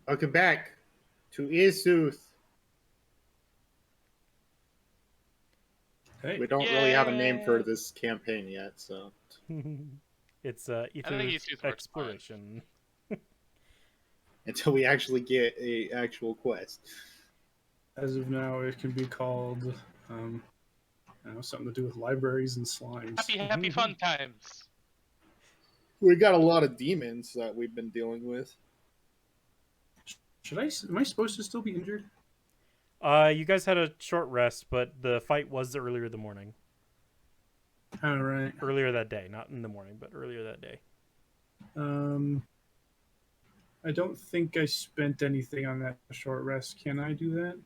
Welcome back to Isooth. Hey, We don't really have a name for Yay! this campaign yet, so It's I think Ethu's he's works fine. exploration. until we actually get a actual quest. as of now, it can be called something to do with libraries and slimes. Happy fun times. We got a lot of demons that we've been dealing with. Should I? Am I supposed to still be injured? You guys had a short rest, but the fight was earlier in the morning. All right. Earlier that day, not in the morning, but earlier that day. Um, I don't think I spent anything on that short rest. Can I do that?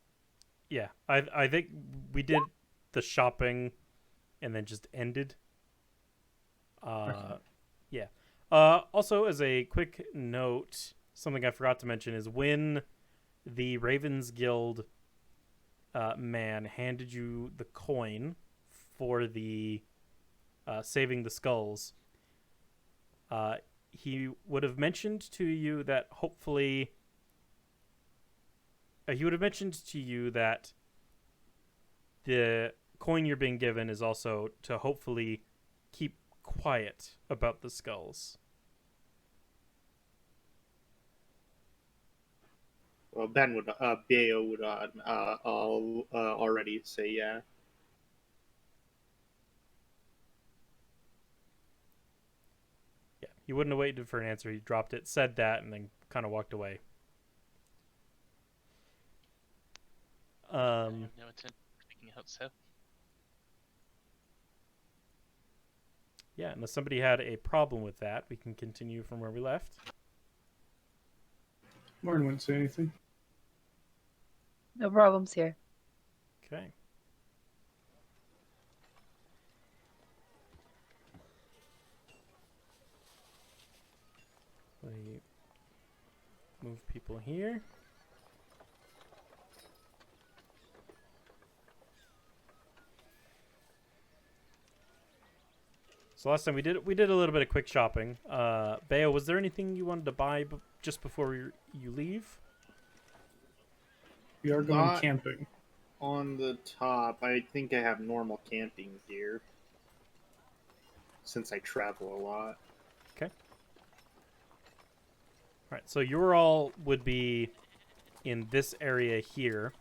Yeah, I think we did the shopping, and then just ended. Okay. Yeah. Also, as a quick note, something I forgot to mention is when the Ravens Guild man handed you the coin for the saving the skulls, he would have mentioned to you that hopefully he would have mentioned to you that the coin you're being given is also to hopefully keep quiet about the skulls. Well, Ben would, Bayo would already say yeah. Yeah, he wouldn't have waited for an answer. He dropped it, said that, and then kind of walked away. I have no intent of speaking out, so. Yeah, unless somebody had a problem with that, we can continue from where we left. Lauren wouldn't say anything. No problems here. Okay. We move people here. So last time we did a little bit of quick shopping. Bayo, was there anything you wanted to buy just before you leave? We are going Not camping. on the top. I think I have normal camping gear since I travel a lot. Okay. All right. So you all would be in this area here,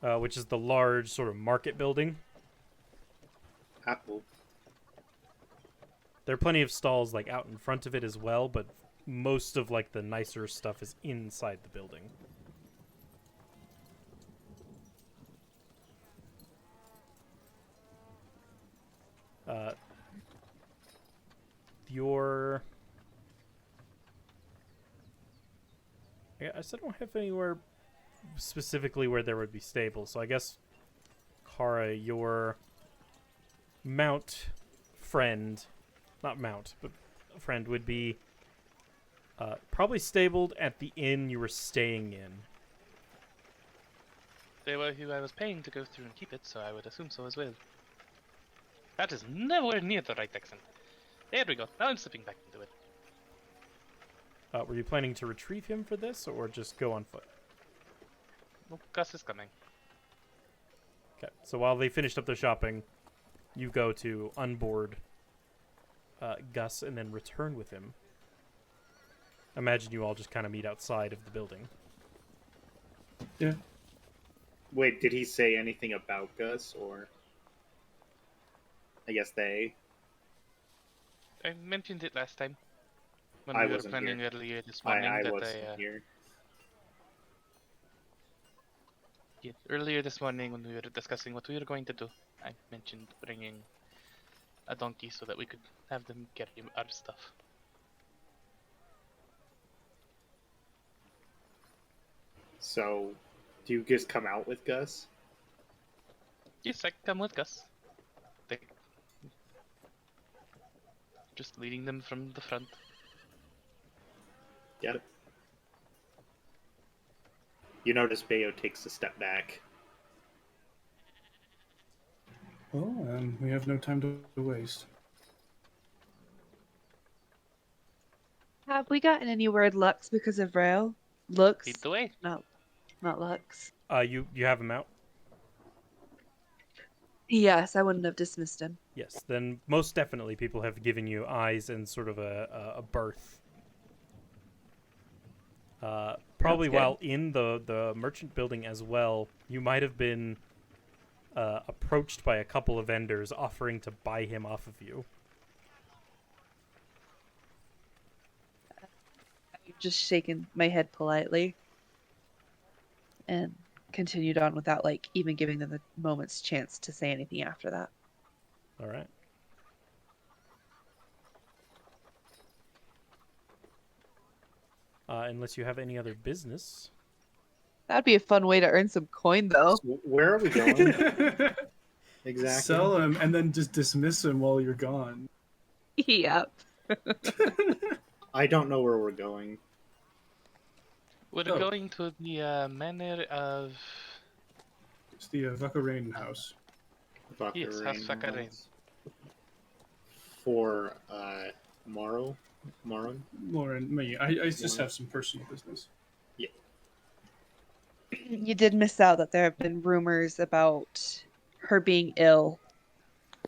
which is the large sort of market building. Apple. There are plenty of stalls like out in front of it as well, but most of like the nicer stuff is inside the building. Your I still don't have anywhere specifically where there would be stables, so I guess Kara, your mount friend, not mount, but friend would be probably stabled at the inn you were staying in. They were who I was paying to go through and keep it, so I would assume so as well. That is nowhere near the right accent. There we go. Now I'm slipping back into it. Were you planning to retrieve him for this, or just go on foot? Well, Gus is coming. Okay, so while they finished up their shopping, you go to unboard Gus and then return with him. Imagine you all just kind of meet outside of the building. Yeah. Wait, did he say anything about Gus, or I guess they? I mentioned it last time. When I we were wasn't planning here. earlier this morning I that wasn't here. Yeah, earlier this morning when we were discussing what we were going to do, I mentioned bringing a donkey so that we could have them carry our stuff. So, do you just come out with Gus? Yes, I come with Gus. They... Just leading them from the front. Get it? You notice Bayo takes a step back. Well, we have no time to waste. Have we gotten any word Lux because of Rail? Looks, Lead the way. not looks. You have him out. Yes, I wouldn't have dismissed him. Yes, then most definitely people have given you eyes and sort of a berth. Probably good. while in the merchant building as well, you might have been approached by a couple of vendors offering to buy him off of you. I've just shaken my head politely and continued on without like even giving them the moment's chance to say anything after that. All right. Unless you have any other business. That'd be a fun way to earn some coin, though. So where are we going exactly? Sell him and then just dismiss him while you're gone. Yep. I don't know where we're going. We're Oh. going to the manor of... It's the Vakarain house. Yes, House Vakarain. For Morrow? Lauren, me, I just have some personal business. You did miss out that there have been rumors about her being ill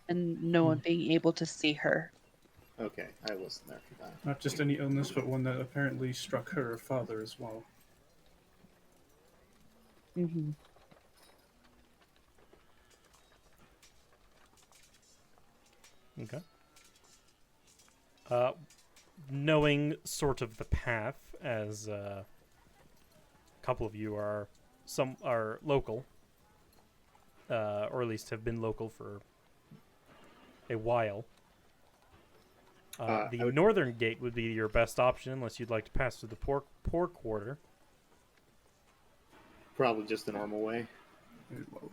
and no one being able to see her. Okay, I wasn't there for that. Not just any illness, but one that apparently struck her father as well. Mm-hmm. Okay. Knowing sort of the path, as a couple of you are local, or at least have been local for a while. The northern gate would be your best option, unless you'd like to pass through the poor quarter. Probably just the normal way. Well,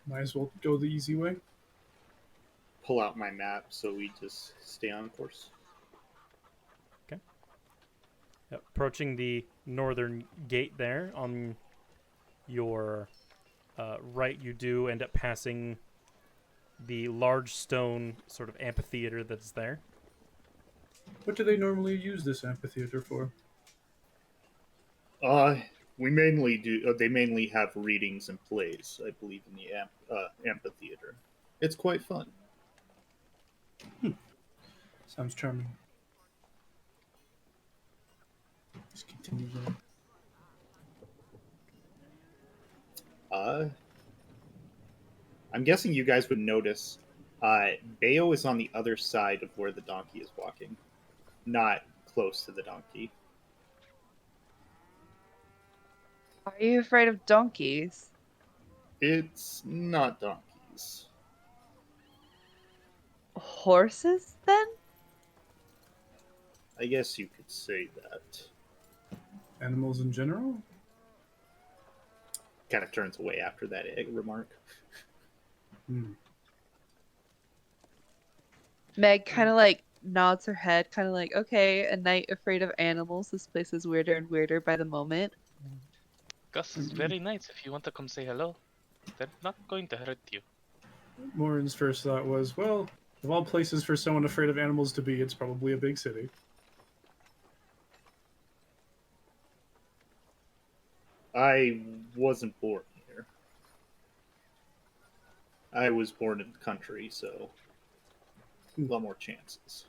might as well go the easy way. Pull out my map so we just stay on course. Yep. Approaching the northern gate there, on your right, you do end up passing the large stone sort of amphitheater that's there. What do they normally use this amphitheater for? We mainly do. They mainly have readings and plays, I believe, in the amphitheater. It's quite fun. Sounds charming. Just continue on. I'm guessing you guys would notice. Bayo is on the other side of where the donkey is walking, not close to the donkey. Are you afraid of donkeys? It's not donkeys. Horses, then? I guess you could say that. Animals in general? Kind of turns away after that remark. Meg kind of like nods her head, kind of like, okay, a night afraid of animals. This place is weirder and weirder by the moment. Gus is very nice if you want to come say hello. They're not going to hurt you. Morin's first thought was, well, of all places for someone afraid of animals to be, it's probably a big city. I wasn't born here. I was born in the country, so a lot more chances.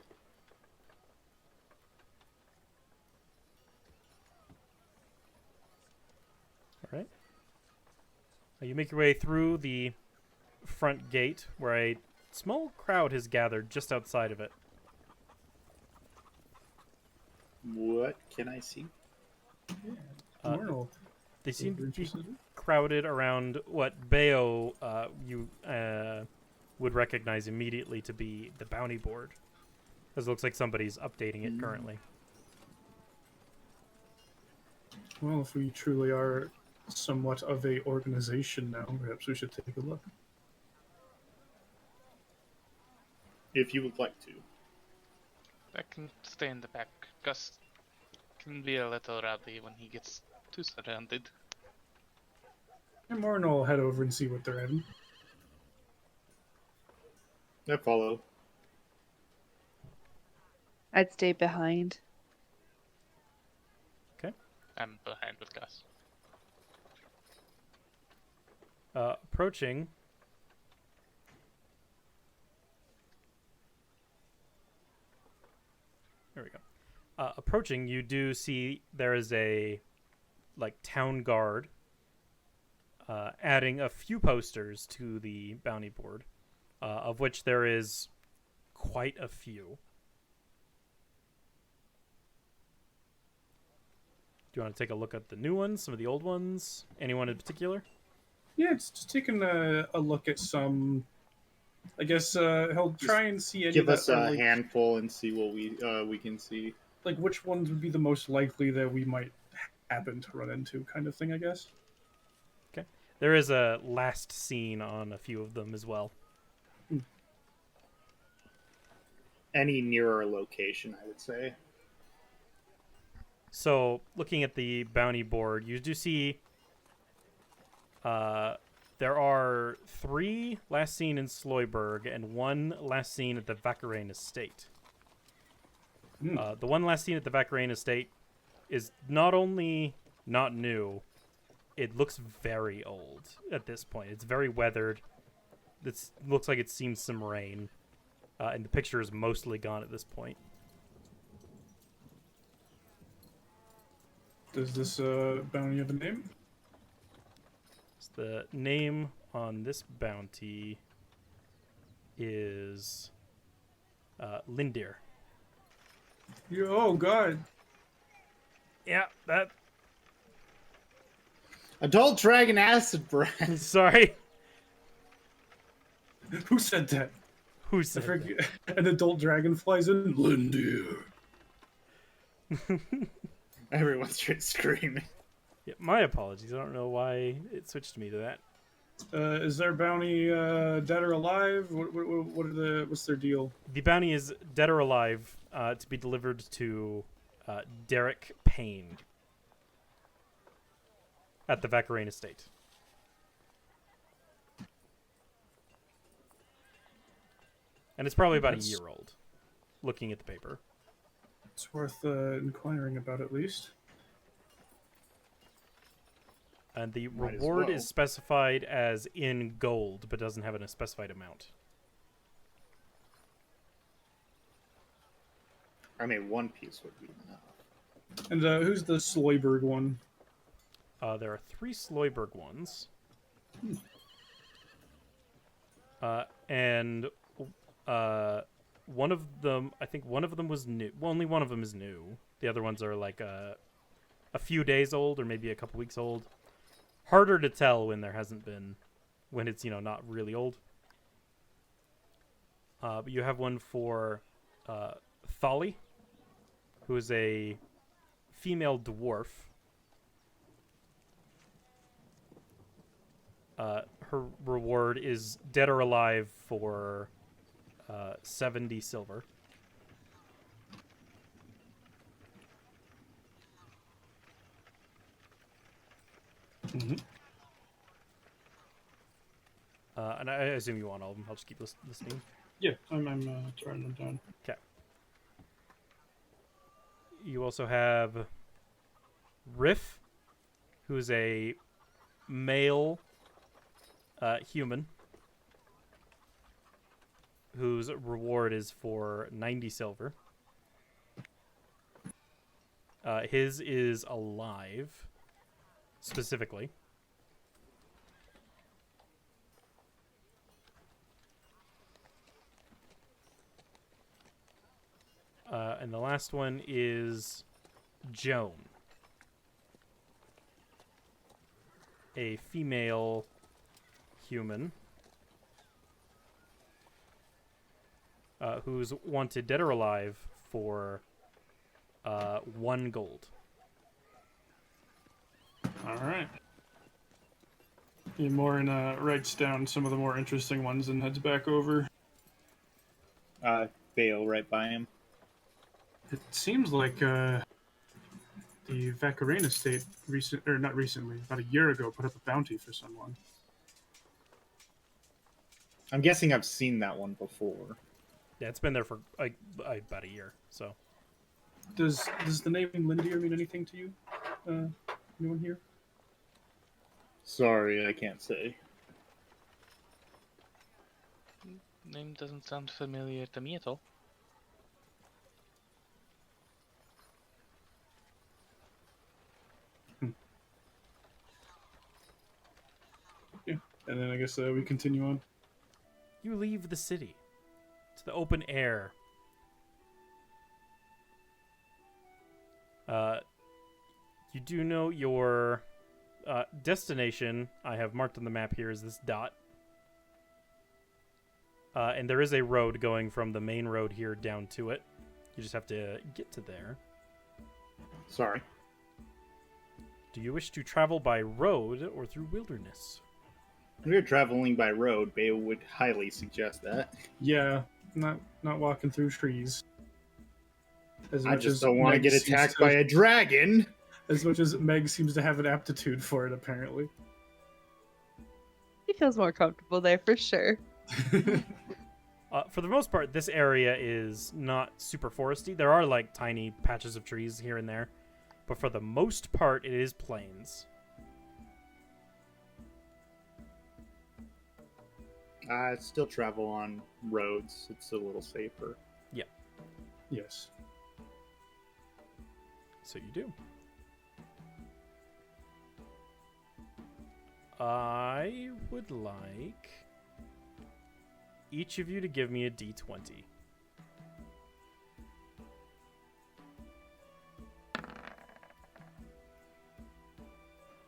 All right. You make your way through the front gate, where a small crowd has gathered just outside of it. What can I see? Moral. They seem to be Interested? crowded around what Bayo you would recognize immediately to be the bounty board, because it looks like somebody's updating it currently. Well, if we truly are somewhat of a organization now, perhaps we should take a look. If you would like to. I can stay in the back. Gus can be a little rowdy when he gets too surrounded. And Morin will head over and see what they're having. I follow. I'd stay behind. I'm behind with Gus. Approaching. There we go. Approaching, you do see there is a town guard adding a few posters to the bounty board, of which there is quite a few. Do you want to take a look at the new ones, some of the old ones? Anyone in particular? Yeah, it's just taking a look at some. I guess he'll try and see any Give that us are, a handful and see what we can see. like which ones would be the most likely that we might happen to run into, kind of thing. I guess. Okay. There is a last scene on a few of them as well. Any nearer location, I would say. So, looking at the bounty board, you do see there are 3 last seen in Sloyberg and 1 last seen at the Vakarain estate. The one last seen at the Vakarain estate is not only not new, it looks very old at this point. It's very weathered. It looks like it's seen some rain, and the picture is mostly gone at this point. Does this bounty have a name? The name on this bounty is Lindir. Oh God! Yeah, that. Adult dragon acid breath. Sorry. Who said that? Who said that? An adult dragon flies in. Lindir. Everyone starts screaming. Yeah, my apologies. I don't know why it switched me to that. Is their bounty dead or alive? What's their deal? The bounty is dead or alive, to be delivered to Derek Payne at the Vakarain estate. And it's probably about a year old, looking at the paper. It's worth inquiring about at least. And the Might as reward well. is specified as in gold, but doesn't have a specified amount. I mean, 1 piece would be enough. And who's the Sloyberg one? There are 3 Sloyberg ones. And one of them, I think one of them was new. Well, only one of them is new. The other ones are like a few days old or maybe a couple weeks old. Harder to tell when there hasn't been, when it's, not really old. But you have one for Thali, who is a female dwarf. Her reward is dead or alive for 70 silver. Mm-hmm. And I assume you want all of them. I'll just keep listening. Yeah, I'm turning them down. Okay. You also have Riff, who's a male human, whose reward is for 90 silver. His is alive, specifically. And the last one is Joan, a female human who's wanted dead or alive for 1 gold. All right. Morin writes down some of the more interesting ones and heads back over. Bale right by him. It seems like the Vakarain estate not recently, about a year ago, put up a bounty for someone. I'm guessing I've seen that one before. Yeah, it's been there for about a year. So Does the name Lindir mean anything to you? Anyone here? Sorry, I can't say. Name doesn't sound familiar to me at all. Yeah. And then I guess we continue on. You leave the city to the open air. You do know your destination. I have marked on the map here is this dot. And there is a road going from the main road here down to it. You just have to get to there. Sorry. Do you wish to travel by road or through wilderness? If you're traveling by road, Bayo would highly suggest that. Yeah, not walking through trees. As I much just as don't want to Meg get seems attacked to- by a dragon. As much as Meg seems to have an aptitude for it, apparently. He feels more comfortable there for sure. For the most part, this area is not super foresty. There are like tiny patches of trees here and there, but for the most part, it is plains. I still travel on roads. It's a little safer. Yes. So you do. I would like each of you to give me a d20.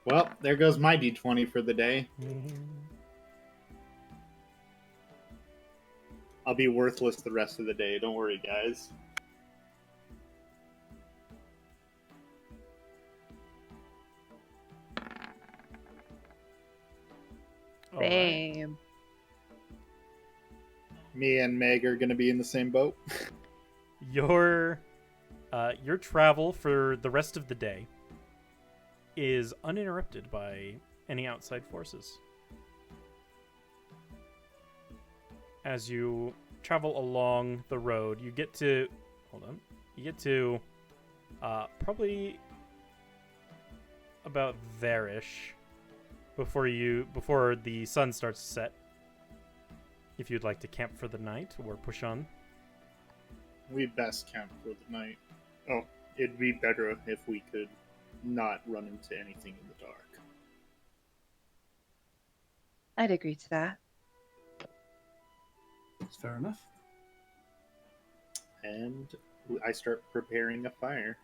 Well, there goes my d20 for the day. I'll be worthless the rest of the day. Don't worry, guys. All right. Same. Me and Meg are going to be in the same boat. Your travel for the rest of the day is uninterrupted by any outside forces. As you travel along the road, you get to probably about there-ish before the sun starts to set. If you'd like to camp for the night or push on. We best camp for the night. Oh, it'd be better if we could not run into anything in the dark. I'd agree to that. That's fair enough. And I start preparing a fire.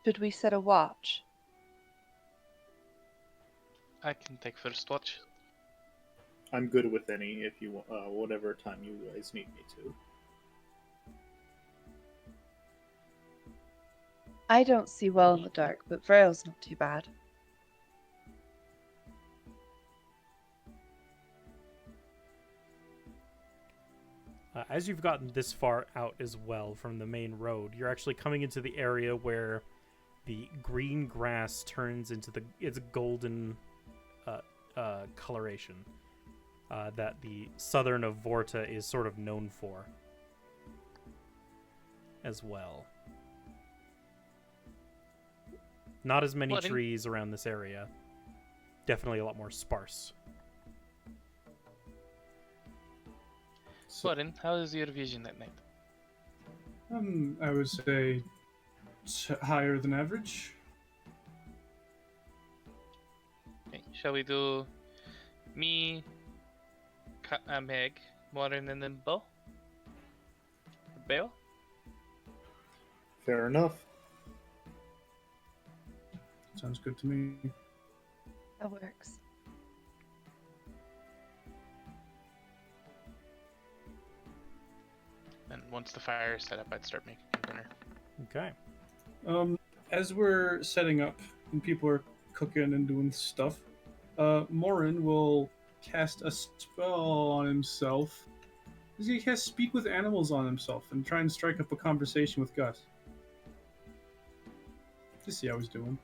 Should we set a watch? I can take first watch. I'm good with any if you whatever time you guys need me to. I don't see well in the dark, but Vrail's not too bad. As you've gotten this far out as well from the main road, you're actually coming into the area where the green grass turns into its golden coloration that the southern of Vorta is sort of known for as well. Not as many trees around this area. Definitely a lot more sparse. Soren, how is your vision at night? I would say higher than average. Okay, shall we do me, Meg, Morin, and then Bo? Bale? Fair enough. Sounds good to me. That works. And once the fire is set up, I'd start making dinner. Okay. As we're setting up and people are cooking and doing stuff, Morin will cast a spell on himself. He cast Speak with Animals on himself and try and strike up a conversation with Gus. Just see how he's doing.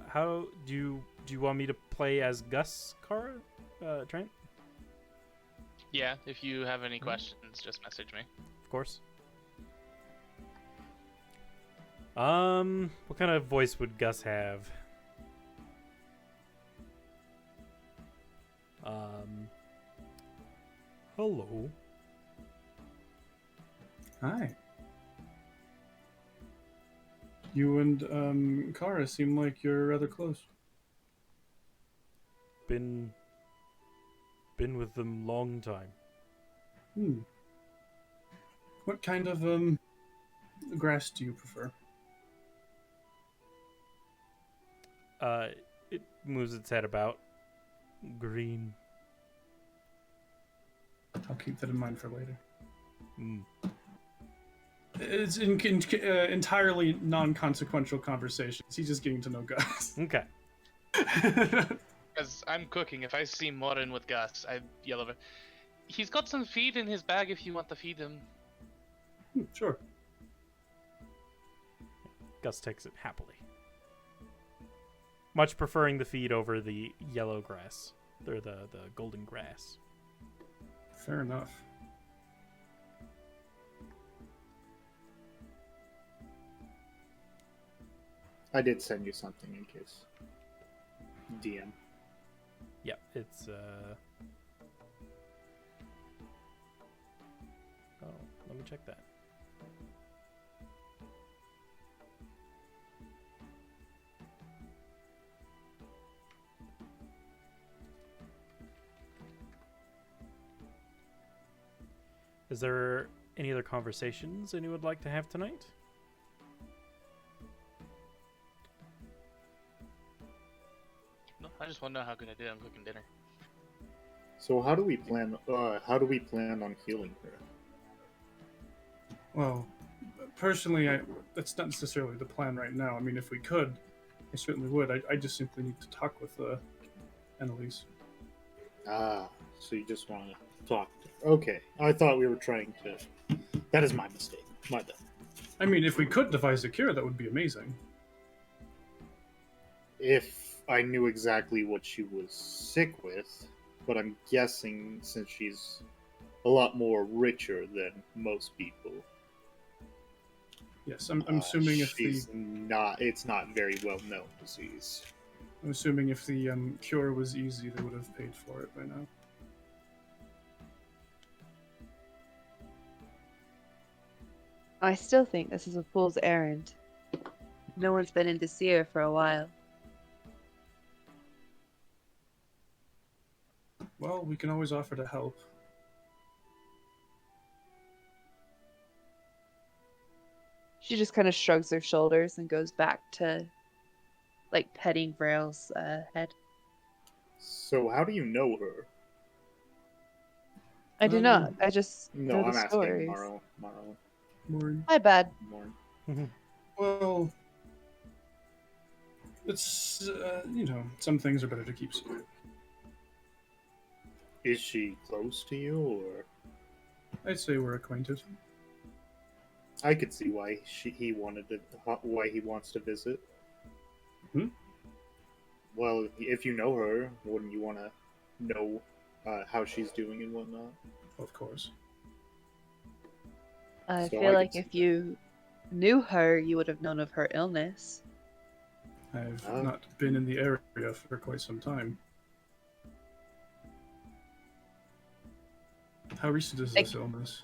How do you want me to play as Gus, Kara, Trent? Yeah, if you have any questions, just message me. of course. What kind of voice would Gus have? Hello. Hi. You and Kara seem like you're rather close. Been with them long time. Hmm. What kind of grass do you prefer? It moves its head about. Green. I'll keep that in mind for later. Mm. It's entirely non-consequential conversations. He's just getting to know Gus. Okay. As I'm cooking, if I see Morin with Gus, I yell over, "He's got some feed in his bag if you want to feed him." Sure. Gus takes it happily. Much preferring the feed over the yellow grass. Or the golden grass. Fair enough. I did send you something in case. DM. Yeah, it's Oh, let me check that. Is there any other conversations anyone would like to have tonight? No, I just want to know how good I did on cooking dinner. So how do we plan? How do we plan on healing her? Well, personally, that's not necessarily the plan right now. I mean, if we could, I certainly would. I just simply need to talk with Annalise. Ah, so you just want to talk. Okay, I thought we were trying to. That is my mistake. My bad. I mean, if we could devise a cure, that would be amazing. If I knew exactly what she was sick with, but I'm guessing since she's a lot more richer than most people. Yes, I'm assuming if the she's not, it's not very well known disease. I'm assuming if the cure was easy, they would have paid for it by now. I still think this is a fool's errand. No one's been in to see her for a while. Well, we can always offer to help. She just kind of shrugs her shoulders and goes back to, like, petting Braille's head. So how do you know her? I do not. I just No, know I'm the asking stories. Morrow. More. My bad. Well, it's some things are better to keep secret. Is she close to you, or? I'd say we're acquainted. I could see why he wanted to, why he wants to visit. Hmm? Well, if you know her, wouldn't you want to know how she's doing and whatnot? Of course. I So feel I like could if you knew her, you would have known of her illness. I've Oh. not been in the area for quite some time. How recent is this illness?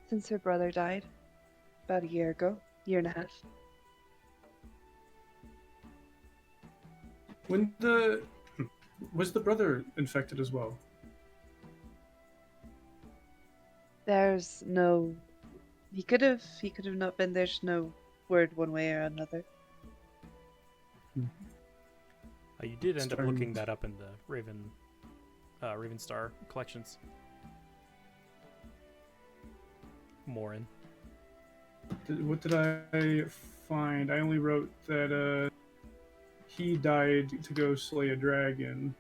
Since her brother died about a year ago, year and a half. Was the brother infected as well? There's no. He could have not been. There's no word one way or another. You did end up Starting- looking that up in the Ravenstar collections. Morin. What did I find? I only wrote that he died to go slay a dragon.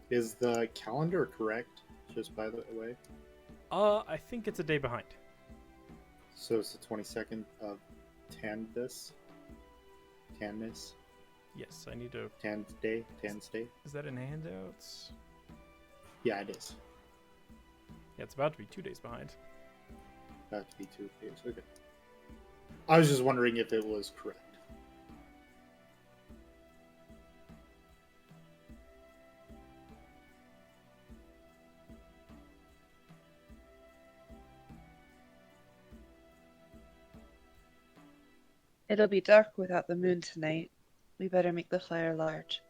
Is the calendar correct? Just by the way, I think it's a day behind. so it's the 22nd of Tannis. Yes, I need to. Tan's Day. Is that in handouts? Yeah, it is. Yeah, it's about to be 2 days behind. About to be 2 days. Okay. I was just wondering if it was correct. It'll be dark without the moon tonight. We better make the fire large.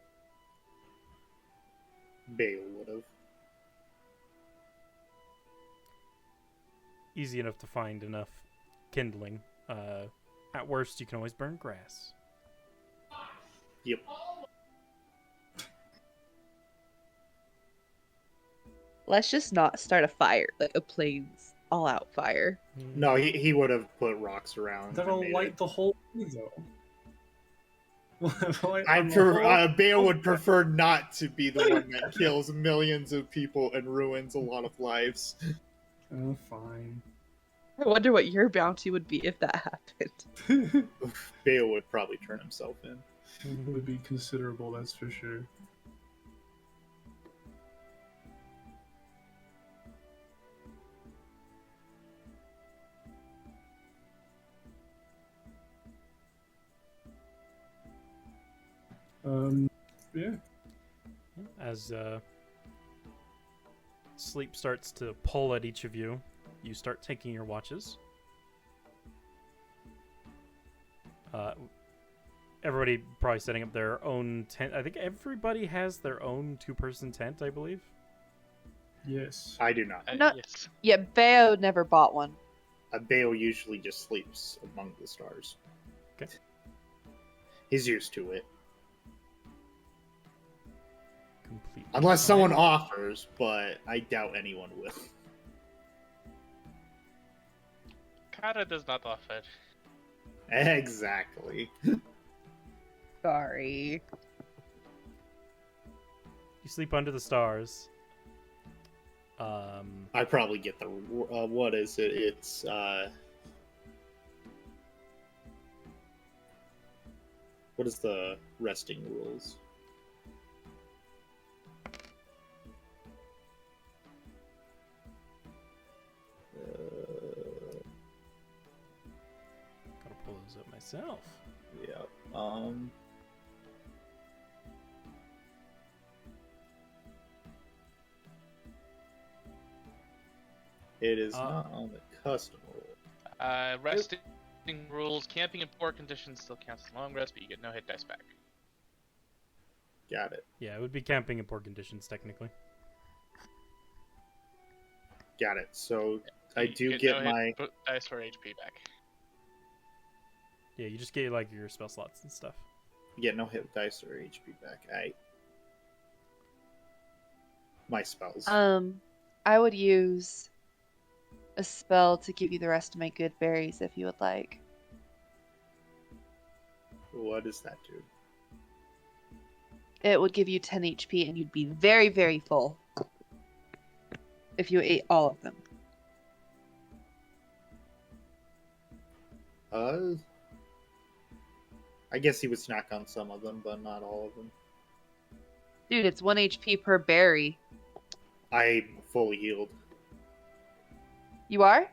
Bale would have. Easy enough to find enough kindling. At worst, you can always burn grass. Yep. Let's just not start a fire, like a plains all-out fire. No, he would have put rocks around. That'll light the whole thing, though. Bale would prefer not to be the one that kills millions of people and ruins a lot of lives. Oh, fine. I wonder what your bounty would be if that happened. Bale would probably turn himself in. It would be considerable, that's for sure. Yeah. As sleep starts to pull at each of you, you start taking your watches. Everybody probably setting up their own tent. I think everybody has their own 2-person tent, I believe. Yes. I do not. Not- Yes. Yeah, Bao never bought one. Bale usually just sleeps among the stars. Okay. He's used to it. Completely Unless fine. someone offers, but I doubt anyone will. Kara does not offer. Exactly. Sorry. You sleep under the stars. I probably get the what is it? It's what is the resting rules? Gotta pull those up myself. Yeah. It is not on the custom rule. Resting rules, camping in poor conditions still counts as long rest, but you get no hit dice back. Got it. Yeah, it would be camping in poor conditions, technically. Got it. So I You do no get hit my dice for HP back. Yeah, you just get like your spell slots and stuff. get no hit dice or HP back. My spells. I would use a spell to give you the rest of my good berries if you would like. What does that do? It would give you 10 HP and you'd be very, very full if you ate all of them. I guess he would snack on some of them, but not all of them. Dude, it's 1 HP per berry. I'm fully healed. You are?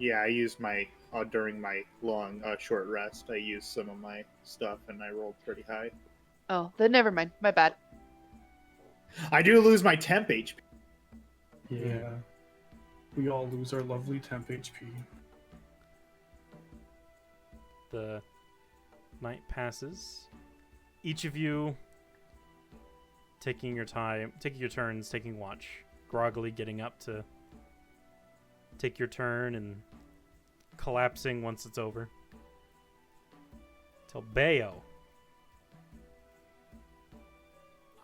Yeah, I used my during my long short rest. I used some of my stuff, and I rolled pretty high. Oh, then never mind. My bad. I do lose my temp HP. Yeah. We all lose our lovely temp HP. The night passes. Each of you taking your turns, taking watch. Groggily getting up to take your turn and collapsing once it's over. Till Bayo.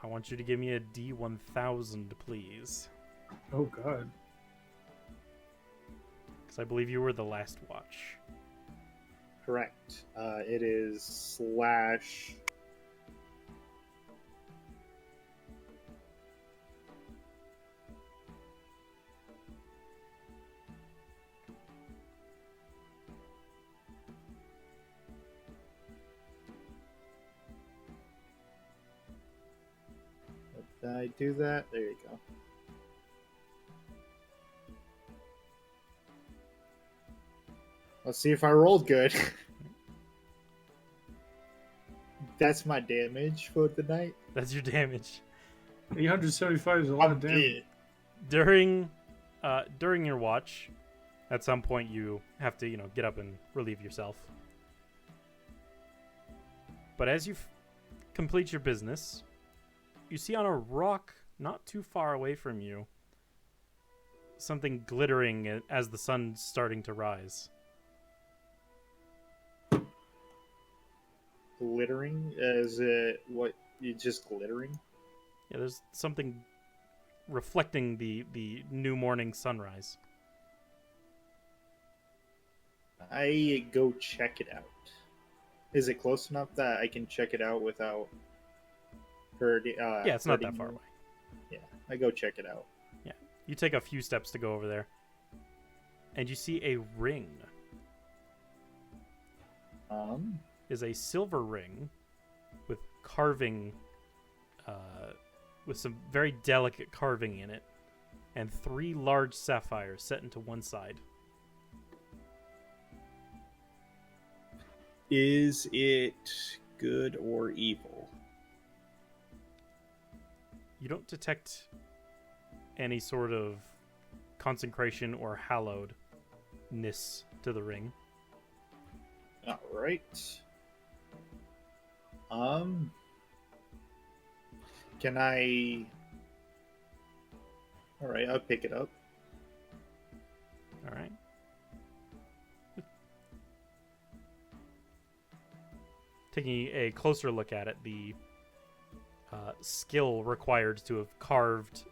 I want you to give me a D1000, please. Oh god. Because I believe you were the last watch. Correct. It is slash. Did I do that? There you go. Let's see if I rolled good. That's my damage for the night. That's your damage. 875 is a lot I'm of damage. dead. During your watch, at some point you have to, get up and relieve yourself. But as you complete your business, you see on a rock not too far away from you something glittering as the sun's starting to rise. Glittering? Is it what? It's just glittering? Yeah, there's something reflecting the new morning sunrise. I go check it out. Is it close enough that I can check it out without hurting? Yeah, it's not that far away. Yeah, I go check it out. Yeah, you take a few steps to go over there, and you see a ring. Is a silver ring with carving, with some very delicate carving in it, and 3 large sapphires set into one side. Is it good or evil? You don't detect any sort of consecration or hallowedness to the ring. All right. Can I? All right, I'll pick it up. All right. Taking a closer look at it, the skill required to have carved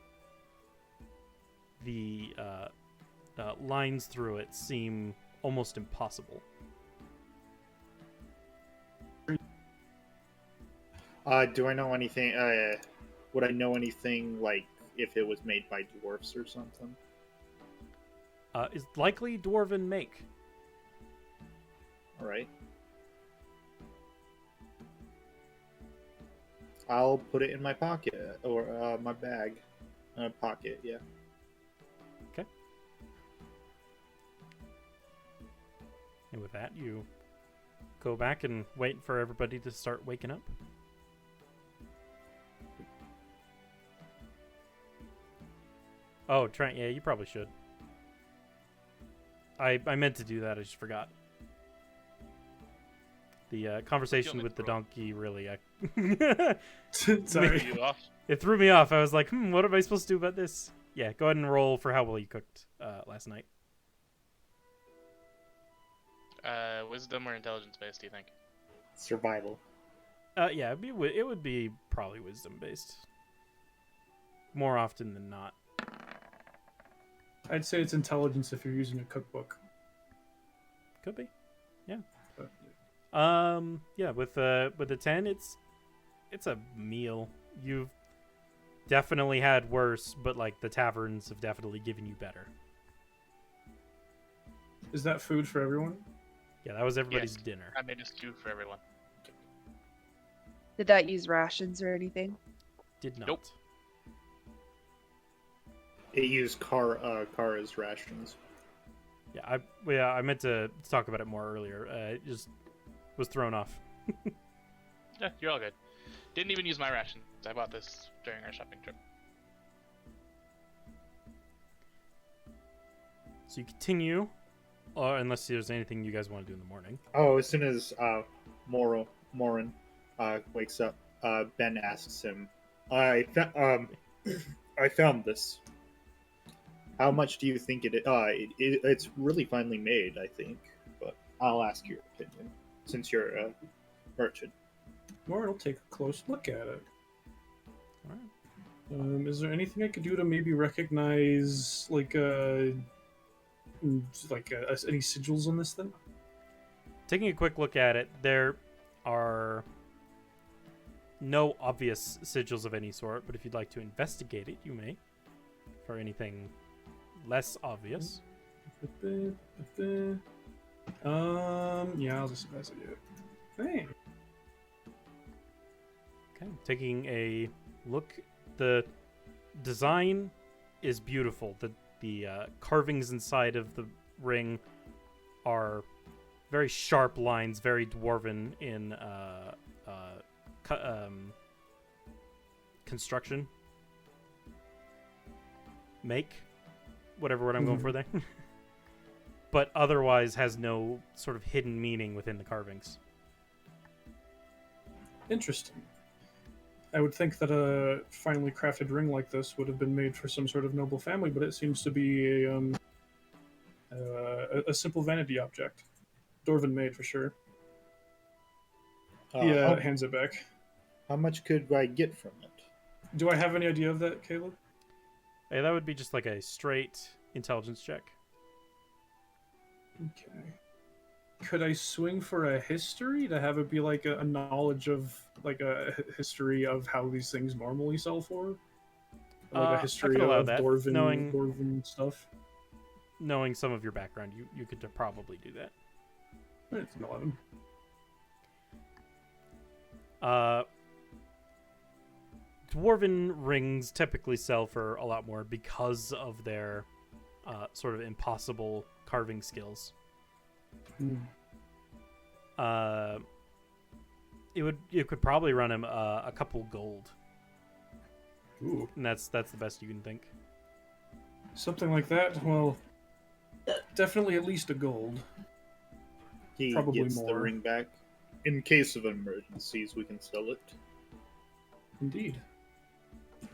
the lines through it seem almost impossible. Do I know anything? Would I know anything like if it was made by dwarfs or something? Is likely dwarven make. All right. I'll put it in my pocket or my bag. Pocket, yeah. Okay. And with that, you go back and wait for everybody to start waking up. Oh, Trent, yeah, you probably should. I meant to do that, I just forgot. The conversation with the donkey really... Sorry. You off? It threw me off. I was like, what am I supposed to do about this? Yeah, go ahead and roll for how well you cooked last night. Wisdom or intelligence based, do you think? Survival. Yeah, it would be probably wisdom-based. More often than not. I'd say it's intelligence if you're using a cookbook. Could be. Yeah. But, Yeah, with a 10, it's a meal. You've definitely had worse, but like the taverns have definitely given you better. is that food for everyone? Yeah, that was everybody's Yes. dinner. I made a stew for everyone. Did that use rations or anything? Did not. Nope. It used Kara's rations. Yeah, I meant to talk about it more earlier. It just was thrown off. Yeah, you're all good. Didn't even use my rations. I bought this during our shopping trip. So you continue, unless there's anything you guys want to do in the morning. Oh, as soon as Morin wakes up, Ben asks him, I found this. How much do you think it's really finely made, I think, but I'll ask your opinion since you're a merchant. Lauren will take a close look at it. All right. Is there anything I could do to maybe recognize any sigils on this thing? Taking a quick look at it, there are no obvious sigils of any sort, but if you'd like to investigate it, you may. For anything less obvious. Yeah, I'll just investigate it. Hey. Okay, taking a look the design is beautiful. The carvings inside of the ring are very sharp lines, very dwarven in construction. Make, whatever word I'm going for there. But otherwise has no sort of hidden meaning within the carvings. Interesting. I would think that a finely crafted ring like this would have been made for some sort of noble family, but it seems to be a simple vanity object. Dwarven made for sure. He hands it back. How much could I get from it? Do I have any idea of that, Caleb? Hey, that would be just like a straight intelligence check. Okay. Could I swing for a history to have it be like a knowledge of like a history of how these things normally sell for? Like a history I can allow of that. Dwarven stuff? Knowing some of your background, you could probably do that. It's an 11. Dwarven rings typically sell for a lot more because of their sort of impossible carving skills. You could probably run him a couple gold. Ooh. And that's the best you can think. Something like that? Well, definitely at least a gold. He Probably gets the more. ring back. In case of emergencies, we can sell it. Indeed.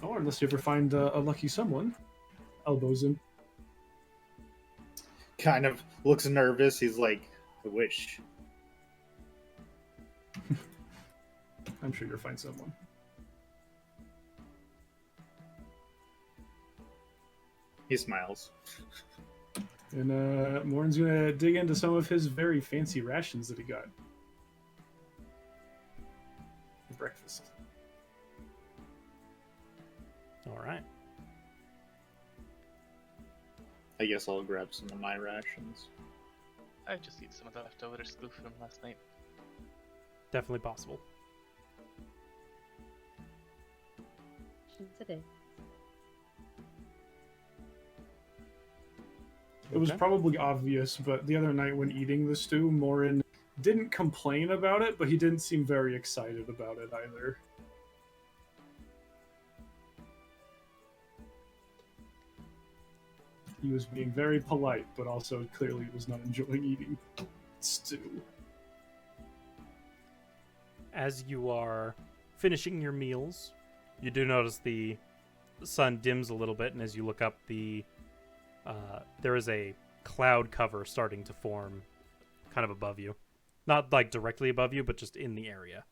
Or unless you ever find a lucky someone. Elbows him. Kind of looks nervous. He's like, I wish. I'm sure you'll find someone. He smiles. And Morin's gonna dig into some of his very fancy rations that he got. For breakfast. All right. I guess I'll grab some of my rations. I just eat some of the leftover stew from last night. Definitely possible. Today. It was Okay. probably obvious, but the other night when eating the stew, Morin didn't complain about it, but he didn't seem very excited about it either. He was being very polite, but also clearly was not enjoying eating stew. As you are finishing your meals, you do notice the sun dims a little bit, and as you look up, there is a cloud cover starting to form kind of above you. Not like directly above you, but just in the area.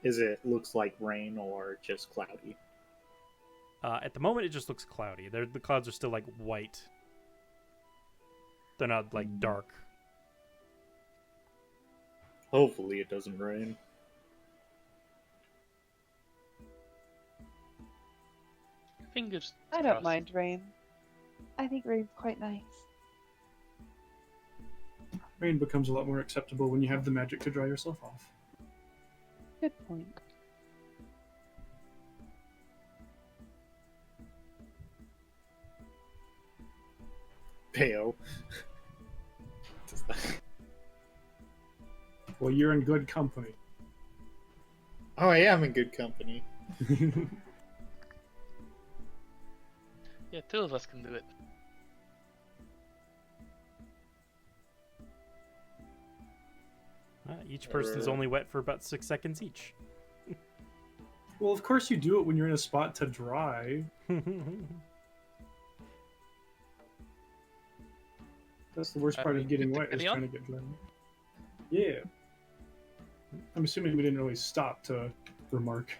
Is it looks like rain or just cloudy? At the moment, it just looks cloudy. The clouds are still like white. They're not like dark. Hopefully it doesn't rain. Fingers I don't crossed. mind rain. I think rain's quite nice. Rain becomes a lot more acceptable when you have the magic to dry yourself off. Good point. Peo. Well, you're in good company. Oh, I am in good company. Yeah, two of us can do it. Each person's only wet for about 6 seconds each. Well, of course you do it when you're in a spot to dry. That's the worst part of getting wet, is trying to get dry. Yeah. I'm assuming we didn't really stop to remark.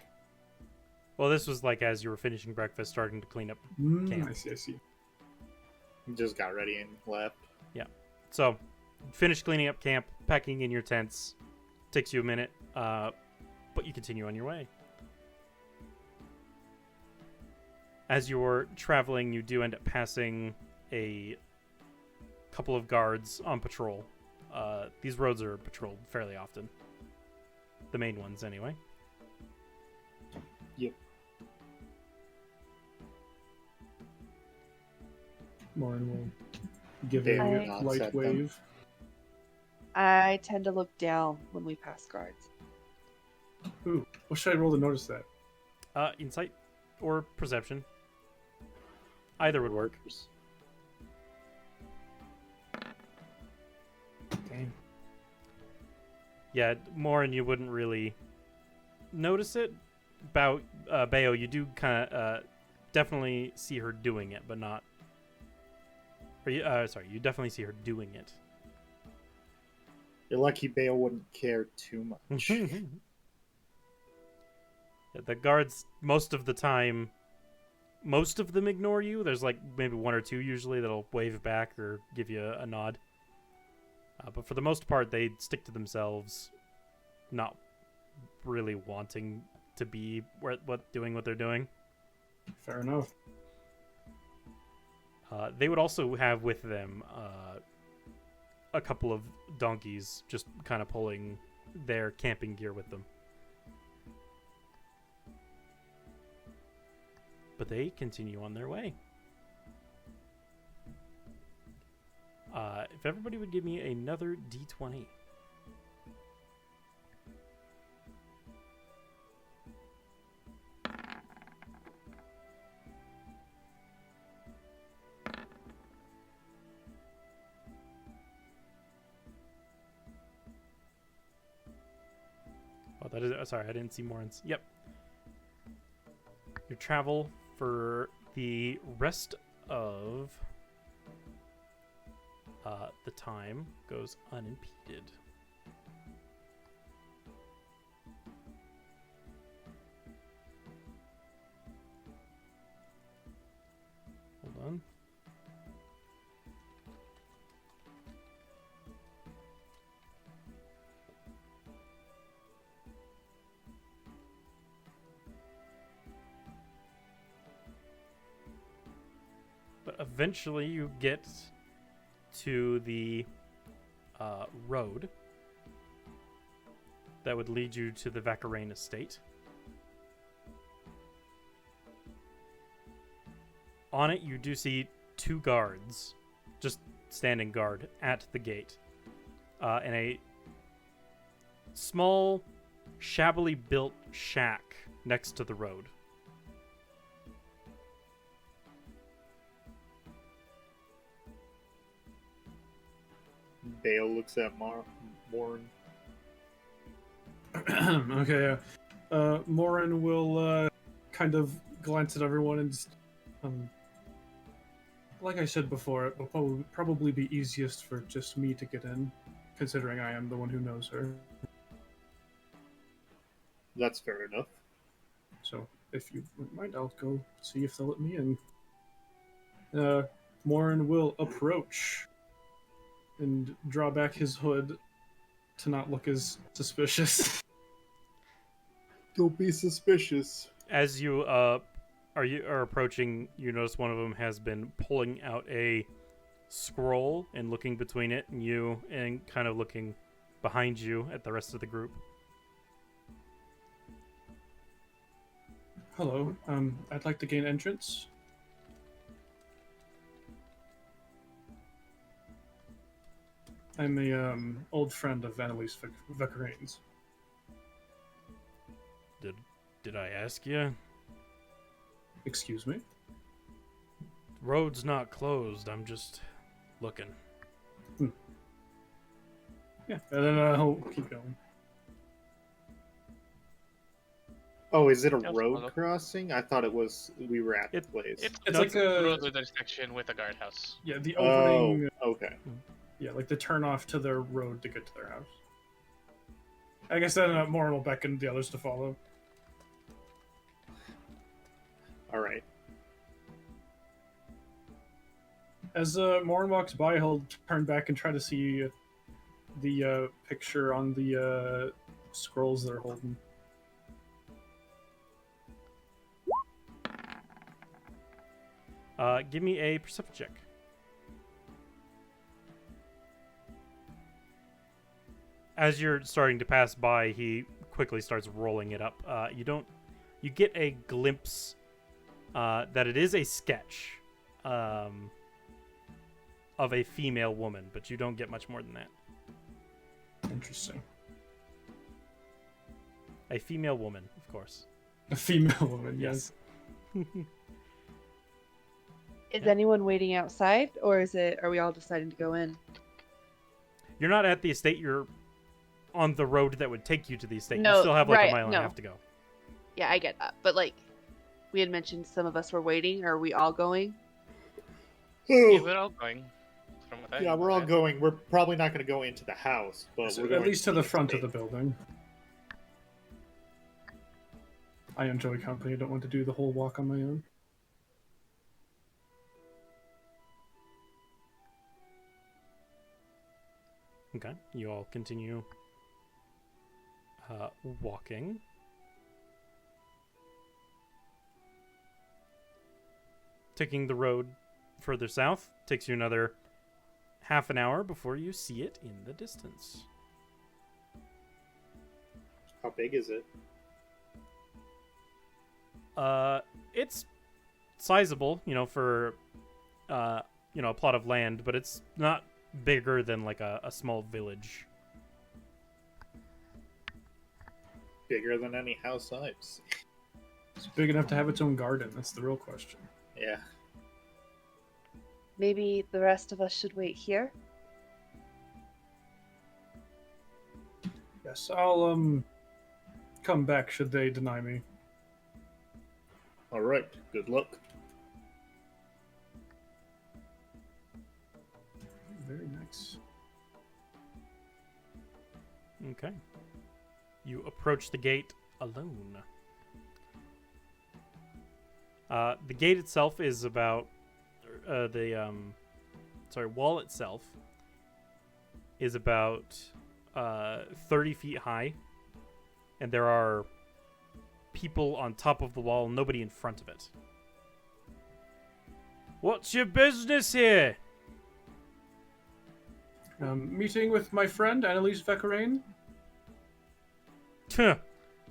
Well, this was like as you were finishing breakfast, starting to clean up camp. I see. Just got ready and left. So, finish cleaning up camp, packing in your tents. Takes you a minute, but you continue on your way. As you're traveling, you do end up passing a couple of guards on patrol. These roads are patrolled fairly often. The main ones, anyway. Yep. Morin will give Dave a nods light at them. wave. I tend to look down when we pass guards. Ooh, what should I roll to notice that? Insight or perception. Either would work. Dang. Yeah, Morin, you wouldn't really notice it. Bayo, you do kind of definitely see her doing it, but not. Or you, sorry, you definitely see her doing it. You're lucky Bale wouldn't care too much. Yeah, the guards, most of the time, most of them ignore you. There's like maybe one or two usually that'll wave back or give you a nod. But for the most part, they stick to themselves, not really wanting to be doing what they're doing. Fair enough. They would also have with them a couple of donkeys, just kind of pulling their camping gear with them. But they continue on their way. If everybody would give me another D20. Oh, that is. Sorry, I didn't see Morin's. Yep. Your travel for the rest of the time goes unimpeded. Hold on. But eventually you get to the road that would lead you to the Vakarain estate. On it, you do see two guards just standing guard at the gate, and a small, shabbily built shack next to the road. Bale looks at Morin. Okay, Morin will kind of glance at everyone and just, like I said before, it will probably be easiest for just me to get in, considering I am the one who knows her. That's fair enough. So, if you wouldn't mind, I'll go see if they'll let me in. Morin will approach and draw back his hood to not look as suspicious. Don't be suspicious. As you are approaching, you notice one of them has been pulling out a scroll and looking between it and you, and kind of looking behind you at the rest of the group. Hello, I'd like to gain entrance. I'm a old friend of Annalise Vakarain's. Did I ask you? Excuse me? Road's not closed. I'm just looking. Yeah, and then I'll keep going. Oh, is it a Yes, road hello. crossing? I thought it was we were at the It- place. It's no, like a road with intersection with a guardhouse. yeah, the Oh, opening. okay. Yeah, like the turn off to their road to get to their house. I guess then Morin will beckon the others to follow. All right. As Morin walks by, he'll turn back and try to see the picture on the scrolls they're holding. Give me a perception check. As you're starting to pass by, he quickly starts rolling it up. You You get a glimpse that it is a sketch of a female woman, but you don't get much more than that. Interesting. A female woman, of course. A female woman, yes. Is anyone waiting outside, or are we all deciding to go in? You're not at the estate. You're on the road that would take you to the estate. No, you still have like right, a mile and no. a half to go. Yeah, I get that. But like, we had mentioned some of us were waiting. Are we all going? Yeah, we're all going. From what I Yeah, we're all read. going. We're probably not going to go into the house, but So we're going at least to the front of estate. the building. I enjoy company. I don't want to do the whole walk on my own. Okay, you all continue walking. Taking the road further south takes you another half an hour before you see it in the distance. How big is it? It's sizable, for a plot of land, but it's not bigger than like a small village. Bigger than any house I've seen. It's big enough to have its own garden. That's the real question. Yeah. Maybe the rest of us should wait here. Yes, I'll come back should they deny me. All right. Good luck. Very nice. Okay. You approach the gate alone. The gate itself is about wall itself is about 30 feet high, and there are people on top of the wall, nobody in front of it. What's your business here? Meeting with my friend Annalise Vakarain.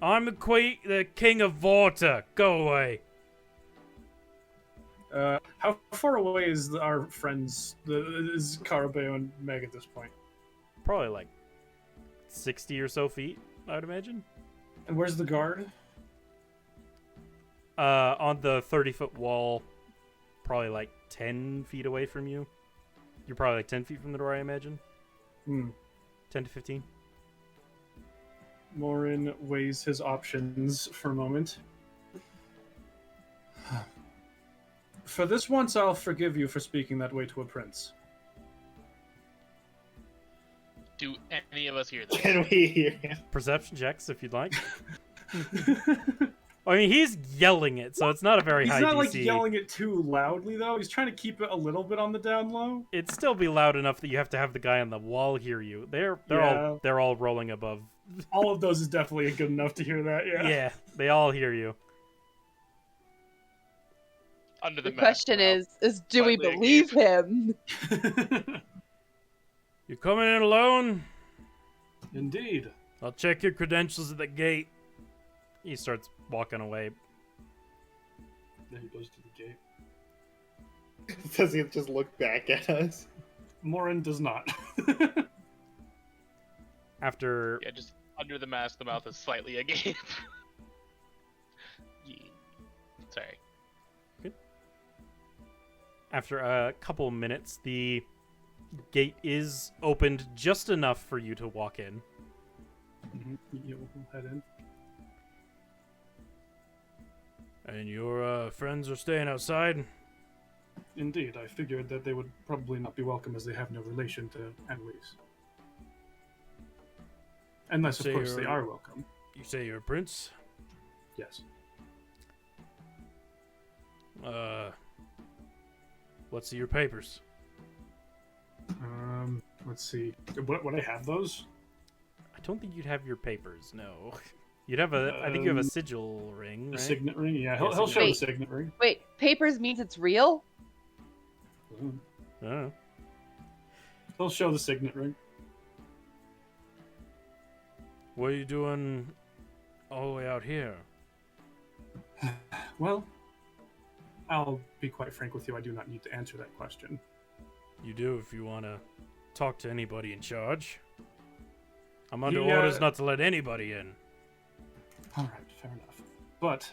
I'm the king of Vorta. Go away. How far away is our friends, is Carabeo and Meg at this point? Probably like 60 or so feet, I would imagine. And where's the guard? On the 30-foot wall, probably like 10 feet away from you. You're probably like 10 feet from the door, I imagine. 10 to 15. Morin weighs his options for a moment. For this once, I'll forgive you for speaking that way to a prince. Do any of us hear this? Can we hear him? Perception checks if you'd like. I mean, he's yelling it, so it's not a very He's high not DC. like yelling it too loudly though. He's trying to keep it a little bit on the down low. It'd still be loud enough that you have to have the guy on the wall hear you. They're all rolling above. All of those is definitely good enough to hear that. Yeah. Yeah, they all hear you. Under the The mask question now. is do we Slightly believe him? You coming in alone? Indeed. I'll check your credentials at the gate. He starts walking away. Then he goes to the gate. Does he just look back at us? Morin does not. After Yeah, just under the mask, the mouth is slightly agape. Yeah. Sorry. After a couple minutes, the gate is opened just enough for you to walk in. You'll head in. And your friends are staying outside? Indeed, I figured that they would probably not be welcome as they have no relation to Annalise. Unless, of So course, they you're- are welcome. You say you're a prince? Yes. What's your papers? Let's see. Would I have those? I don't think you'd have your papers, no. You'd have I think you have a sigil ring, A right? signet ring? Yeah, Yeah, he'll show the signet. signet ring. Wait, papers means it's real? Mhm. I don't know. He'll show the signet ring. What are you doing all the way out here? Well, I'll be quite frank with you. I do not need to answer that question. You do if you want to talk to anybody in charge. I'm under Yeah. orders not to let anybody in. All right, fair enough. But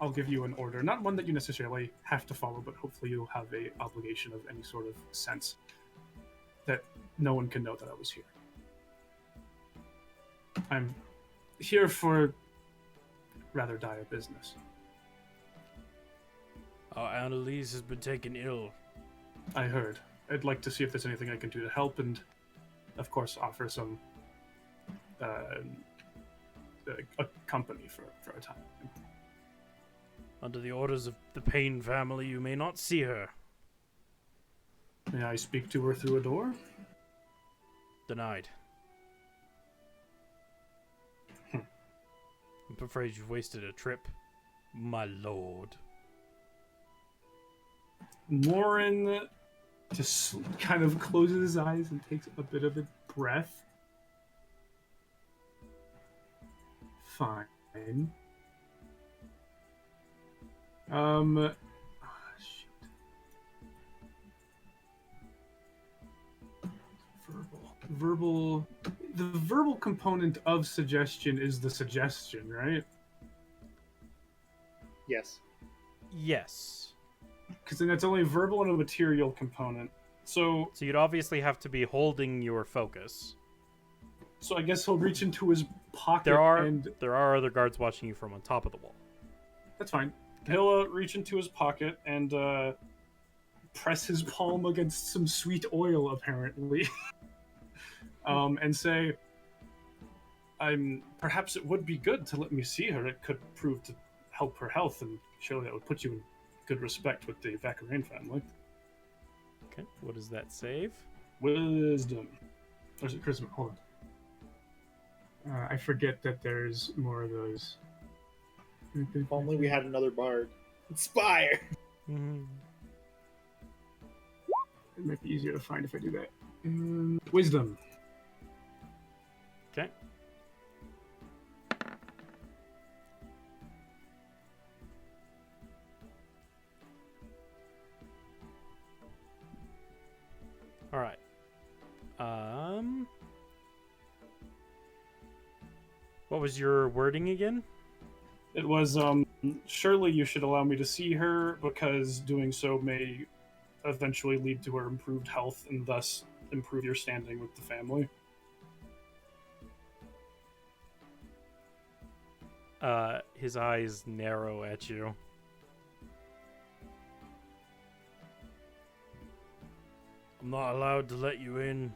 I'll give you an order, not one that you necessarily have to follow, but hopefully you'll have a obligation of any sort of sense that no one can know that I was here. I'm here for rather dire business. Our Annalise has been taken ill. I heard. I'd like to see if there's anything I can do to help, and of course offer some a company for a time. Under the orders of the Payne family, you may not see her. May I speak to her through a door? Denied. I'm afraid you've wasted a trip, my lord. Morin just kind of closes his eyes and takes a bit of a breath. Fine. Shoot. Verbal. The verbal component of suggestion is the suggestion, right? Yes. Yes. Because then it's only verbal and a material component. So you'd obviously have to be holding your focus. So I guess he'll reach into his pocket There are and... other guards watching you from on top of the wall. That's fine. He'll reach into his pocket and press his palm against some sweet oil, apparently. And say, perhaps it would be good to let me see her. It could prove to help her health, and surely that would put you in good respect with the Vakarain family. Okay, what does that save? Wisdom. Or is it charisma? Hold on. I forget that there's more of those. If only we had another bard. Inspire! Mm-hmm. It might be easier to find if I do that. Wisdom. Okay. All right. What was your wording again? It was, surely you should allow me to see her, because doing so may eventually lead to her improved health and thus improve your standing with the family. His eyes narrow at you. I'm not allowed to let you in.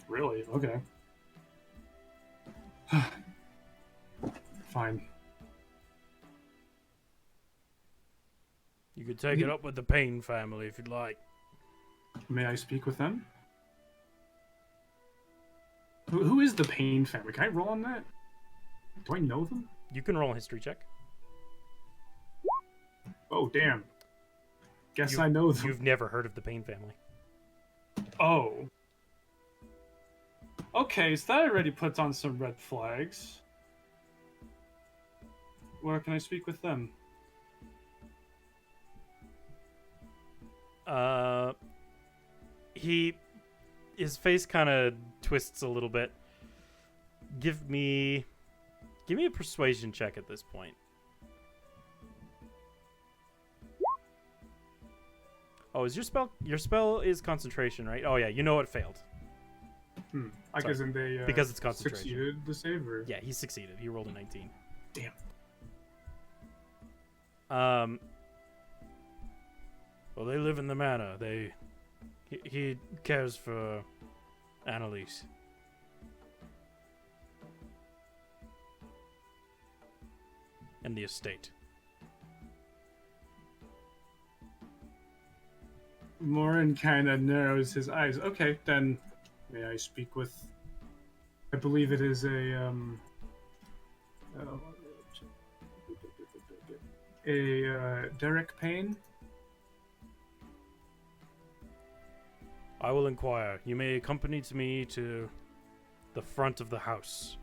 Really? Okay. Fine. You could take it up with the Payne family if you'd like. May I speak with them? Who is the Payne family? Can I roll on that? Do I know them? You can roll a history check. Oh, damn. Guess I know them. You've never heard of the Payne family. Oh. Okay, so that already puts on some red flags. Where can I speak with them? His face kind of twists a little bit. Give me a persuasion check at this point. Oh, is your spell is concentration, right? Oh yeah, you know it failed. I guess they because it's concentration. Succeeded the save, or? Yeah, he succeeded. He rolled a 19. Damn. Well, they live in the manor. He cares for Annalise. And the estate. Morin kind of narrows his eyes. Okay, then may I speak with... I believe it is a Derek Payne? I will inquire. You may accompany me to the front of the house.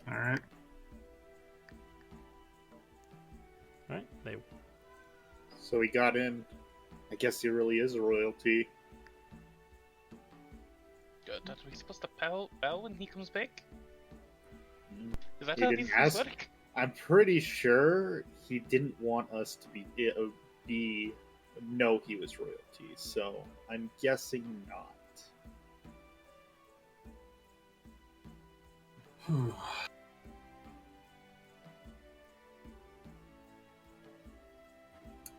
All right. All right, they So he got in. I guess he really is a royalty. Good. Are we supposed to bow when he comes back? Is that He how didn't these things ask. work? I'm pretty sure he didn't want us to know he was royalty, so I'm guessing not.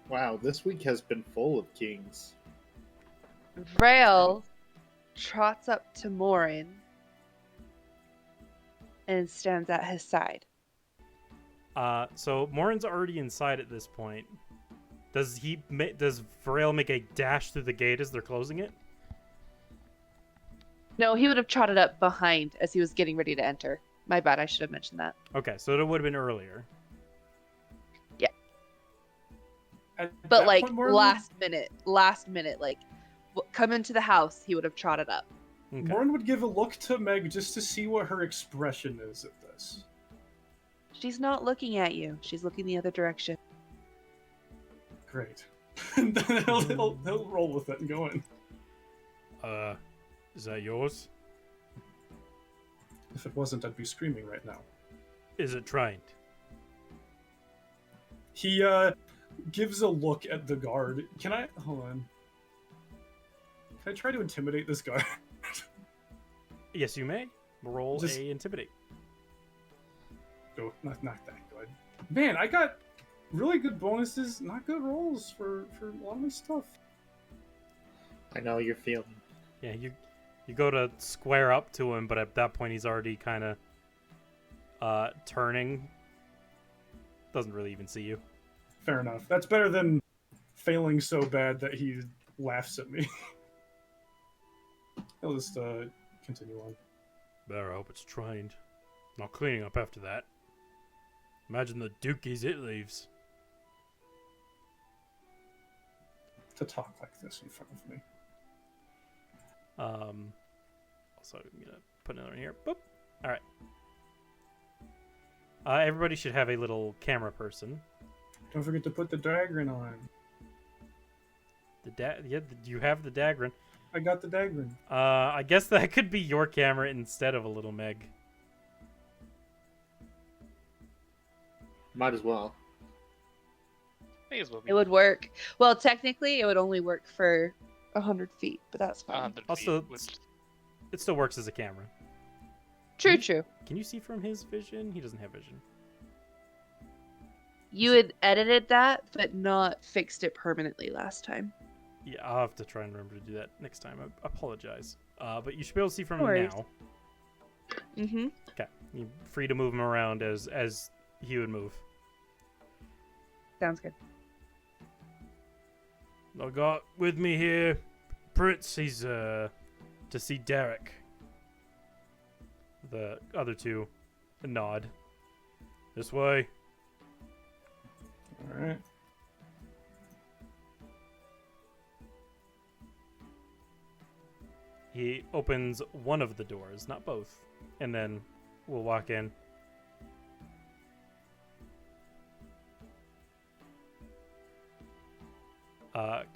Wow, this week has been full of kings. Vrail trots up to Morin and stands at his side. So Morin's already inside at this point. Does Varel make a dash through the gate as they're closing it? No, he would have trotted up behind as he was getting ready to enter. My bad, I should have mentioned that. Okay, so it would have been earlier. At But that like point, Morin last minute, like come into the house, he would have trotted up. Okay. Morin would give a look to Meg just to see what her expression is at this. She's not looking at you. She's looking the other direction. Great. And then he'll roll with it and go in. Is that yours? If it wasn't, I'd be screaming right now. Is it trained? He gives a look at the guard. Can I hold on? Can I try to intimidate this guard? Yes, you may. Roll Just- a intimidate. Oh, not that good. Man, I got really good bonuses, not good rolls for a lot of my stuff. I know you're feeling. Yeah, you go to square up to him, but at that point he's already kind of turning. Doesn't really even see you. Fair enough. That's better than failing so bad that he laughs at me. He'll just continue on. Better hope it's trained. Not cleaning up after that. Imagine the dookies it leaves. To talk like this in front of me. Also, I'm gonna put another in here. Boop. All right. Everybody should have a little camera person. Don't forget to put the dagger on. You have the Dagrin. I got the dagger. I guess that could be your camera instead of a little Meg. Might as well. May as well be. It would work. Well, technically, it would only work for 100 feet, but that's fine. 100 Also, feet, which it still works as a camera. True, true. Can you see from his vision? He doesn't have vision. You had edited that, but not fixed it permanently last time. Yeah, I'll have to try and remember to do that next time. I apologize. But you should be able to see from No him worries. now. Mm-hmm. Okay, you're free to move him around as he would move. Sounds good. I got with me here Prince. He's to see Derek. The other two nod. This way. Alright. He opens one of the doors, not both, and then we'll walk in.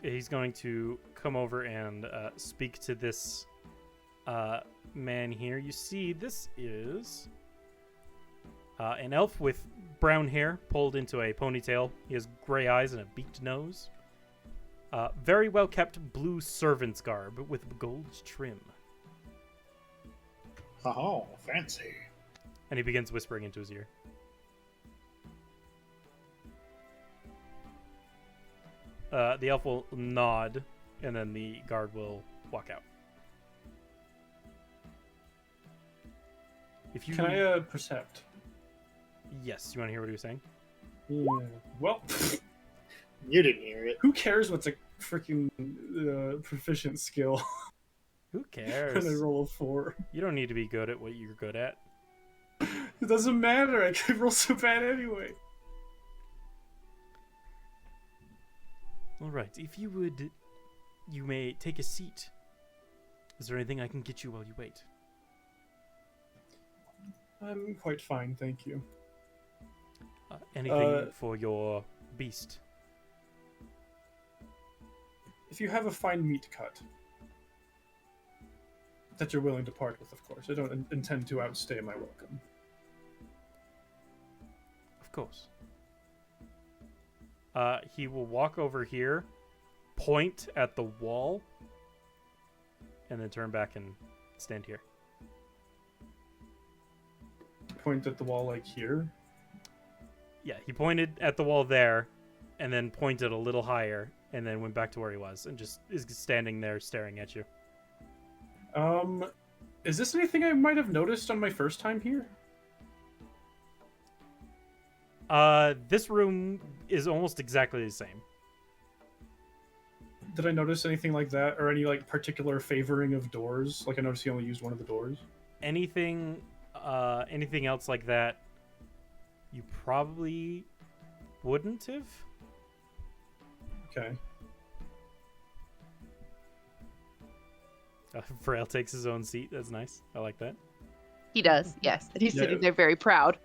He's going to come over and speak to this man here. You see, this is an elf with brown hair pulled into a ponytail. He has gray eyes and a beaked nose. Very well kept blue servant's garb with gold trim. Oh, fancy. And he begins whispering into his ear. The elf will nod, and then the guard will walk out. If you Can I percept? Yes, you want to hear what he was saying? Yeah. Well, You didn't hear it. who cares what's a freaking proficient skill Who when cares? I roll a 4? You don't need to be good at what you're good at. It doesn't matter. I can roll so bad anyway. All right, if you would, you may take a seat. Is there anything I can get you while you wait? I'm quite fine, thank you. Anything for your beast? If you have a fine meat cut that you're willing to part with, of course. I don't intend to outstay my welcome. Of course. He will walk over here, point at the wall, and then turn back and stand here. Point at the wall like here? Yeah, he pointed at the wall there, and then pointed a little higher, and then went back to where he was, and just is standing there staring at you. Is this anything I might have noticed on my first time here? This room is almost exactly the same. Did I notice anything like that, or any like particular favoring of doors? Like I noticed he only used one of the doors. Anything else like that, you probably wouldn't have. Okay. Frail takes his own seat. That's nice. I like that. He does, yes. And he's Yeah. sitting there very proud.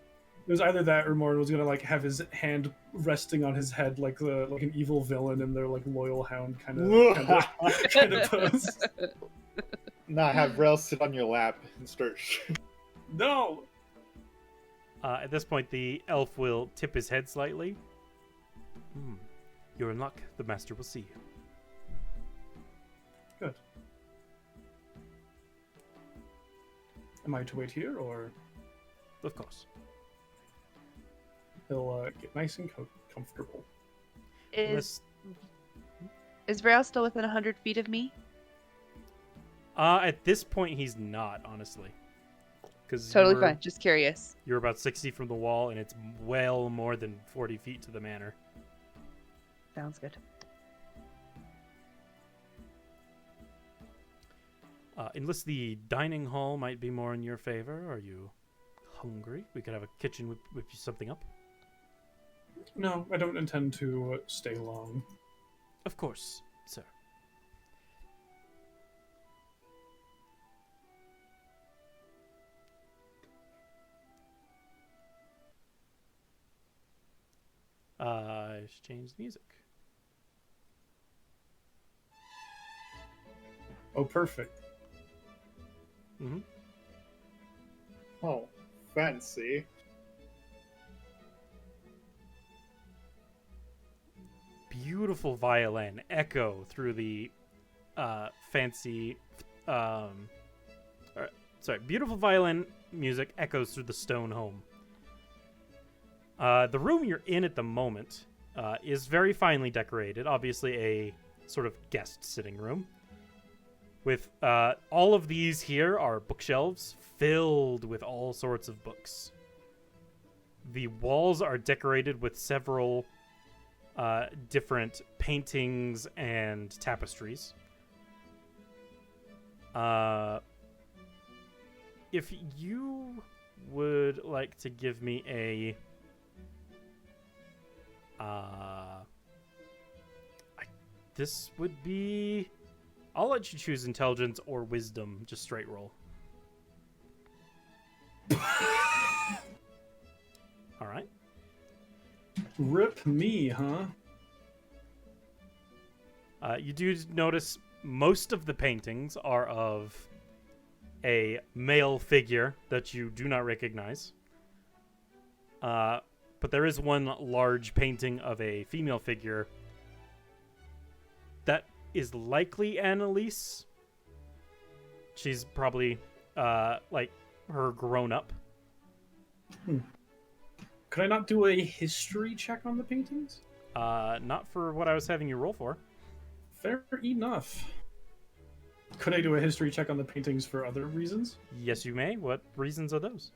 It was either that or Morin was gonna like have his hand resting on his head like an evil villain in their like loyal hound kind of pose. Not have Rel sit on your lap and start. No. At this point, the elf will tip his head slightly. You're in luck. The master will see you. Good. Am I to wait here, or Of course. he'll get nice and comfortable? Is Vrail still within 100 feet of me? At this point, he's not, honestly. Because Totally fine. Just curious. You're about 60 from the wall, and it's well more than 40 feet to the manor. Sounds good. Unless the dining hall might be more in your favor. Are you hungry? We could have a kitchen whip you something up. No, I don't intend to stay long. Of course, sir. Just change the music. Oh, perfect. Mm-hmm. Oh, fancy. Beautiful violin echo through the fancy beautiful violin music echoes through the stone home. The room you're in at the moment is very finely decorated, obviously a sort of guest sitting room. With all of these here are bookshelves filled with all sorts of books. The walls are decorated with several different paintings and tapestries. If you would like to give me a this would be, I'll let you choose intelligence or wisdom, just straight roll. All right. Rip me, huh? You do notice most of the paintings are of a male figure that you do not recognize. But there is one large painting of a female figure that is likely Annalise. She's probably like her grown up. Could I not do a history check on the paintings? Not for what I was having you roll for. Fair enough. Could I do a history check on the paintings for other reasons? Yes, you may. What reasons are those?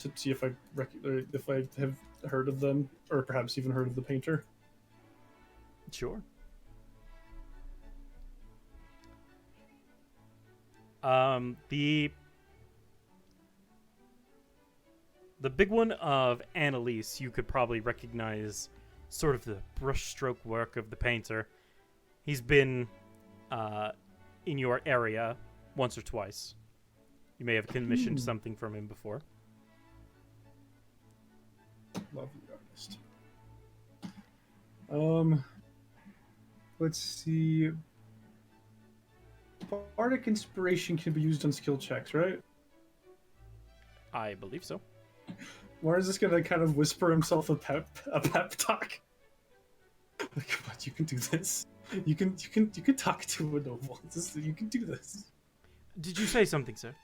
To see if I have heard of them, or perhaps even heard of the painter. Sure. The big one of Annalise, you could probably recognize sort of the brushstroke work of the painter. He's been in your area once or twice. You may have commissioned something from him before. Lovely artist. Let's see. Bardic inspiration can be used on skill checks, right? I believe so. Or is this gonna kind of whisper himself a pep talk? Like, come on, you can do this. You can talk to a noble. You can do this. Did you say something, sir?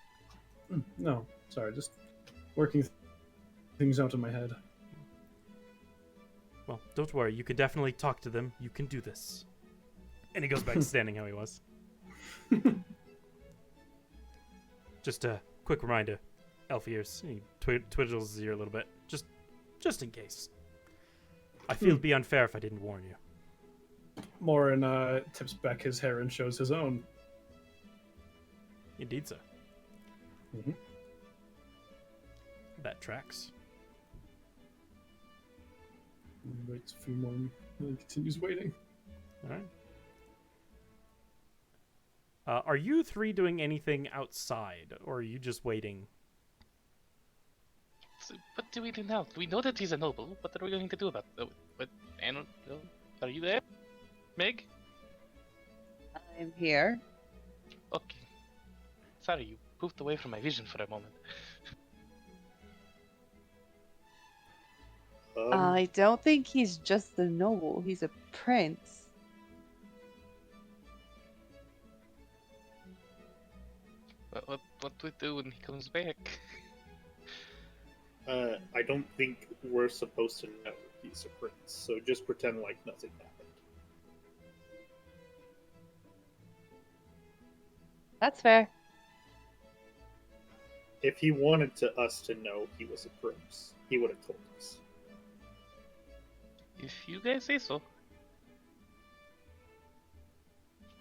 No, sorry, just working things out in my head. Well, don't worry. You can definitely talk to them. You can do this. And he goes back to standing how he was. Just a quick reminder, elf ears. He twiddles his ear a little bit, just in case. I feel it'd be unfair if I didn't warn you. Morin tips back his hair and shows his own. Indeed, sir. Mm-hmm. That tracks. He waits a few more and continues waiting. All right. Are you three doing anything outside, or are you just waiting? So what do we do now? We know that he's a noble. What are we going to do about it? What? Are you there, Meg? I'm here. Okay. Sorry, you poofed away from my vision for a moment. I don't think he's just a noble. He's a prince. What do we do when he comes back? I don't think we're supposed to know he's a prince, so just pretend like nothing happened. That's fair. If he wanted us to know he was a prince, he would have told us. If you guys say so.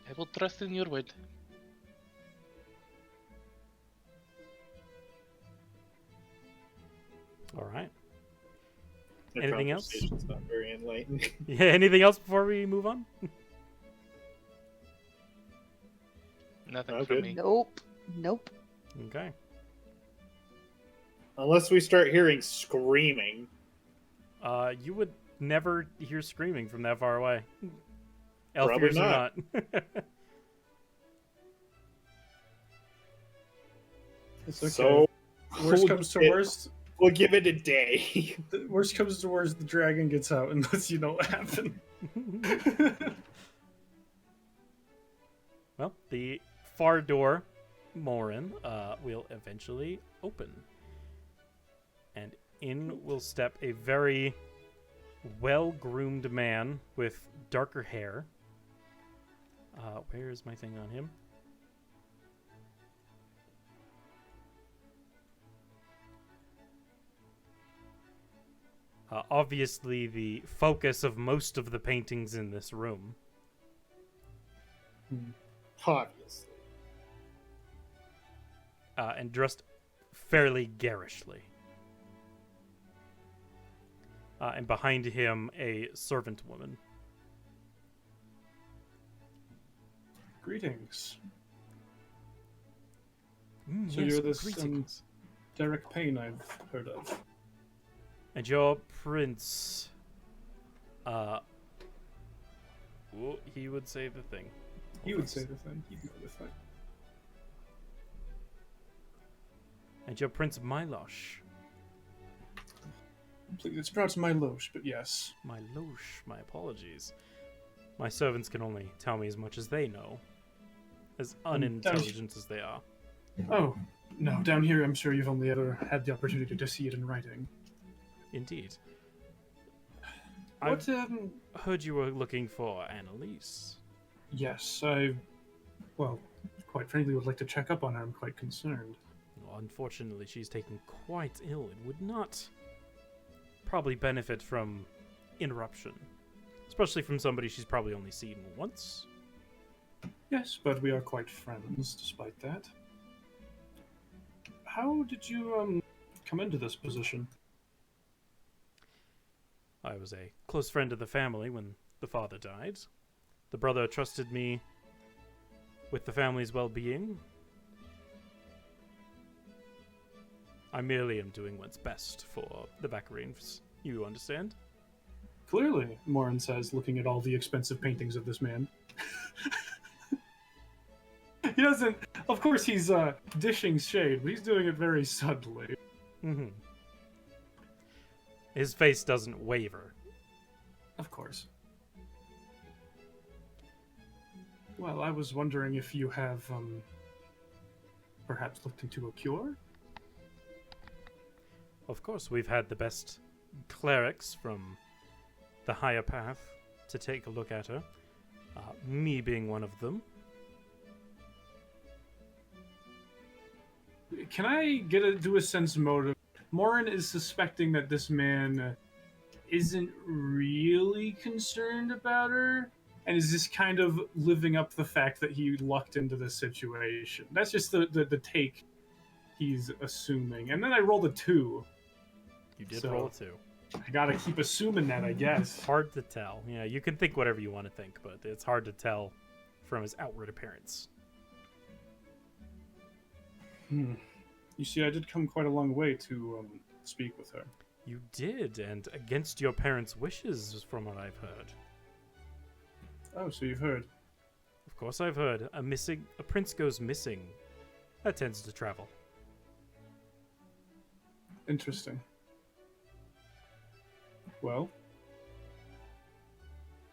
I will trust in your word. All right. Their Anything else? conversation's not very enlightening. Yeah. Anything else before we move on? Nothing Oh, from good. me. Nope. Okay. Unless we start hearing screaming. You would never hear screaming from that far away. Elf Probably ears or not. not. It's okay. So Worst comes to worst. We'll give it a day. The worst comes to worst, the dragon gets out and lets you know what happened. Well, the far door, Morin, will eventually open. And in will step a very well-groomed man with darker hair. Where is my thing on him? Obviously the focus of most of the paintings in this room. Obviously. And dressed fairly garishly. And behind him, a servant woman. Greetings. Mm, So yes, you're this greetings. Derek Payne I've heard of. And your prince... he would say the thing. He would say the thing. He'd know the thing. And your Prince Milosh. Please, it's pronounced Milosh, but yes. Milosh, my apologies. My servants can only tell me as much as they know. As unintelligent as they are. Oh, no, down here I'm sure you've only ever had the opportunity to see it in writing. Indeed. What, Heard you were looking for Annalise. Yes, I, well, quite frankly would like to check up on her. I'm quite concerned. Well, unfortunately, she's taken quite ill and would not probably benefit from interruption. Especially from somebody she's probably only seen once. Yes, but we are quite friends despite that. How did you, come into this position? I was a close friend of the family when the father died. The brother trusted me with the family's well-being, I merely am doing what's best for the Vakarains. You understand? Clearly, Morin says, looking at all the expensive paintings of this man. He doesn't... Of course, he's dishing shade, but he's doing it very subtly. Mm-hmm. His face doesn't waver. Of course. Well, I was wondering if you have, perhaps looked into a cure? Of course, we've had the best clerics from the higher path to take a look at her. Me being one of them. Can I do a sense motive? Morin is suspecting that this man isn't really concerned about her, and is just kind of living up the fact that he lucked into this situation. That's just the take he's assuming. And then I rolled a 2. You did So- roll a 2. I gotta keep assuming that, I guess. Hard to tell. Yeah, you can think whatever you want to think, but it's hard to tell from his outward appearance. You see, I did come quite a long way to speak with her. You did, and against your parents' wishes, from what I've heard. Oh, so you've heard. Of course I've heard. A prince goes missing. That tends to travel. Interesting. Well,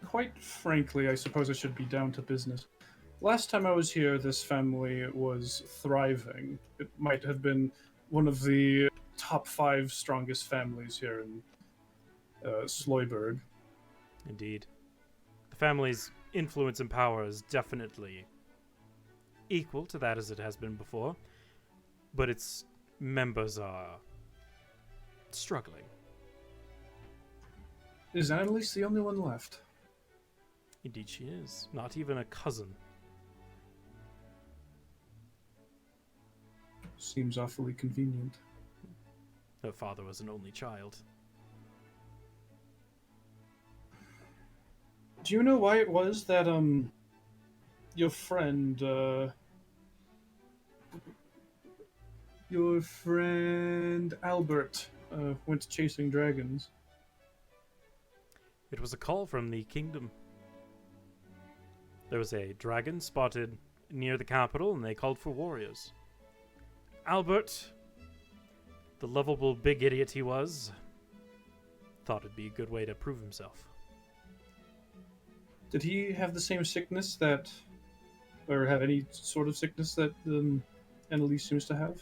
quite frankly, I suppose I should be down to business. Last time I was here, this family was thriving. It might have been one of the top 5 strongest families here in Sloyberg. Indeed. The family's influence and power is definitely equal to that as it has been before, but its members are struggling. Is Annalise the only one left? Indeed she is. Not even a cousin. Seems awfully convenient. Her father was an only child. Do you know why it was that, your friend Albert, went chasing dragons? It was a call from the kingdom. There was a dragon spotted near the capital, and they called for warriors. Albert, the lovable big idiot he was, thought it'd be a good way to prove himself. Did he have the same sickness that, or have any sort of sickness that Annalise seems to have?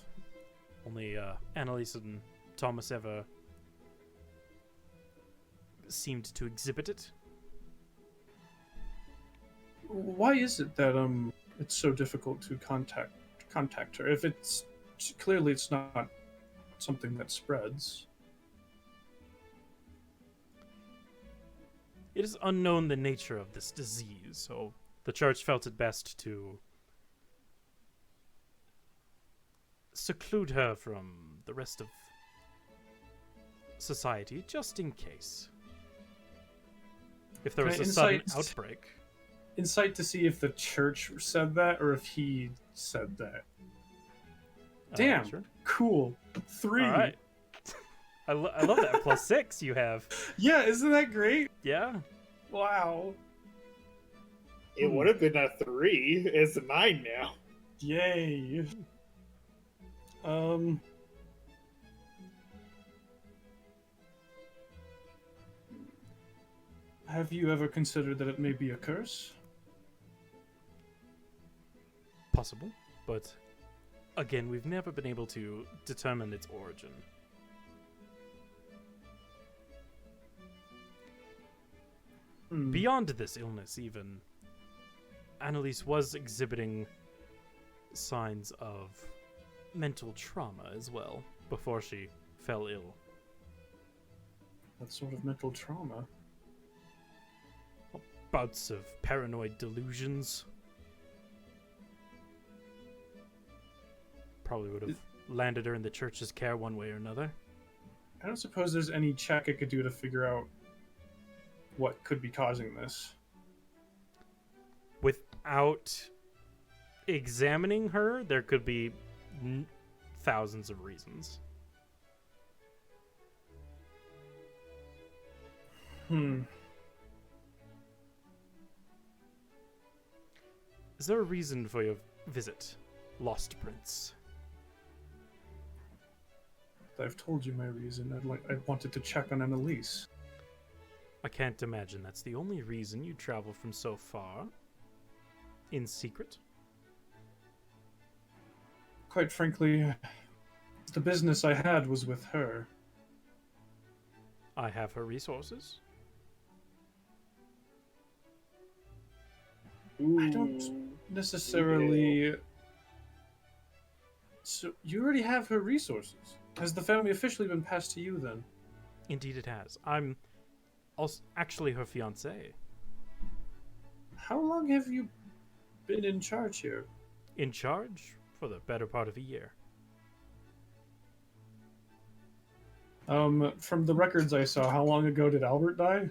Only Annalise and Thomas ever seemed to exhibit it. Why is it that it's so difficult to contact her? If it's clearly it's not something that spreads. It is unknown the nature of this disease, so the church felt it best to seclude her from the rest of society, just in case. If there was a sudden outbreak. Insight to see if the church said that or if he said that. Damn, Sure. cool. 3. All right. I love that. Plus 6 you have. Yeah, isn't that great? Yeah. Wow. It would have been a 3. It's a 9 now. Yay. Have you ever considered that it may be a curse? Possible, but again, we've never been able to determine its origin. Beyond this illness, even, Annalise was exhibiting signs of mental trauma as well before she fell ill. What sort of mental trauma? Bouts of paranoid delusions. Probably would have landed her in the church's care one way or another. I don't suppose there's any check I could do to figure out what could be causing this. Without examining her, there could be thousands of reasons. Hmm. Is there a reason for your visit, Lost Prince? I've told you my reason. I wanted to check on Annalise. I can't imagine that's the only reason you travel from so far. In secret? Quite frankly, the business I had was with her. I have her resources. I don't necessarily. So you already have her resources. Has the family officially been passed to you then? Indeed it has. I'm also actually her fiancé. How long have you been in charge here? In charge for the better part of a year. From the records I saw, how long ago did Albert die?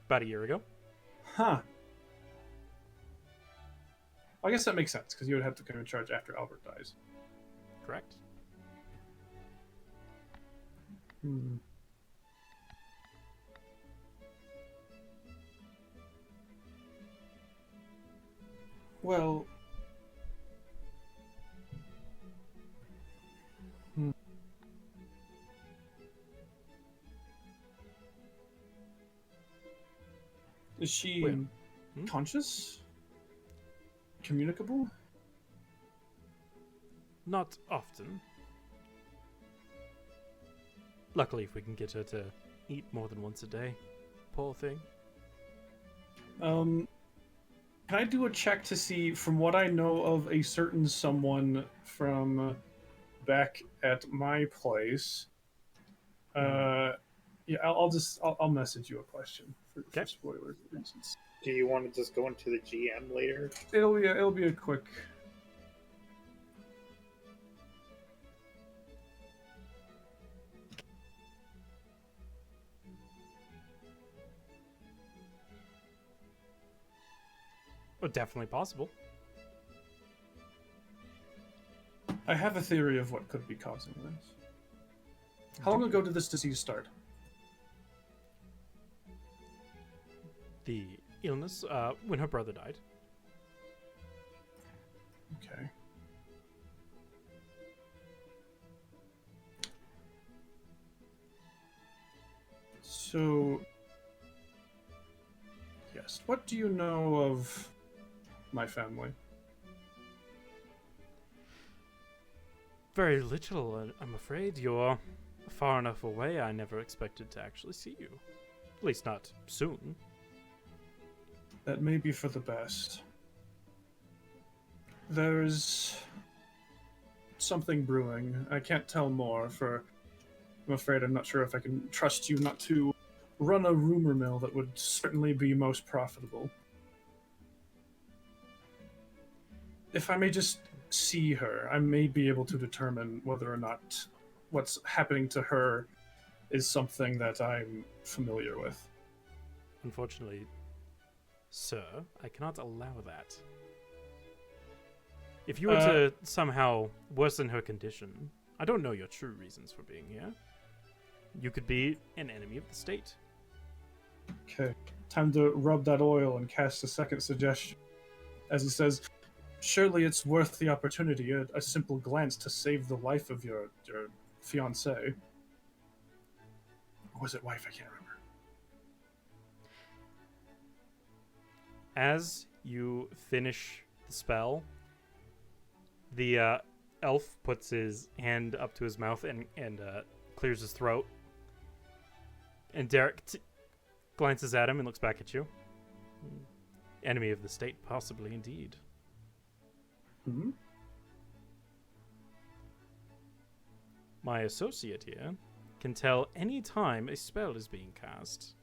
About a year ago. Huh. I guess that makes sense, because you would have to come in charge after Albert dies. Correct. Hmm. Well... Hmm. Is she Well, conscious? Communicable? Not often. Luckily, if we can get her to eat more than once a day. Poor thing. Can I do a check to see, from what I know of a certain someone from back at my place? Yeah, I'll message you a question for Okay. spoiler reasons. Do you want to just go into the GM later? It'll be a quick. Well, definitely possible. I have a theory of what could be causing this. How long ago did this disease start? The illness, when her brother died. Okay. So, yes. What do you know of my family? Very little, I'm afraid. You're far enough away, I never expected to actually see you. At least not soon. That may be for the best. There's something brewing. I can't tell more, for I'm afraid I'm not sure if I can trust you not to run a rumor mill that would certainly be most profitable. If I may just see her, I may be able to determine whether or not what's happening to her is something that I'm familiar with. Unfortunately, sir, I cannot allow that. If you were to somehow worsen her condition, I don't know your true reasons for being here. You could be an enemy of the state. Okay, time to rub that oil and cast a second suggestion. As he says, surely it's worth the opportunity, a simple glance to save the life of your fiancée. Or was it wife? I can't remember. As you finish the spell, the elf puts his hand up to his mouth and clears his throat. And Derek glances at him and looks back at you. Enemy of the state, possibly indeed. Hmm? My associate here can tell any time a spell is being cast.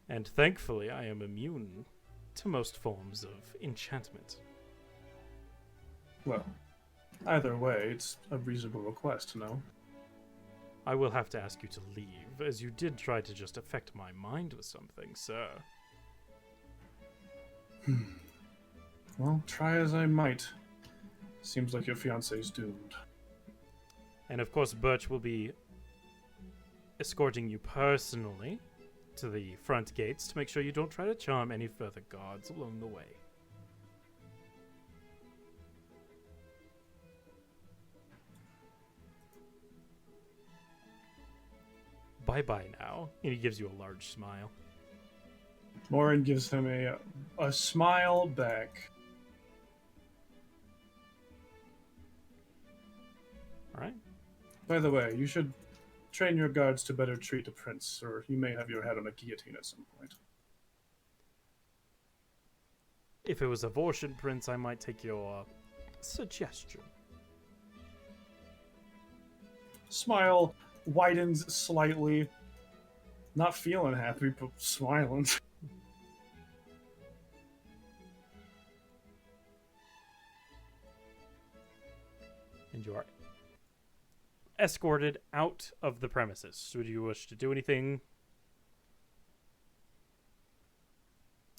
And thankfully, I am immune to most forms of enchantment. Well, either way, it's a reasonable request, no? I will have to ask you to leave, as you did try to just affect my mind with something, sir. Well, try as I might. Seems like your fiancé's doomed. And of course, Birch will be escorting you personally to the front gates to make sure you don't try to charm any further guards along the way. Bye-bye now. And he gives you a large smile. Morin gives him a smile back. Alright. By the way, you should train your guards to better treat a prince, or you may have your head on a guillotine at some point. If it was abortion prince, I might take your suggestion. Smile widens slightly. Not feeling happy, but smiling. And you are escorted out of the premises. Would you wish to do anything?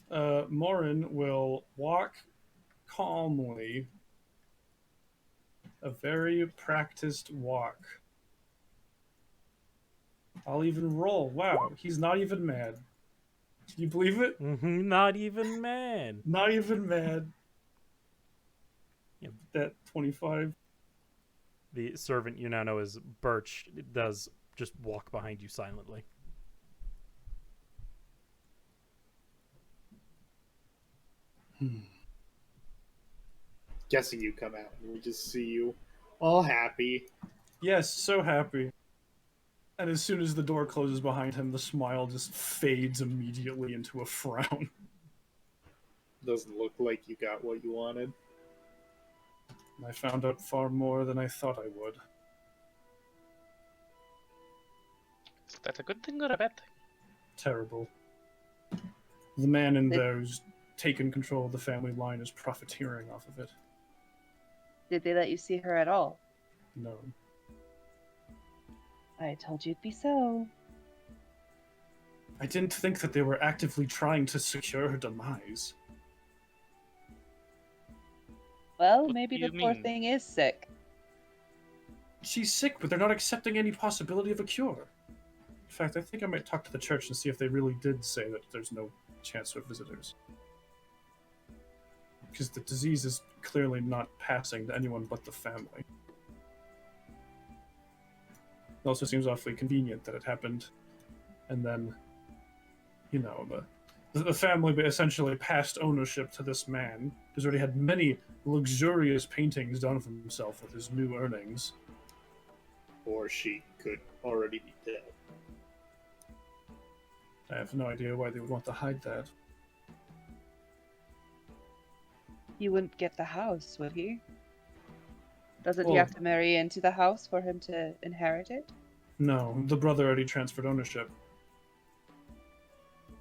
Morin will walk calmly. A very practiced walk. I'll even roll. Wow, he's not even mad. Can you believe it? Not even mad. Not even mad. Yep. That 25. The servant you now know as Birch does just walk behind you silently. Guessing you come out and we just see you all happy. Yes, so happy. And as soon as the door closes behind him, the smile just fades immediately into a frown. Doesn't look like you got what you wanted. I found out far more than I thought I would. Is that a good thing or a bad thing? Terrible. The man in there who's taken control of the family line is profiteering off of it. Did they let you see her at all? No. I told you it'd be so. I didn't think that they were actively trying to secure her demise. Well, What maybe do the you poor mean? thing is sick. She's sick, but they're not accepting any possibility of a cure. In fact, I think I might talk to the church and see if they really did say that there's no chance of visitors. Because the disease is clearly not passing to anyone but the family. It also seems awfully convenient that it happened, and then, you know, the family essentially passed ownership to this man, who's already had many luxurious paintings done of himself with his new earnings. Or she could already be dead. I have no idea why they would want to hide that. He wouldn't get the house, would he? Doesn't he Well- have to marry into the house for him to inherit it? No, the brother already transferred ownership.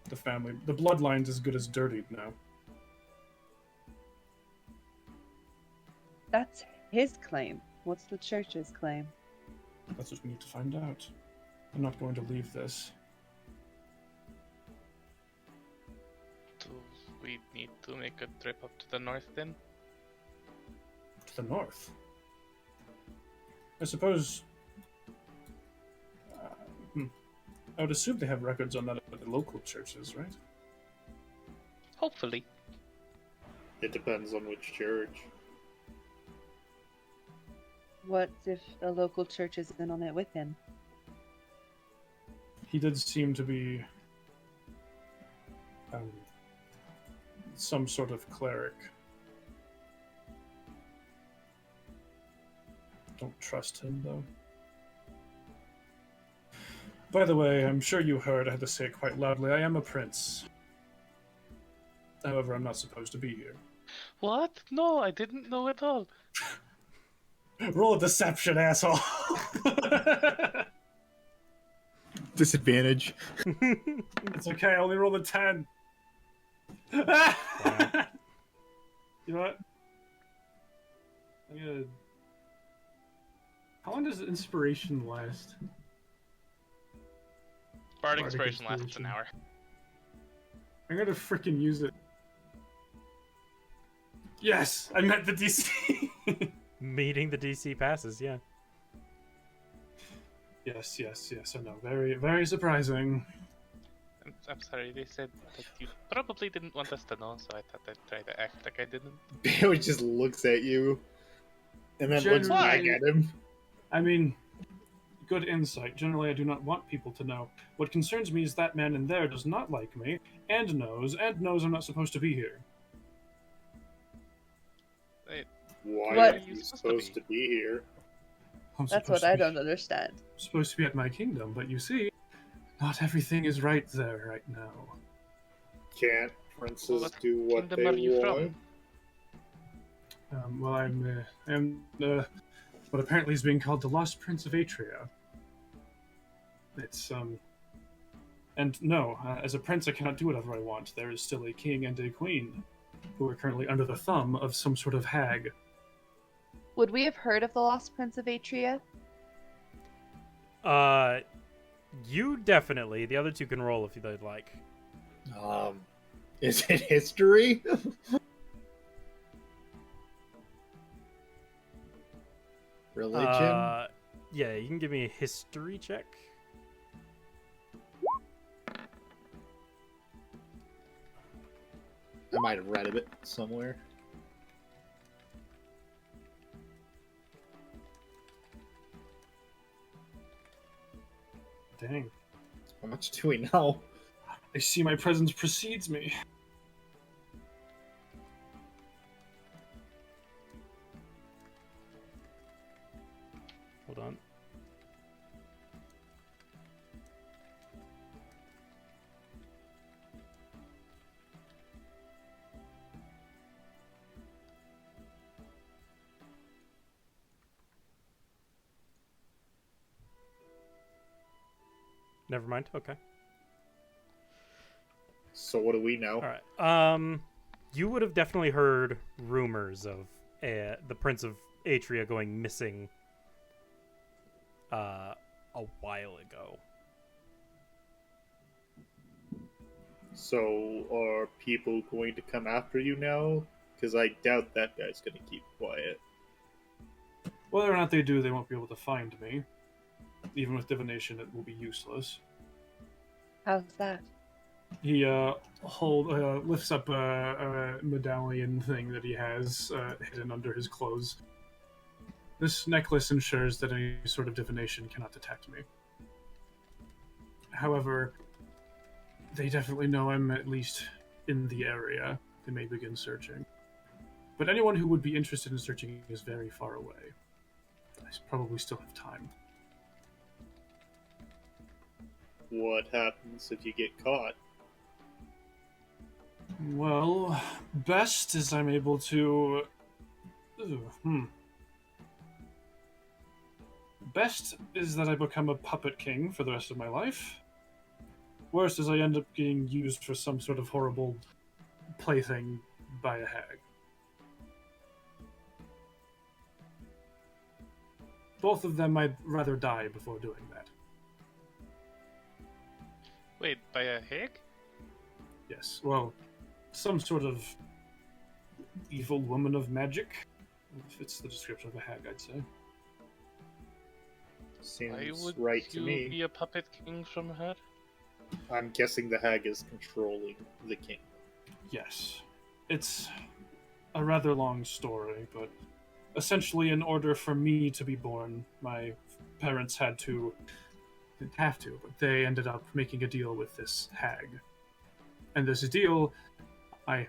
The family, the bloodline's as good as dirtied now. That's his claim. What's the church's claim? That's what we need to find out. I'm not going to leave this. Do we need to make a trip up to the north then? To the north. I suppose. I would assume they have records on that at the local churches, right? Hopefully. It depends on which church. What if the local church is in on it with him? He did seem to be some sort of cleric. Don't trust him, though. By the way, I'm sure you heard I had to say it quite loudly. I am a prince. However, I'm not supposed to be here. What? No, I didn't know at all. Roll a deception, asshole! Disadvantage. It's okay, I only rolled a 10. You know what? I'm gonna... How long does inspiration last? Bardic Bardic inspiration lasts an inspiration. hour. I'm gonna freaking use it. Yes! I met the DC! Meeting the DC passes, yeah. Yes, I know. Very, very surprising. I'm sorry, they said that you probably didn't want us to know, so I thought I'd try to act like I didn't. Bailey just looks at you and then looks back Generally- at him. I mean, good insight. Generally, I do not want people to know. What concerns me is that man in there does not like me, and knows I'm not supposed to be here. Wait, Why What? are you supposed to be here? I'm That's supposed what to I be- don't understand. Supposed to be at my kingdom, but you see, not everything is right there right now. Can't princes What do what kingdom they are you from? want? Well, I'm what apparently is being called the Lost Prince of Atria. It's and no, as a prince, I cannot do whatever I want. There is still a king and a queen, who are currently under the thumb of some sort of hag. Would we have heard of the Lost Prince of Atria? You definitely. The other two can roll if they'd like. Is it history? Religion? Yeah, you can give me a history check. I might have read of it somewhere. Dang. How much do we know? I see my presence precedes me. Hold on. Never mind. Okay. So what do we know? All right. You would have definitely heard rumors of the Prince of Atria going missing a while ago. So are people going to come after you now? Because I doubt that guy's going to keep quiet. Whether or not they do, they won't be able to find me. Even with divination, it will be useless. How's that? He lifts up a medallion thing that he has hidden under his clothes. This necklace ensures that any sort of divination cannot detect me. However, they definitely know I'm at least in the area. They may begin searching. But anyone who would be interested in searching is very far away. I probably still have time. What happens if you get caught? Well, best is I'm able to... Best is that I become a puppet king for the rest of my life. Worst is I end up being used for some sort of horrible plaything by a hag. Both of them I'd rather die before doing that. Wait, by a hag? Yes, well, some sort of evil woman of magic. Fits the description of a hag, I'd say. Why Seems would right to you me. be a puppet king from her? I'm guessing the hag is controlling the king. Yes. It's a rather long story, but essentially, in order for me to be born, my parents didn't have to, but they ended up making a deal with this hag. And this deal, I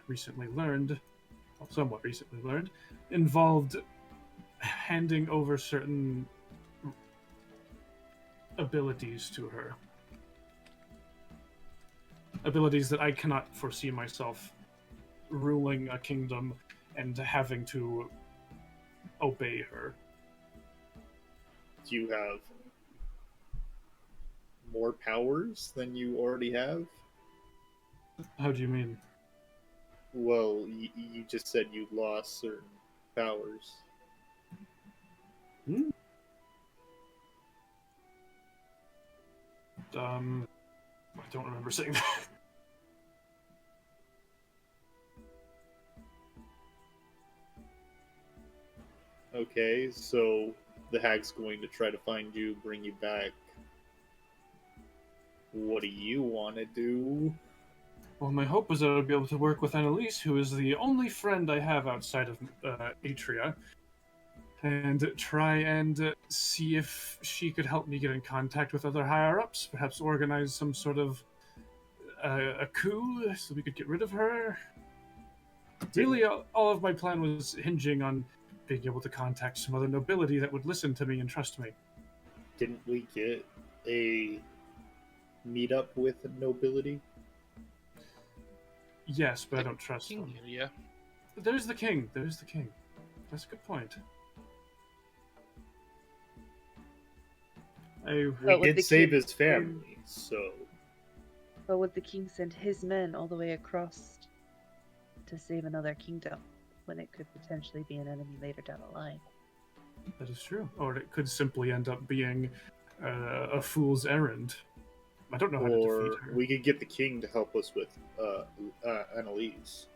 somewhat recently learned, involved handing over certain abilities to her. Abilities that I cannot foresee myself ruling a kingdom and having to obey her. Do you have more powers than you already have? How do you mean? Well, you just said you lost certain powers. I don't remember saying that. Okay, so the hag's going to try to find you, bring you back. What do you want to do? Well, my hope is that I'll be able to work with Annalise, who is the only friend I have outside of Atria, and try and see if she could help me get in contact with other higher-ups, perhaps organize some sort of a coup so we could get rid of her. Really, all of my plan was hinging on being able to contact some other nobility that would listen to me and trust me. Didn't we get a meetup with nobility? Yes, but I don't trust King them. here, yeah. But there's the king. There's the king. That's a good point. We But would did the save king- his family, so But would the king send his men all the way across to save another kingdom when it could potentially be an enemy later down the line? That is true. Or it could simply end up being a fool's errand. I don't know how to or defeat her. we could get the king to help us with Annalise.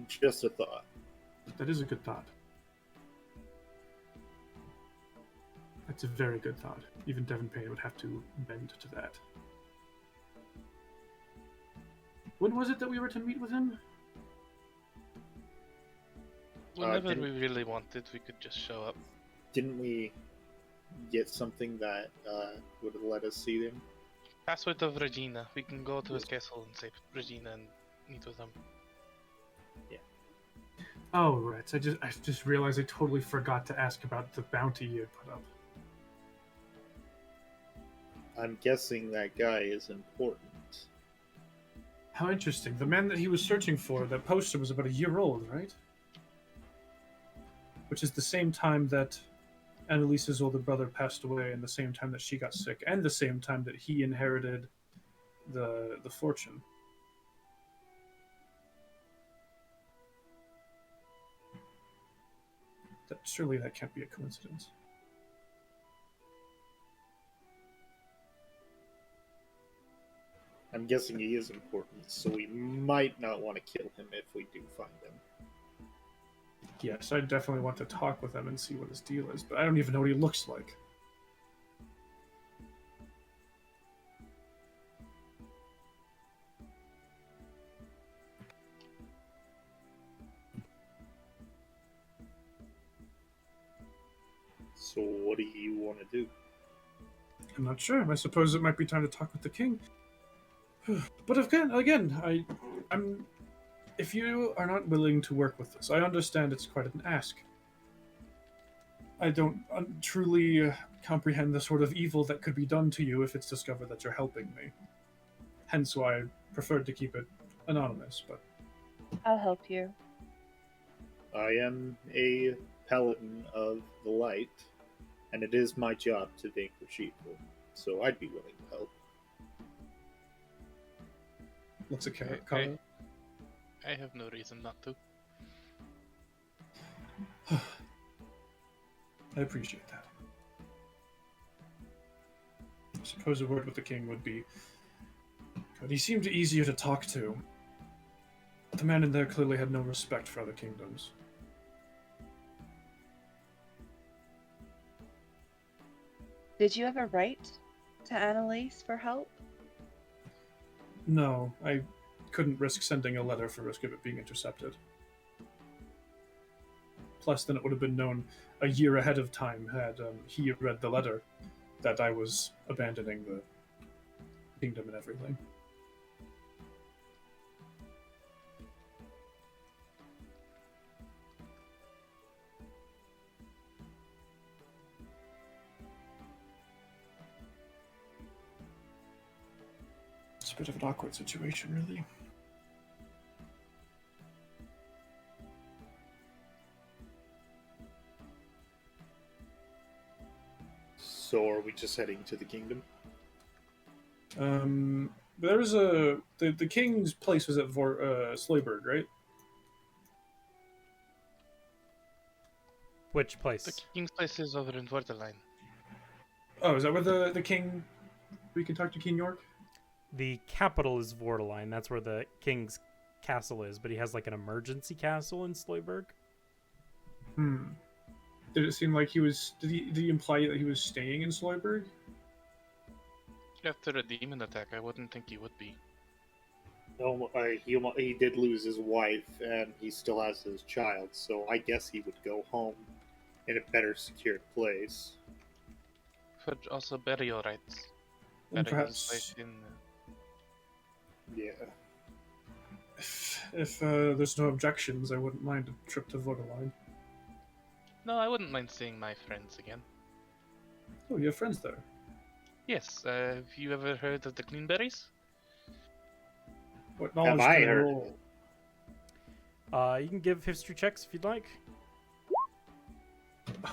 Just a thought. That is a good thought. That's a very good thought. Even Devin Payne would have to bend to that. When was it that we were to meet with him? Whenever didn't- we really wanted, we could just show up. Didn't we get something that would let us see them? Password of Regina. We can go to his castle and save Regina and meet with him. Oh, right. I just realized I totally forgot to ask about the bounty you had put up. I'm guessing that guy is important. How interesting. The man that he was searching for, that poster, was about a year old, right? Which is the same time that Annalise's older brother passed away, and the same time that she got sick, and the same time that he inherited the fortune. Surely that can't be a coincidence. I'm guessing he is important, so we might not want to kill him if we do find him. Yes, I definitely want to talk with him and see what his deal is, but I don't even know what he looks like. So what do you want to do? I'm not sure. I suppose it might be time to talk with the king. But again, I'm. If you are not willing to work with us, I understand it's quite an ask. I don't truly comprehend the sort of evil that could be done to you if it's discovered that you're helping me. Hence why I preferred to keep it anonymous, but I'll help you. I am a paladin of the light, and it is my job to vanquish evil, so I'd be willing to help. looks a Okay. Kara. I have no reason not to. I appreciate that. I suppose a word with the king would be good. He seemed easier to talk to. The man in there clearly had no respect for other kingdoms. Did you ever write to Annalise for help? No, I couldn't risk sending a letter for risk of it being intercepted. Plus, then it would have been known a year ahead of time had he read the letter that I was abandoning the kingdom and everything. It's a bit of an awkward situation, really. So are we just heading to the kingdom? There was the king's place was at Slayberg, right? Which place? The king's place is over in Vorderline. Oh, is that where the king? We can talk to King York. The capital is Vorderline. That's where the king's castle is, but he has like an emergency castle in Slayberg. Did it seem like he was? Did he imply that he was staying in Slayberg? After a demon attack, I wouldn't think he would be. He did lose his wife, and he still has his child, so I guess he would go home in a better secured place. For also burial rites. And Burying his perhaps wife in. Yeah. if there's no objections, I wouldn't mind a trip to Vakarain. No, I wouldn't mind seeing my friends again. Oh, you have friends there. Yes, have you ever heard of the Cleanberries? What knowledge I can I heard of roll? You can give history checks if you'd like.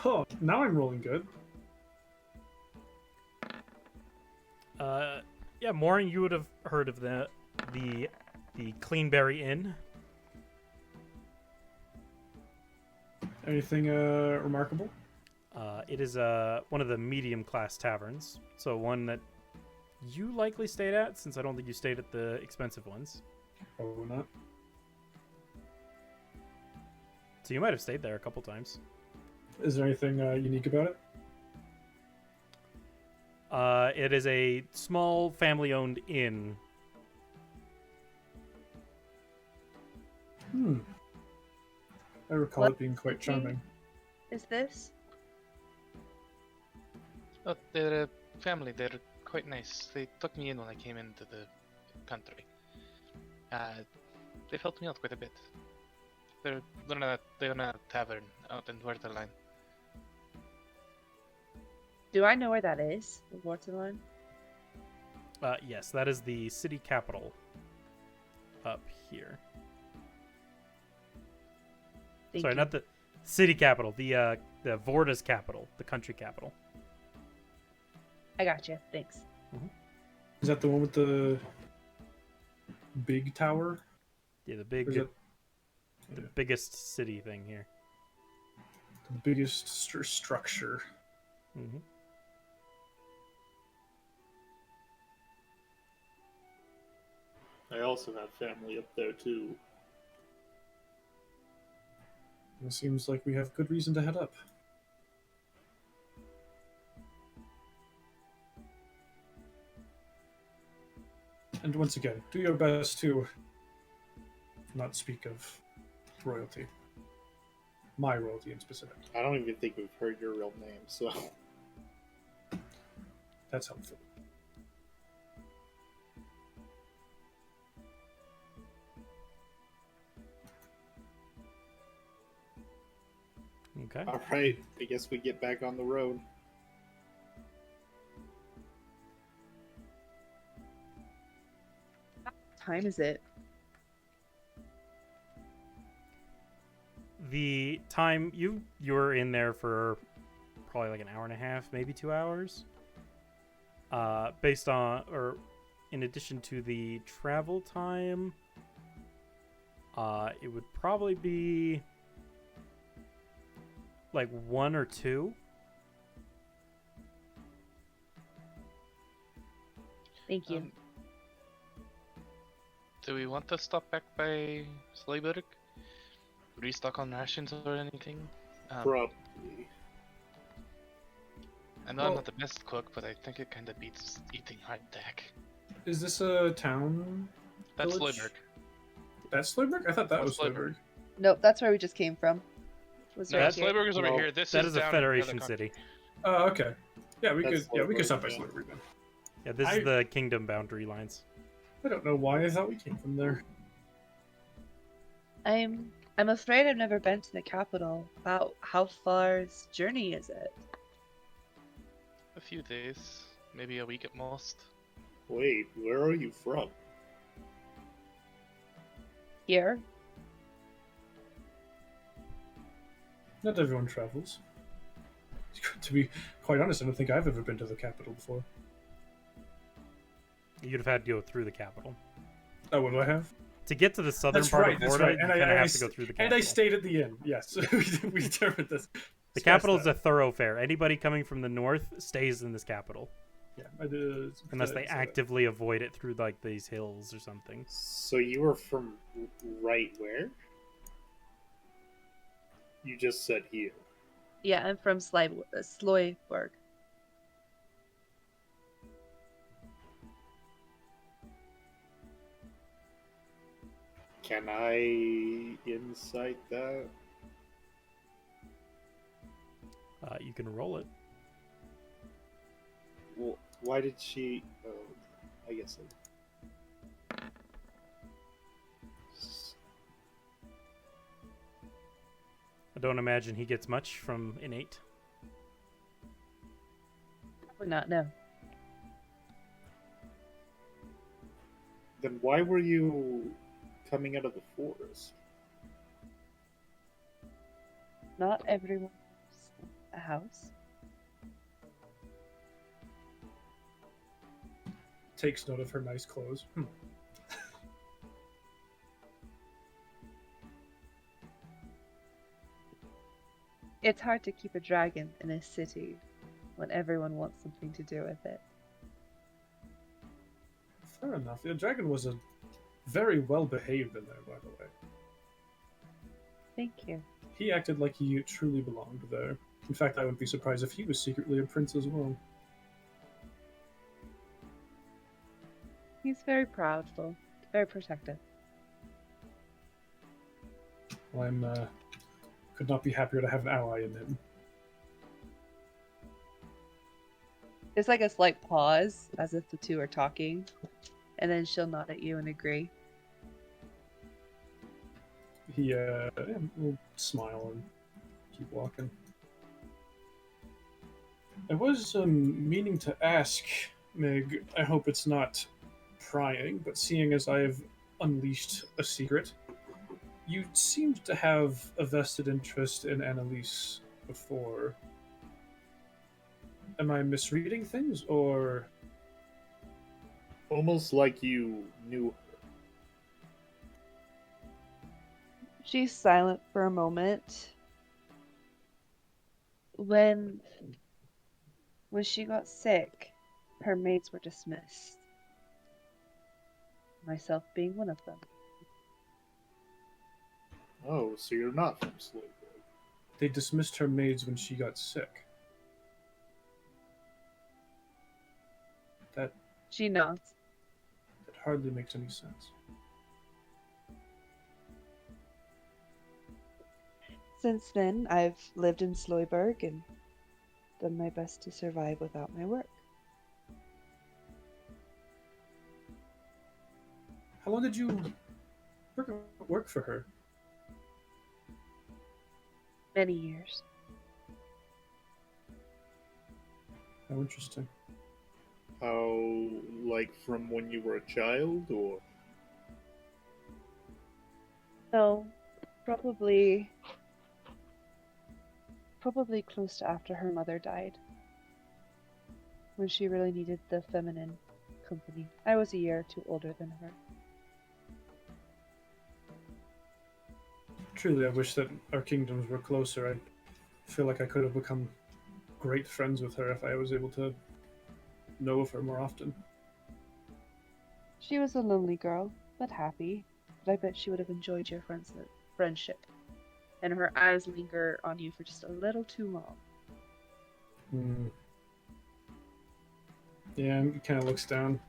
Oh, now I'm rolling good. Yeah, Morin, you would have heard of the Cleanberry Inn. Anything remarkable? It is one of the medium class taverns, so one that you likely stayed at, since I don't think you stayed at the expensive ones. Probably not. So you might have stayed there a couple times. Is there anything unique about it? It is a small family-owned inn. I recall What it being quite charming. Is this? Oh, they're a family. They're quite nice. They took me in when I came into the country. They've helped me out quite a bit. They're in a tavern out in Waterline. Do I know where that is? The Waterline? Yes, that is the city capital up here. Thank Sorry, you. not the city capital, the Vorda's capital, the country capital. I gotcha. Thanks. Is that the one with the big tower? Yeah, the Or is it biggest city thing here. the biggest structure? Mm-hmm. I also have family up there too. It seems like we have good reason to head up. And once again, do your best to not speak of royalty. My royalty in specific. I don't even think we've heard your real name, so That's helpful. Okay. all right. I guess we get back on the road. Time is it? The time you were in there for probably like an hour and a half, maybe 2 hours. Based on, or in addition to the travel time, it would probably be like 1 or 2. Thank you. Do we want to stop back by Sleiberg? Restock on rations or anything? Probably. I know I'm not the best cook, but I think it kind of beats eating hardtack. Is this a town? That's Village? Sleiberg. That's Sleiberg? I thought that That's was Sleiberg. Sleiberg. Nope, that's where we just came from. Was No, right here. Sleiberg is over No, here. This That is is a down in the other Federation country. city. Oh, okay. Yeah, we That's could stop by Sleiberg, yeah. Sleiberg then. Yeah, this is the kingdom boundary lines. I don't know why I thought we came from there. I'm afraid I've never been to the capital. About how far's journey is it? A few days, maybe a week at most. Wait, where are you from? Here? Not everyone travels. To be quite honest, I don't think I've ever been to the capital before. You'd have had to go through the capital. Oh, what do I have? To get to the southern That's part right, of that's Vorda, right. you And kind of I have to go through the capital. And I stayed at the inn, yes. we determined this. The capital is a thoroughfare. Anybody coming from the north stays in this capital. Yeah, I did. Unless they actively avoid it through like these hills or something. So you were from right where? You just said here. Yeah, I'm from Sloyborg. Can I insight that? You can roll it. Well, why did she? Oh, I guess. I don't imagine he gets much from innate. Probably not, no. Then why were you coming out of the forest? Not everyone has a house. Takes note of her nice clothes. It's hard to keep a dragon in a city when everyone wants something to do with it. Fair enough. The dragon was a very well behaved in there, by the way. Thank you. He acted like he truly belonged there. In fact, I wouldn't be surprised if he was secretly a prince as well. He's very proud, though. Very protective. Well, could not be happier to have an ally in him. There's like a slight pause, as if the two are talking, and then she'll nod at you and agree. He will smile and keep walking. I was meaning to ask, Meg, I hope it's not prying, but seeing as I have unleashed a secret, you seemed to have a vested interest in Annalise before. Am I misreading things, or... Almost like you knew her. She's silent for a moment. When she got sick, her maids were dismissed. Myself being one of them. Oh, so you're not from Slayburg. They dismissed her maids when she got sick. That She nods. hardly makes any sense. Since then, I've lived in Sloyberg and done my best to survive without my work. How long did you work for her? Many years. How interesting. How, like, from when you were a child, or? No, probably close to after her mother died. When she really needed the feminine company. I was a year or two older than her. Truly, I wish that our kingdoms were closer. I feel like I could have become great friends with her if I was able to know of her more often. She was a lonely girl, but happy. But I bet she would have enjoyed your friendship. And her eyes linger on you for just a little too long. Hmm. Yeah, he kind of looks down.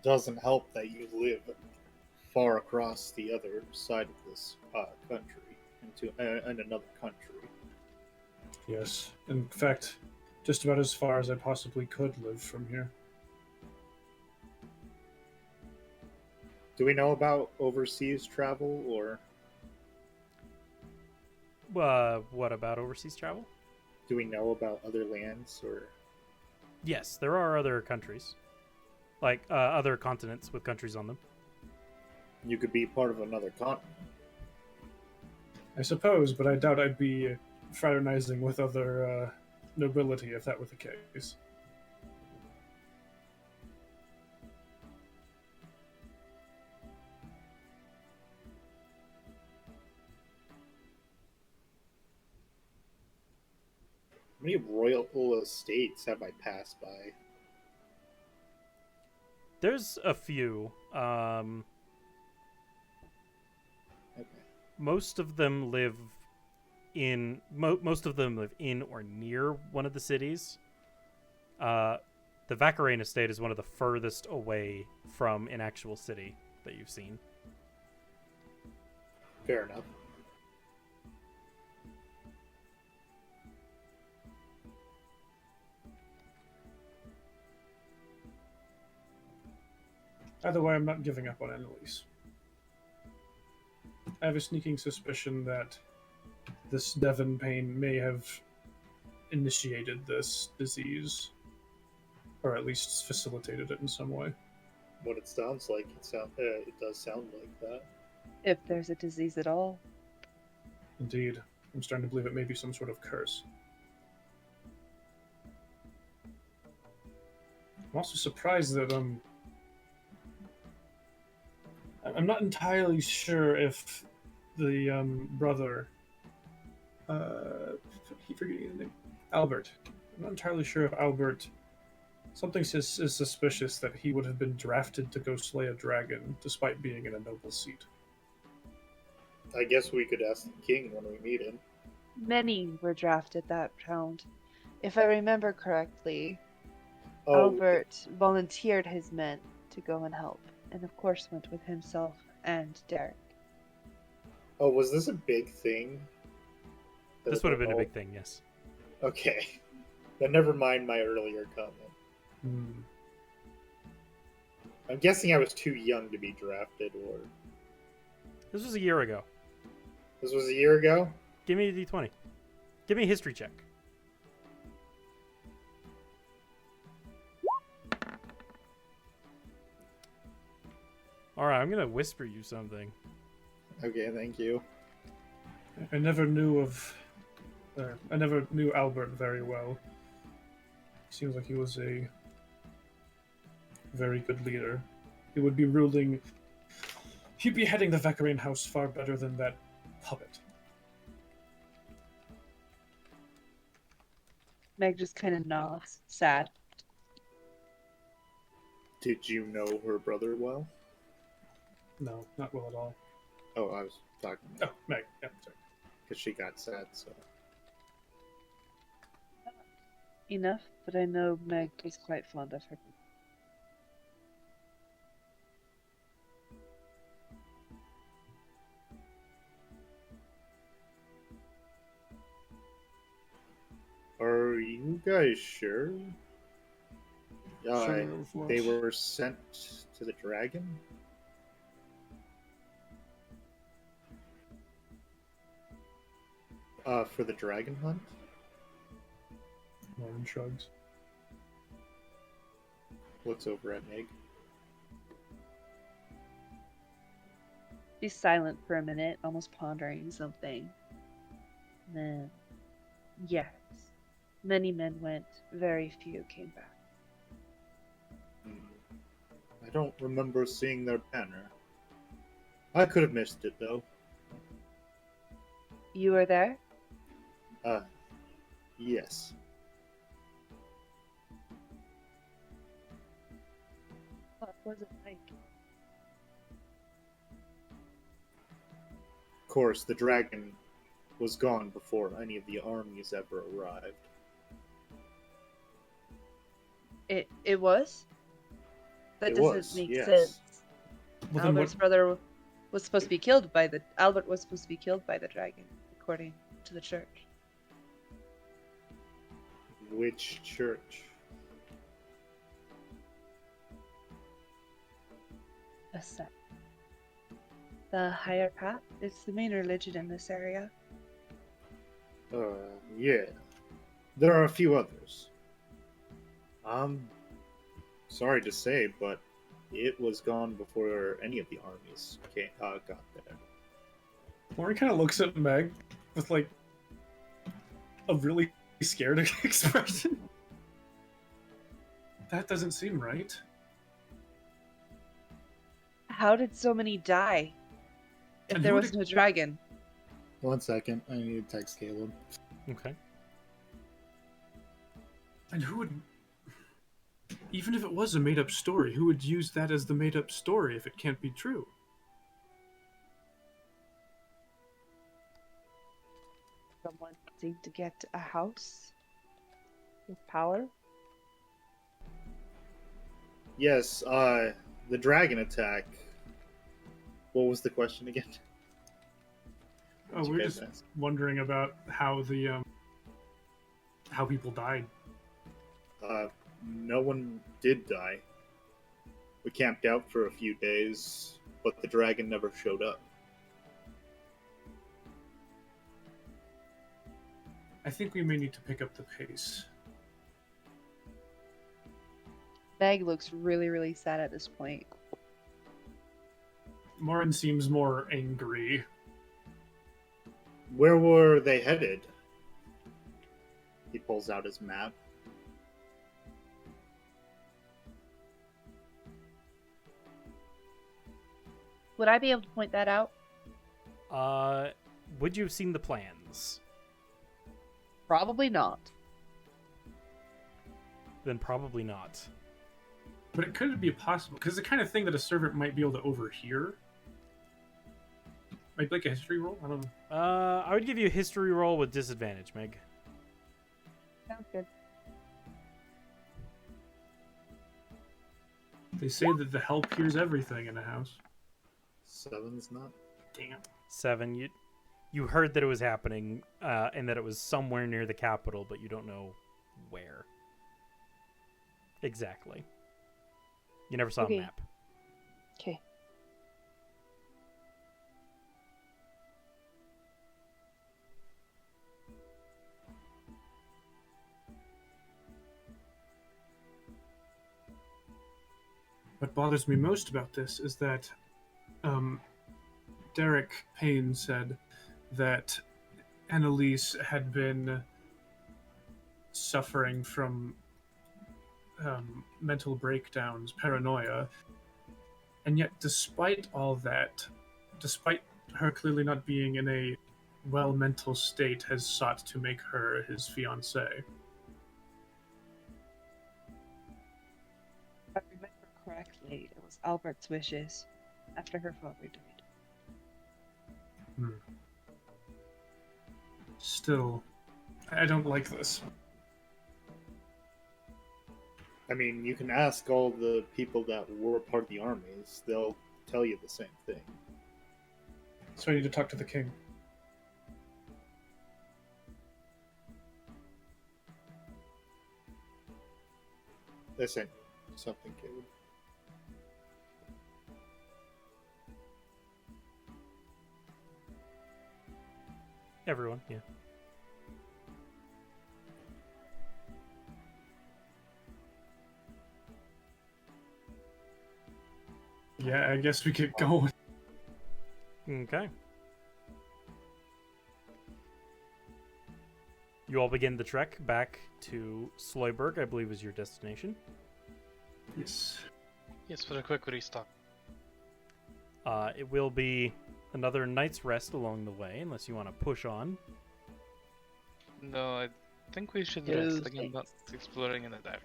Doesn't help that you live far across the other side of this country, in another country. Yes. In fact, just about as far as I possibly could live from here. Do we know about overseas travel, or What about overseas travel? do we know about other lands, or? Yes, there are other countries. Like, other continents with countries on them. You could be part of another continent. I suppose, but I doubt I'd be fraternizing with other nobility if that were the case. How many royal estates have I passed by? There's a few. Okay. Most of them live most of them live in or near one of the cities. The Vakarain estate is one of the furthest away from an actual city that you've seen. Fair enough. Either way, I'm not giving up on Annalise. I have a sneaking suspicion that this Devon Payne may have initiated this disease, or at least facilitated it in some way. What it sounds like, it does sound like that. If there's a disease at all. Indeed, I'm starting to believe it may be some sort of curse. I'm also surprised that I'm not entirely sure if the brother, keep forgetting his name, Albert. I'm not entirely sure if Albert. Something is suspicious that he would have been drafted to go slay a dragon, despite being in a noble seat. I guess we could ask the king when we meet him. Many were drafted that round. If I remember correctly, Oh, Albert volunteered his men to go and help, and of course went with himself and Derek. oh, was this a big thing? This would have been a big thing, yes. Okay. Then never mind my earlier comment. I'm guessing I was too young to be drafted, or... This was a year ago. This was a year ago? Give me a d20. Give me a history check. Alright, I'm gonna whisper you something. Okay, thank you. I never knew Albert very well. Seems like he was a very good leader. He would be ruling. He'd be heading the Vakarain house far better than that puppet. Meg just kind of nods, sad. Did you know her brother well? No, not well at all. Oh, I was talking Oh, Meg. Yeah, sorry. because she got sad, so... Enough, but I know Meg was quite fond of her. Are you guys sure? Sure of what? They were sent to the dragon? For the dragon hunt? Lauren shrugs. Looks over at Meg. She's silent for a minute, almost pondering something. And then, yes, many men went, very few came back. I don't remember seeing their banner. I could have missed it, though. You were there? Yes. What was it like? Of course, the dragon was gone before any of the armies ever arrived. It was? That It doesn't was, make yes. sense. Well, then Albert's brother was supposed to be killed by the Albert was supposed to be killed by the dragon, according to the church. Which church? A sect. The higher path is the main religion in this area. Yeah. There are a few others. Sorry to say, but it was gone before any of the armies got there. Lauren kind of looks at Meg with like a really scared expression. That doesn't seem right. How did so many die? If And there who was did- no dragon. 1 second, I need to text Caleb. Okay. And who would, even if it was a made-up story, who would use that as the made-up story if it can't be true? Someone seemed to get a house with power. Yes, the dragon attack. What was the question again? Oh, Did you we're guys just ask? wondering about how the how people died. No one did die. We camped out for a few days, but the dragon never showed up. I think we may need to pick up the pace. Meg looks really, really sad at this point. Morin seems more angry. Where were they headed? He pulls out his map. Would I be able to point that out? Would you have seen the plans? Probably not. Then probably not. But it could be possible, because the kind of thing that a servant might be able to overhear. Might be like a history roll? I don't know. I would give you a history roll with disadvantage, Meg. Sounds good. They say that the help hears everything in a house. 7's not. Damn. 7. You heard that it was happening, and that it was somewhere near the capital, but you don't know where. Exactly. You never saw Okay. a map. Okay. What bothers me most about this is that Derek Payne said that Annalise had been suffering from mental breakdowns, paranoia, and yet despite all that, despite her clearly not being in a well mental state, has sought to make her his fiancée. If I remember correctly, it was Albert's wishes after her father died. Still, I don't like this. I mean, you can ask all the people that were part of the armies. They'll tell you the same thing. So I need to talk to the king. This ain't something, Caleb. Everyone, yeah. Yeah, I guess we get going. Okay. You all begin the trek back to Sloyberg, I believe was your destination. Yes. Yes, for a quick restock. It will be another night's rest along the way, unless you want to push on. No, I think we should Go rest. Again, not States. exploring in the dark.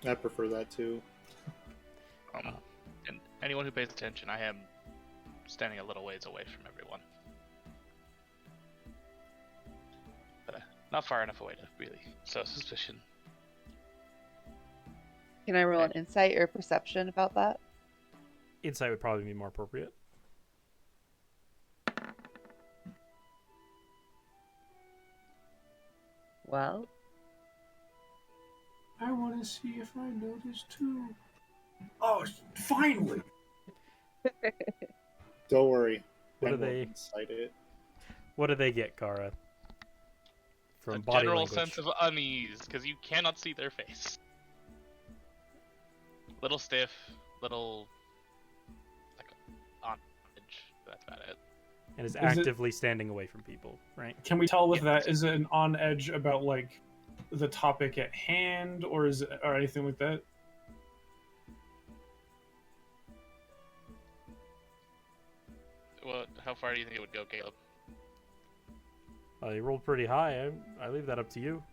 I prefer that too. And anyone who pays attention, I am standing a little ways away from everyone. But not far enough away to really show suspicion. Can I roll an insight or perception about that? Insight would probably be more appropriate. Well, I want to see if I notice too. Oh, finally! Don't worry. What Ben do they- will incite it. What do they get, Kara? From A body general language. sense of unease, because you cannot see their face. Little stiff, little like on edge. That's about it. And is Is it- actively standing away from people, right? Can we tell with Yeah. that, is it an on edge about like the topic at hand, or is it, or anything like that? Well, how far do you think it would go, Caleb? You rolled pretty high. I leave that up to you.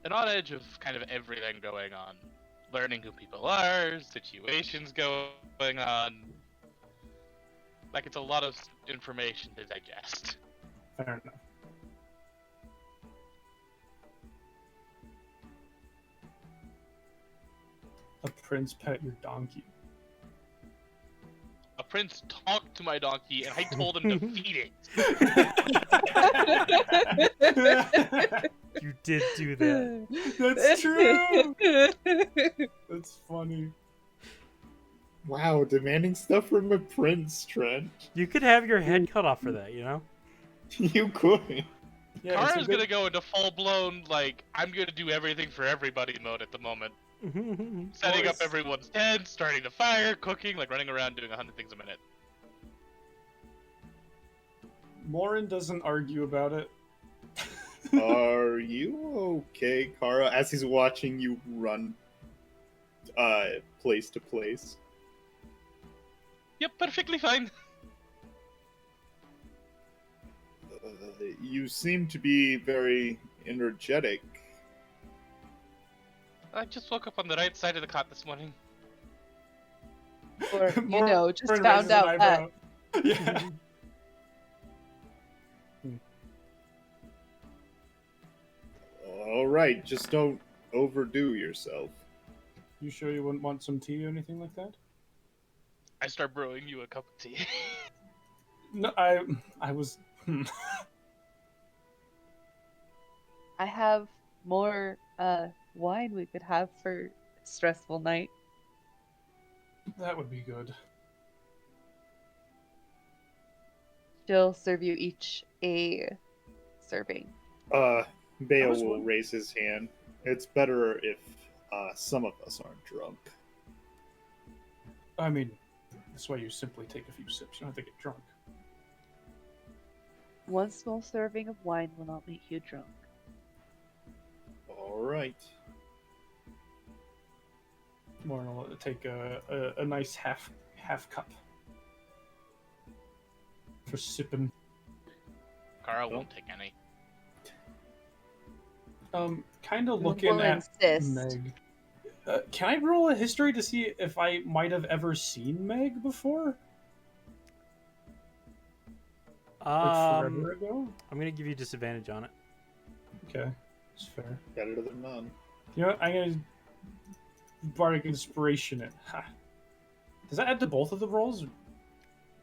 An odd edge of kind of everything going on. Learning who people are, situations going on. Like, it's a lot of information to digest. Fair enough. prince pet your donkey? A prince talked to my donkey, and I told him to feed it. You did do that. That's true. That's funny. Wow, demanding stuff from a prince, Trent. You could have your head cut off for that, you know? You could. Yeah, it's a Kara's good- gonna go into full-blown, like, I'm gonna do everything for everybody mode at the moment. Setting up Nice. everyone's tent, starting the fire, cooking, like running around doing 100 things a minute. Morin doesn't argue about it. Are you okay, Kara? As he's watching you run place to place. Yep, perfectly fine. You seem to be very energetic. I just woke up on the right side of the cot this morning. Or, you Morin- know, just Morin found raises an out that. eyebrow. Yeah. All right, just don't overdo yourself. You sure you wouldn't want some tea or anything like that? I start brewing you a cup of tea. No, I was. I have more wine we could have for a stressful night. That would be good. She'll serve you each a serving. Bale was will one- raise his hand. It's better if some of us aren't drunk. I mean, that's why you simply take a few sips. You don't have to get drunk. One small serving of wine will not make you drunk. All right. Morin will take a nice half cup for sipping. Kara won't take any. Kind of We'll looking at insist. Meg. Can I roll a history to see if I might have ever seen Meg before? Like forever ago? I'm gonna give you disadvantage on it. Okay, that's fair. Better than none. You know what? I'm gonna bardic inspiration it. Ha. Does that add to both of the rolls?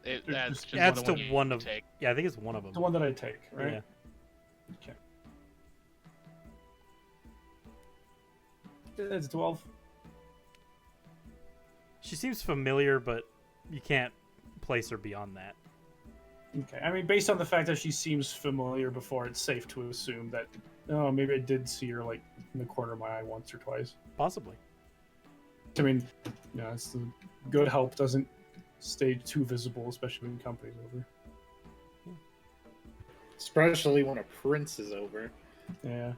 It They're adds just- just Adds the to one you one of. take. Yeah, I think it's one of them. The one that I take, right? Yeah. Okay. It's 12. She seems familiar, but you can't place her beyond that. Okay, I mean, based on the fact that she seems familiar before, it's safe to assume that, oh, maybe I did see her, like, in the corner of my eye once or twice. Possibly. I mean, yeah, it's the good help doesn't stay too visible, especially when company's over. Especially when a prince is over. Yeah.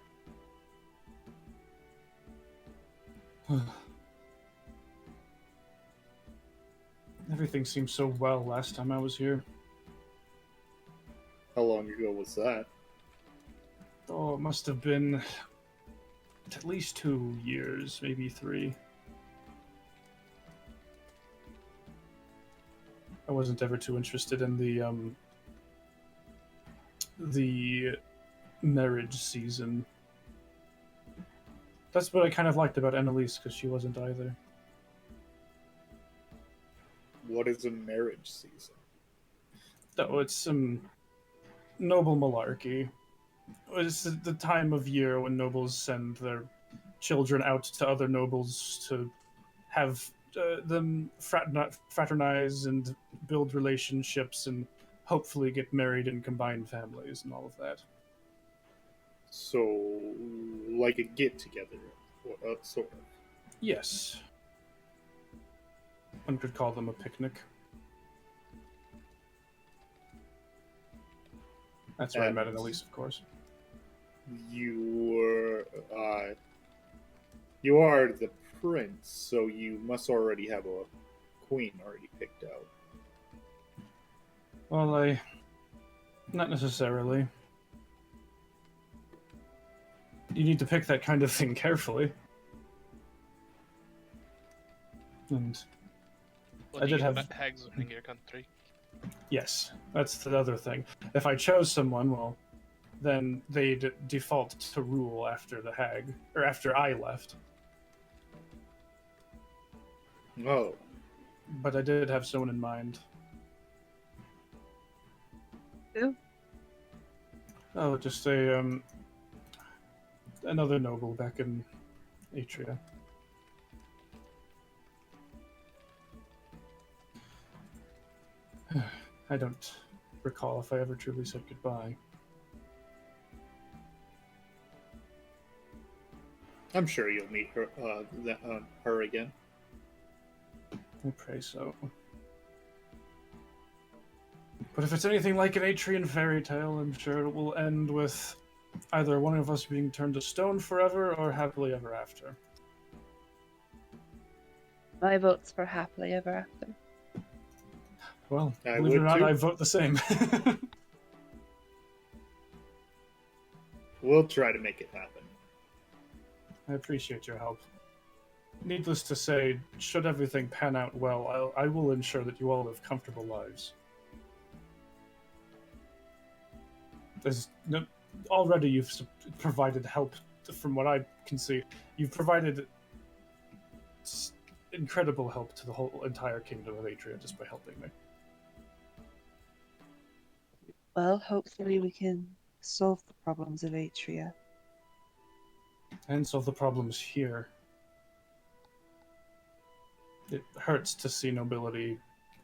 Everything seemed so well last time I was here. How long ago was that? Oh, it must have been at least 2 years, maybe 3. I wasn't ever too interested in the marriage season. That's what I kind of liked about Annalise, because she wasn't either. What is a marriage season? No, it's some noble malarkey. It's the time of year when nobles send their children out to other nobles to have them fraternize and build relationships and hopefully get married and combine families and all of that. So, like a get-together, sort of. Yes. One could call them a picnic. That's where I met And- Annalise, of course. You are the prince, so you must already have a queen already picked out. Well, not necessarily. You need to pick that kind of thing carefully. And What I do you did get have- about hags in your country? yes, that's the other thing. If I chose someone, well, then they'd default to rule after the hag, or after I left. Oh, But I did have someone in mind. Who? Oh, just another noble back in Atria. I don't recall if I ever truly said goodbye. I'm sure you'll meet her, her again. I pray so. But if it's anything like an Atrian fairy tale, I'm sure it will end with either one of us being turned to stone forever or happily ever after. My vote's for happily ever after. Well, I believe it or would not, too. I vote the same. We'll try to make it happen. I appreciate your help. Needless to say, should everything pan out well, I will ensure that you all live comfortable lives. Already you've provided help, from what I can see. You've provided incredible help to the whole entire kingdom of Atria just by helping me. Well, hopefully we can solve the problems of Atria. And solve the problems here. It hurts to see nobility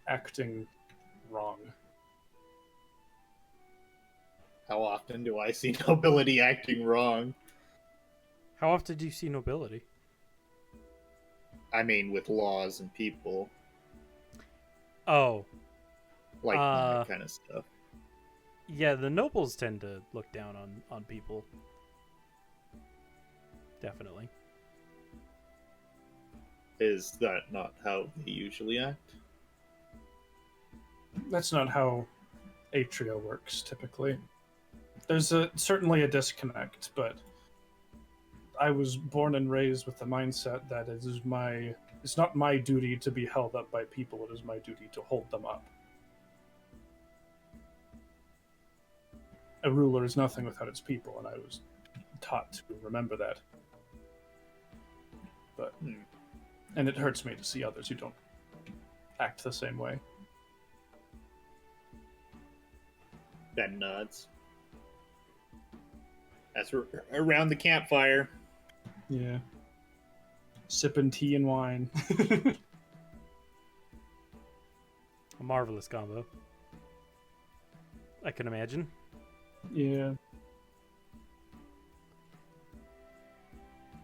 acting wrong. How often do I see nobility acting wrong? How often do you see nobility? I mean, with laws and people, Oh, like Uh, that kind of stuff. yeah, the nobles tend to look down on people. Definitely. Is that not how they usually act? That's not how Atria works, typically. There's certainly a disconnect, but I was born and raised with the mindset that it's not my duty to be held up by people, it is my duty to hold them up. A ruler is nothing without its people, and I was taught to remember that. But and it hurts me to see others who don't act the same way. Ben nods. That's around the campfire. Yeah. Sipping tea and wine. A marvelous combo. I can imagine. Yeah.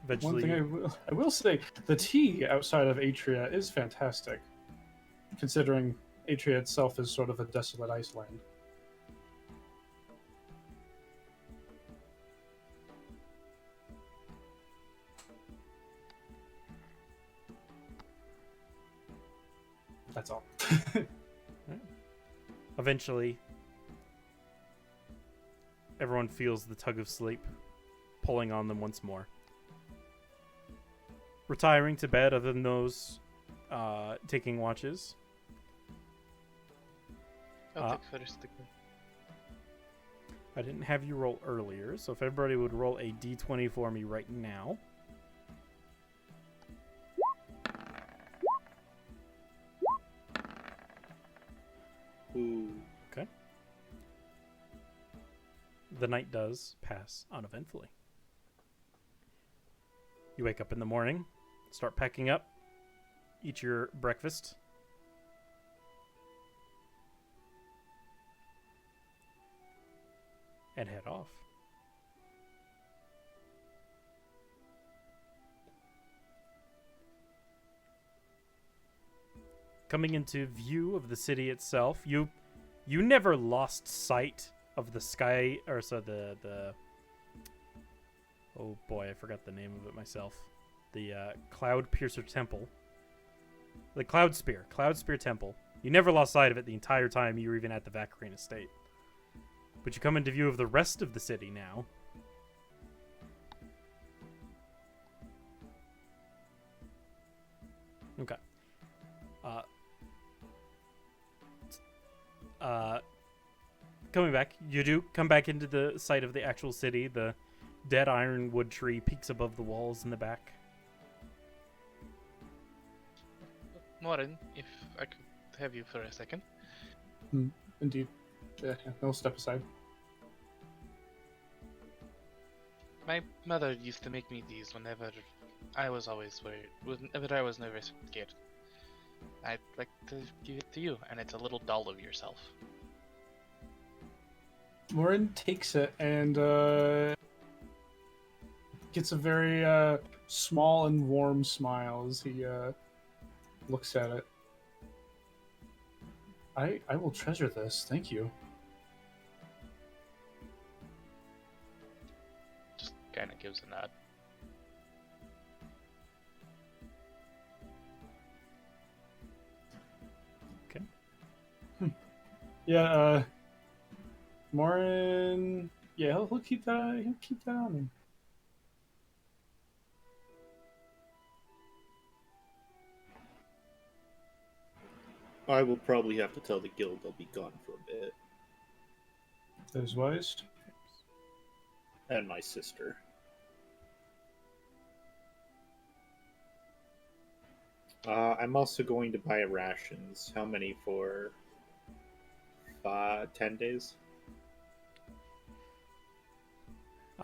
Eventually, One thing I will say, the tea outside of Atria is fantastic, considering Atria itself is sort of a desolate iceland. That's all. eventually, everyone feels the tug of sleep pulling on them once more. Retiring to bed, other than those taking watches. I'll take first again. I didn't have you roll earlier, so if everybody would roll a d20 for me right now. Ooh. Okay. The night does pass uneventfully. You wake up in the morning, start packing up, eat your breakfast. And head off. Coming into view of the city itself, you never lost sight of the sky, or so the oh boy, I forgot the name of it myself. The Cloud Piercer Temple. The Cloud Spear Temple. You never lost sight of it the entire time you were even at the Vakarain estate. But you come into view of the rest of the city now. Okay. Coming back, you do come back into the site of the actual city. The dead ironwood tree peeks above the walls in the back. Morin, if I could have you for a second. Indeed. Yeah, I'll step aside. My mother used to make me these whenever I was always worried, whenever I was nervous and scared. I'd like to give it to you, and it's a little doll of yourself. Morin takes it and gets a very small and warm smile as he looks at it. I will treasure this. Thank you. Just kind of gives a nod. Yeah, Morin. Yeah, he'll keep that. He'll keep that on him. I will probably have to tell the guild I'll be gone for a bit. That is wise. And my sister. I'm also going to buy rations. How many for 10 days?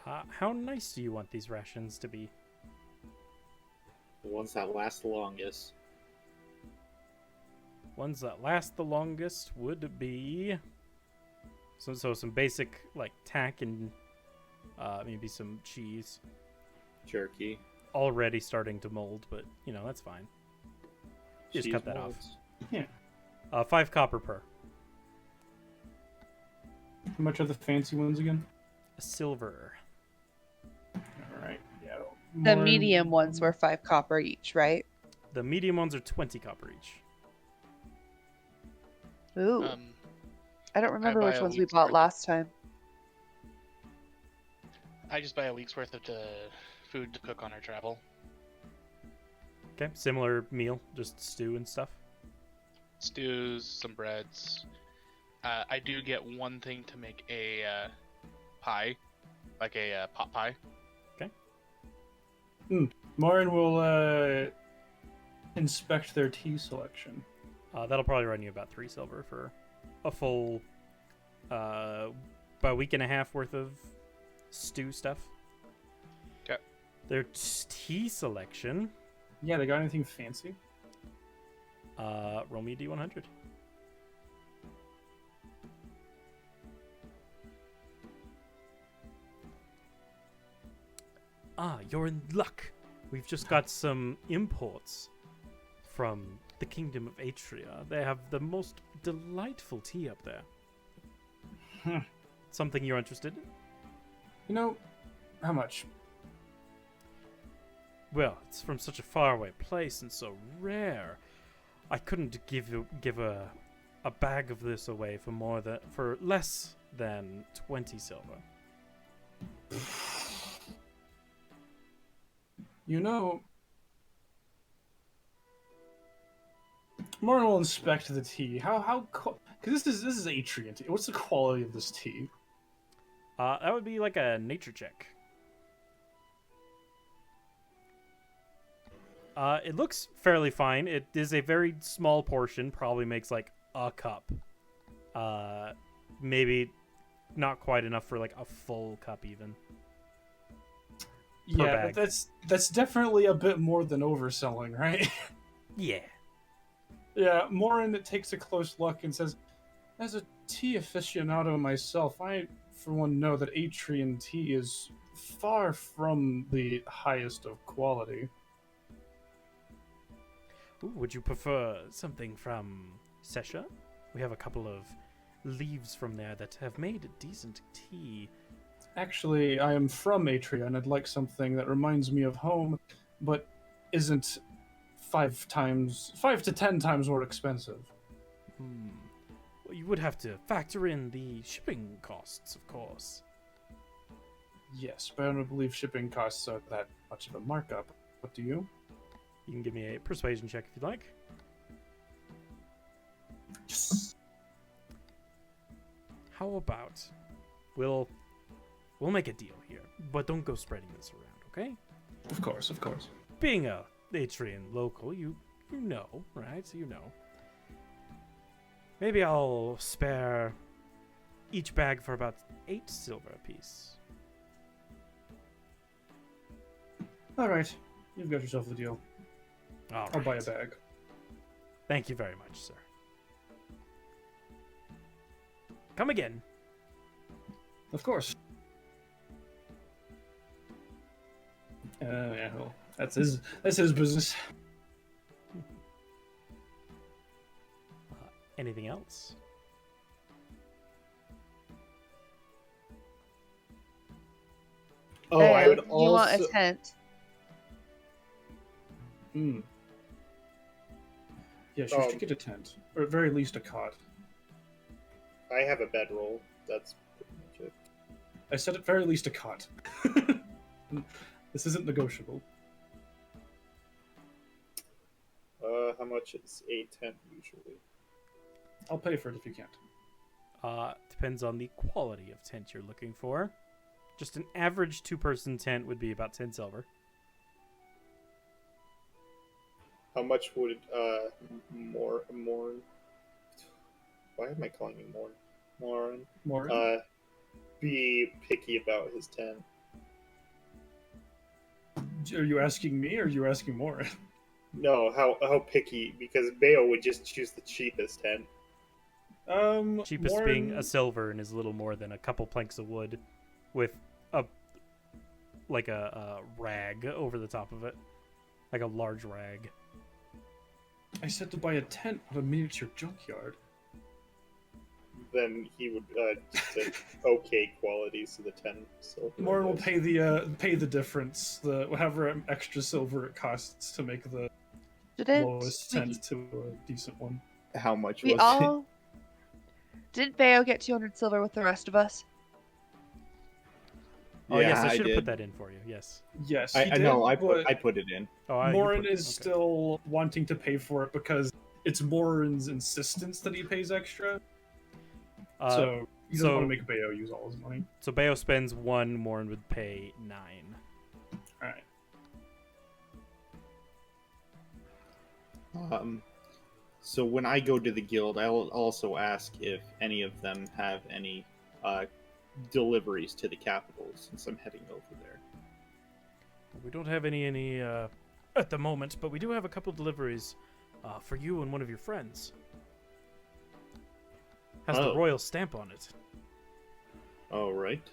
How nice do you want these rations to be? The ones that last the longest. Ones that last the longest would be so some basic like tack and maybe some cheese. Jerky. Already starting to mold, but you know that's fine. Just cheese cut that molds. off. Yeah. 5 copper per. How much are the fancy ones again? A silver. All right. Yeah. The Morin- medium ones were 5 copper each, right? The medium ones are 20 copper each. Ooh. I don't remember buy which a ones we week's bought worth. last time. I just buy a week's worth of food to cook on our travel. Okay, similar meal, just stew and stuff. Stews, some breads. I do get one thing to make a pie, like a pot pie. Morin will inspect their tea selection. That'll probably run you about 3 silver for a full about a week and a half worth of stew stuff. Okay. Their tea selection. Yeah, they got anything fancy? Roll me a D100. You're in luck. We've just got some imports from the Kingdom of Atria. They have the most delightful tea up there. Something you're interested in? You know, how much? Well, it's from such a faraway place and so rare. I couldn't give a bag of this away for less than 20 silver. You know, Morin will inspect the tea. Because this is Atrian tea. What's the quality of this tea? That would be like a nature check. It looks fairly fine. It is a very small portion, probably makes like a cup. Maybe not quite enough for like a full cup even. Yeah, bag. but that's definitely a bit more than overselling, right? Yeah. Yeah, Morin takes a close look and says, as a tea aficionado myself, I, for one, know that Atrian tea is far from the highest of quality. Ooh, would you prefer something from Sesha? We have a couple of leaves from there that have made a decent tea. Actually, I am from Atria, and I'd like something that reminds me of home, but isn't 5 to 10 times more expensive. Well, you would have to factor in the shipping costs, of course. Yes, but I don't believe shipping costs are that much of a markup. What do you? You can give me a persuasion check if you'd like. Yes. How about we'll make a deal here, but don't go spreading this around, okay? Of course, of course. Being a Atrian local, you you know, right? You know. Maybe I'll spare each bag for about 8 silver apiece. All right, you've got yourself a deal. All I'll buy a right. bag. Thank you very much, sir. Come again. Of course. Yeah, well, that's his business. Anything else? Oh, I would You want also. a tent? Hmm. Yes, you Um, should get a tent, or at very least a cot. I have a bedroll. That's pretty much it. I said at very least a cot. This isn't negotiable. How much is a tent usually? I'll pay for it if you can't. Depends on the quality of tent you're looking for. Just an average 2-person tent would be about 10 silver. How much would more? Why am I calling him Morin? More. Be picky about his tent. Are you asking me, or are you asking more? No, how picky? Because Bayo would just choose the cheapest tent. Cheapest more being a silver and is little more than a couple planks of wood with a rag over the top of it. Like a large rag. I said to buy a tent, not a miniature junkyard. Then he would just a okay quality, so the 10 silver. Morin will pay the difference, the whatever extra silver it costs to make the lowest tent to a decent one. How much We was all didn't Bayo get 200 silver with the rest of us? Oh, Yeah, yes, I I should have put did. that in for you. Yes. Yes, I he did, know. I but put it in. Oh, Morin is still wanting to pay for it because it's Morin's insistence that he pays extra. So he doesn't want to make Bayo use all his money. So Bayo spends 1, Morin would pay 9. Alright. So when I go to the guild, I'll also ask if any of them have any deliveries to the capital, since I'm heading over there. We don't have any at the moment, but we do have a couple deliveries for you and one of your friends. Has the royal stamp on it. All right.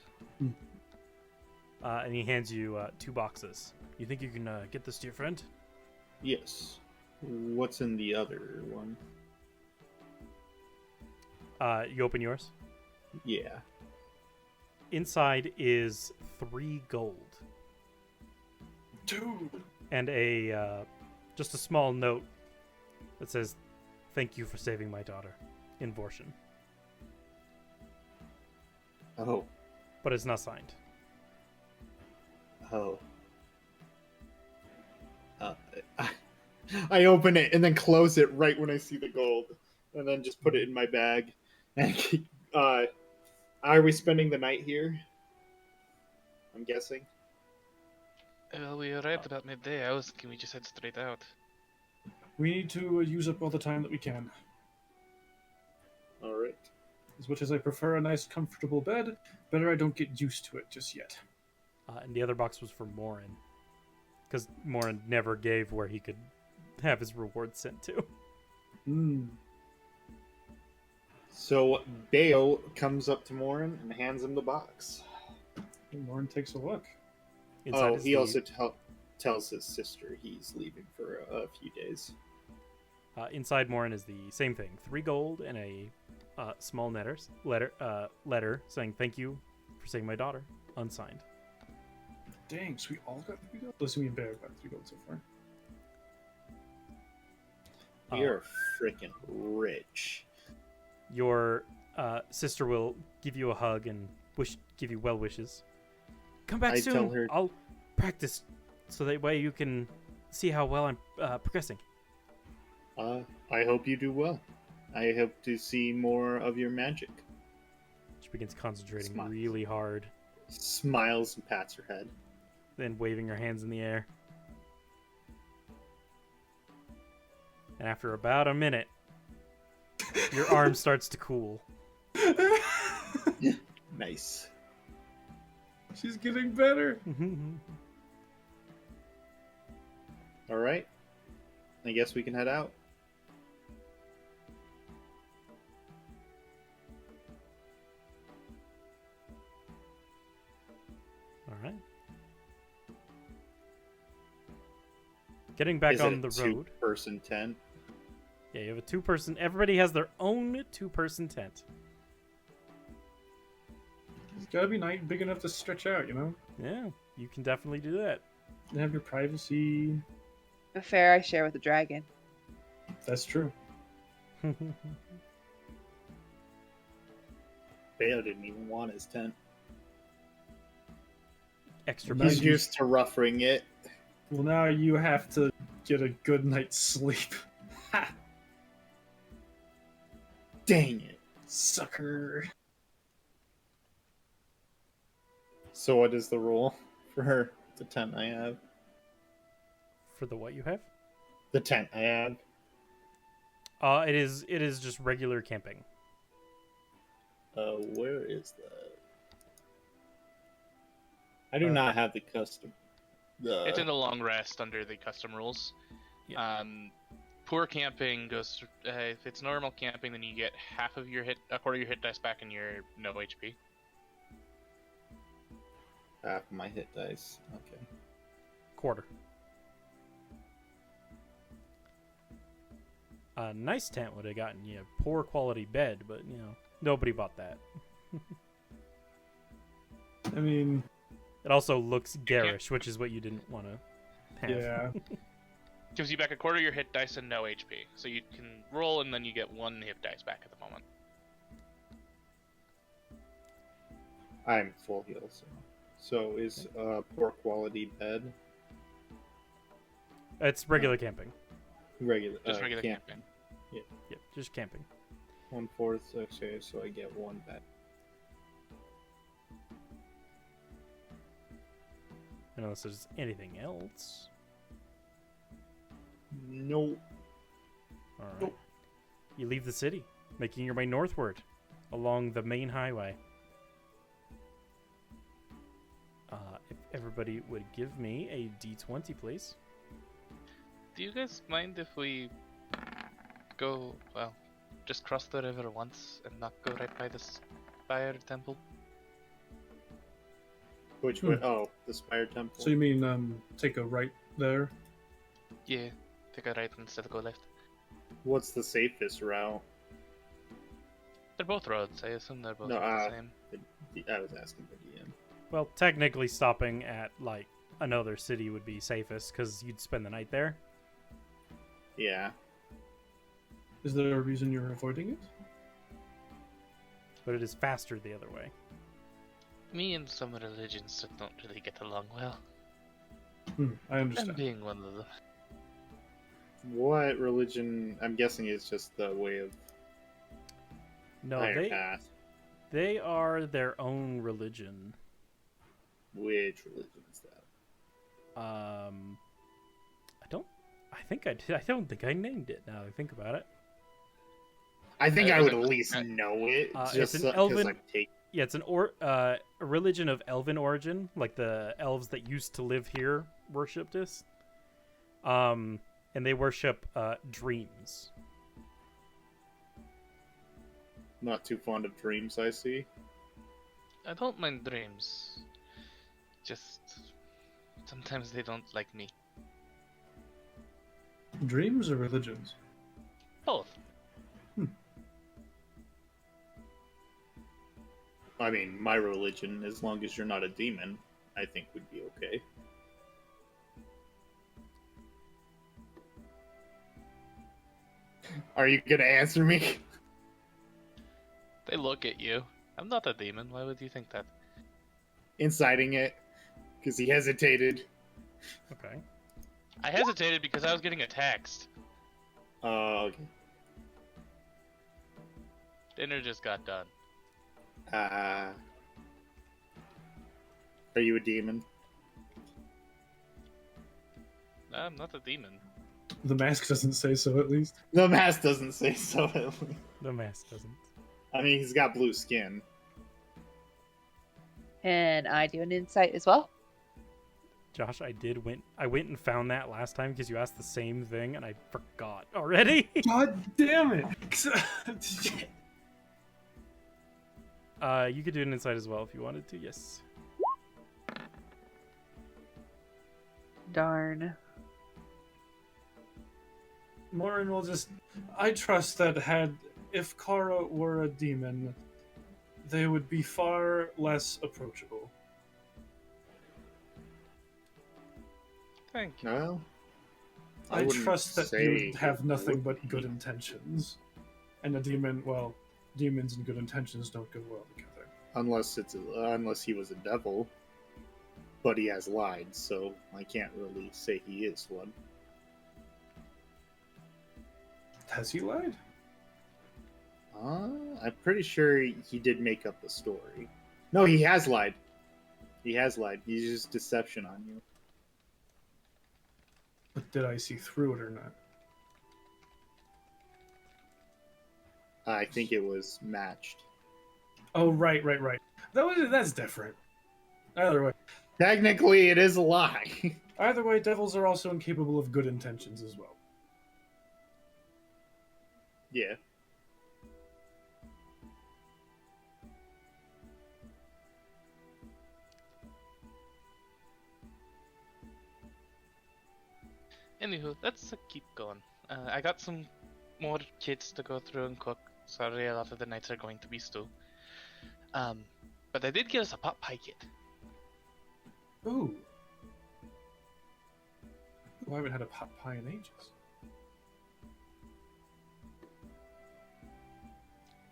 And he hands you 2 boxes. You think you can get this to your friend? Yes. What's in the other one? You open yours. Yeah. Inside is 3 gold. Dude! And just a small note that says, "Thank you for saving my daughter," in Vorshan. Oh. But it's not signed. Oh. I open it and then close it right when I see the gold, and then just put it in my bag. And are we spending the night here? I'm guessing. Well, we arrived about midday. I was thinking we just head straight out. We need to use up all the time that we can. All right. As much as I prefer a nice, comfortable bed, better I don't get used to it just yet. And the other box was for Morin. Because Morin never gave where he could have his reward sent to. So Bayo comes up to Morin and hands him the box. And Morin takes a look. Inside is he the- also tells his sister he's leaving for a few days. inside Morin is the same thing. 3 gold and a small letter saying thank you for saving my daughter. Unsigned. Dang, so we all got 3 gold? Listen, me and Bear got 3 gold so far. You're freaking rich. Your sister will give you a hug and give you well wishes. Come back I soon. tell her- I'll practice so that way you can see how well I'm progressing. I hope you do well. I hope to see more of your magic. She begins concentrating Smiles. really hard, Smiles and pats her head. then waving her hands in the air. And after about a minute, your arm starts to cool. Nice. She's getting better. All right. I guess we can head out. All right. Getting back Is it on a the road. two-person tent? Yeah, you have a two-person. Everybody has their own two-person tent. It's gotta be nice, big enough to stretch out, you know? Yeah, you can definitely do that. You have your privacy. The fair I share with the dragon. That's true. Bale didn't even want his tent. Extra Nice. He's budget. used to roughing it. Well, now you have to get a good night's sleep. Ha! Dang it. Sucker. So what is the rule for the tent I have? For the what you have? The tent I have. It is just regular camping. Where is that? I do not have the custom. It's in the long rest under the custom rules. Yeah. Poor camping goes. If it's normal camping, then you get half of your a quarter of your hit dice back, and your no HP. Half my hit dice. Okay. Quarter. A nice tent would have gotten you a poor quality bed, but you know nobody bought that. I mean, It also looks garish, which is what you didn't want to have. yeah. Gives you back a quarter of your hit dice and no HP, so you can roll, and then you get one hit dice back at the moment. I'm full heal, so is poor quality bed It's regular camping. regular? Just regular camp. camping. Yep, just camping. 1/4. Okay, so I get one back. Unless there's anything else. Nope. All right. You leave the city, making your way northward along the main highway. If everybody would give me a D20, please. Do you guys mind if we go, well, just cross the river once and not go right by the Spire Temple? Which way? Oh, the Spire Temple. So you mean take a right there? Yeah, take a right instead of go left. What's the safest route? They're both roads, I assume they're both No, the same. I was asking for DM. Well, technically stopping at, like, another city would be safest, because you'd spend the night there. Yeah. Is there a reason you're avoiding it? But it is faster the other way. Me and some religions that don't really get along well. I I'm understand. being one of them. What religion? I'm guessing it's just the way of No, higher path. they are their own religion. Which religion is that? I don't think I named it now that I think about it. I think It I was would a- at least know it. it's Just an because elven- I'm taking. Yeah, it's a religion of elven origin, like the elves that used to live here worshipped this. And they worship dreams. Not too fond of dreams, I see. I don't mind dreams. Just sometimes they don't like me. Dreams or religions? Both. I mean, my religion, as long as you're not a demon, I think would be okay. Are you gonna answer me? They look at you. I'm not a demon. Why would you think that? Inciting it, because he hesitated. Okay. I hesitated because I was getting a text. Okay. Dinner just got done. Are you a demon? I'm not a demon. The mask doesn't say so, at least. The mask doesn't say so. The mask doesn't. I mean, he's got blue skin. And I do an insight as well. Josh, I went and found that last time because you asked the same thing and I forgot already. God damn it! You could do an insight as well if you wanted to. Yes. Darn. Morin will just. I trust that if Kara were a demon, they would be far less approachable. Thank you. No. I wouldn't trust that say you would have it nothing would but be. good intentions. And a demon, well, demons and good intentions don't go well together. Unless he was a devil, but he has lied, so I can't really say he is one. Has he lied? I'm pretty sure he did make up a story. No, he has lied. He has lied. He's used deception on you. But did I see through it or not? I think it was matched. Oh, right. That's different. Either way. Technically, it is a lie. Either way, devils are also incapable of good intentions as well. Yeah. Anywho, let's keep going. I got some more kits to go through and cook. Sorry, a lot of the nights are going to be stew. But I did get us a pot pie kit. Ooh. I haven't had a pot pie in ages.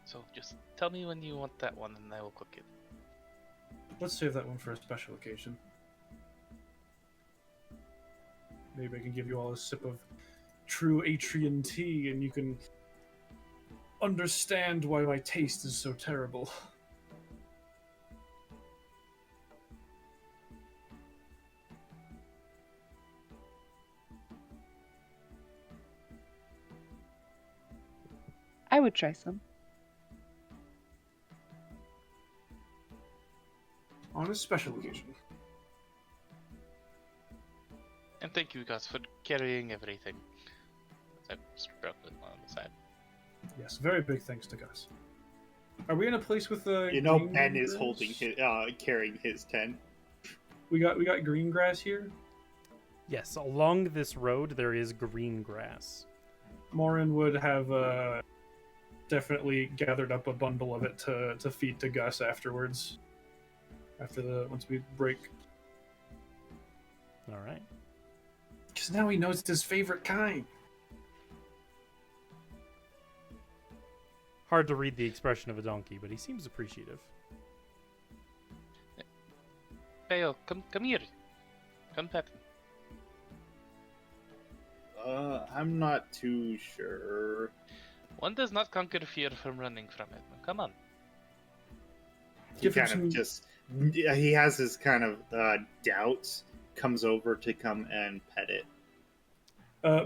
So just tell me when you want that one and I will cook it. Let's save that one for a special occasion. Maybe I can give you all a sip of true Atrian tea and you can understand why my taste is so terrible. I would try some. On a special occasion. And thank you guys for carrying everything. I'm struggling on the side. Yes, very big thanks to Gus. Are we in a place with the? You know, Penn is holding his, carrying his tent. We got green grass here. Yes, along this road there is green grass. Morin would have definitely gathered up a bundle of it to feed to Gus afterwards. Once we break. All right. Because now he knows it's his favorite kind. Hard to read the expression of a donkey, but he seems appreciative. Bayo, come here. Come pet him. I'm not too sure. One does not conquer fear from running from it. Come on. He he has his kind of doubts, comes over to come and pet it.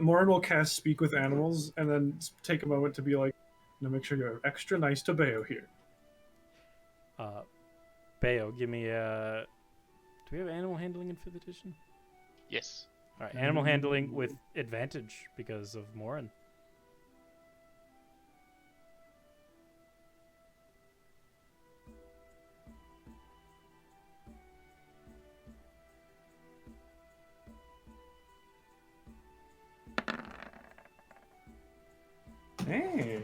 Morin will cast Speak with Animals and then take a moment to be like, now make sure you're extra nice to Bayo here. Bayo, give me a... Do we have animal handling in 5th edition? Yes. All right, animal handling with advantage because of Morin. Hey.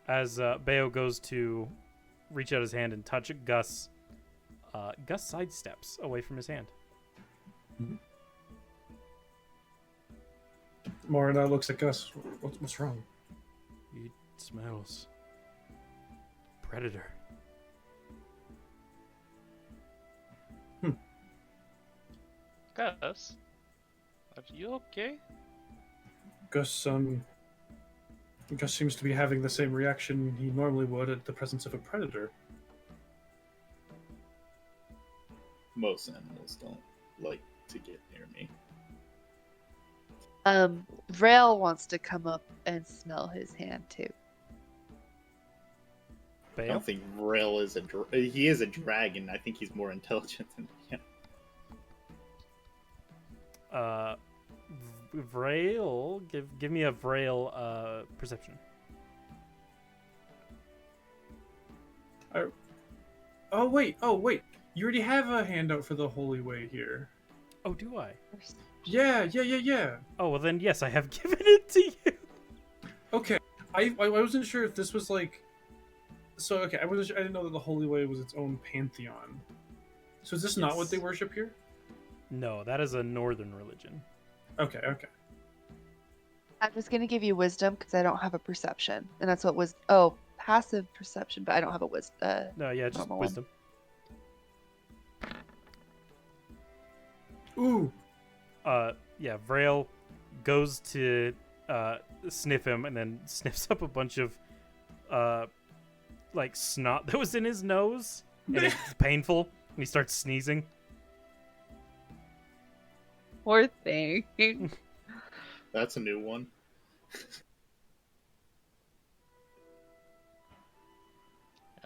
As Bayo goes to reach out his hand and touch Gus, Gus sidesteps away from his hand. Morin looks at Gus. What's wrong? He smells predator. Gus, are you okay? Gus seems to be having the same reaction he normally would at the presence of a predator. Most animals don't like to get near me. Vrail wants to come up and smell his hand too. I Bale? don't think Rail is he is a dragon. I think he's more intelligent than him. Vrail, give me a Vrail perception. Oh wait. You already have a handout for the Holy Way here. Oh, do I? Yeah. Oh, well then, yes, I have given it to you. Okay. I wasn't sure if this was like. So okay, I didn't know that the Holy Way was its own pantheon. So is this not what they Yes. worship here? No, that is a northern religion. Okay. I'm just gonna give you wisdom because I don't have a perception, and that's what was passive perception, but I don't have a wisdom. No, yeah, just Normal one. wisdom. Ooh. Yeah, Vrail goes to sniff him and then sniffs up a bunch of like snot that was in his nose, and it's painful, and he starts sneezing. Poor thing. That's a new one.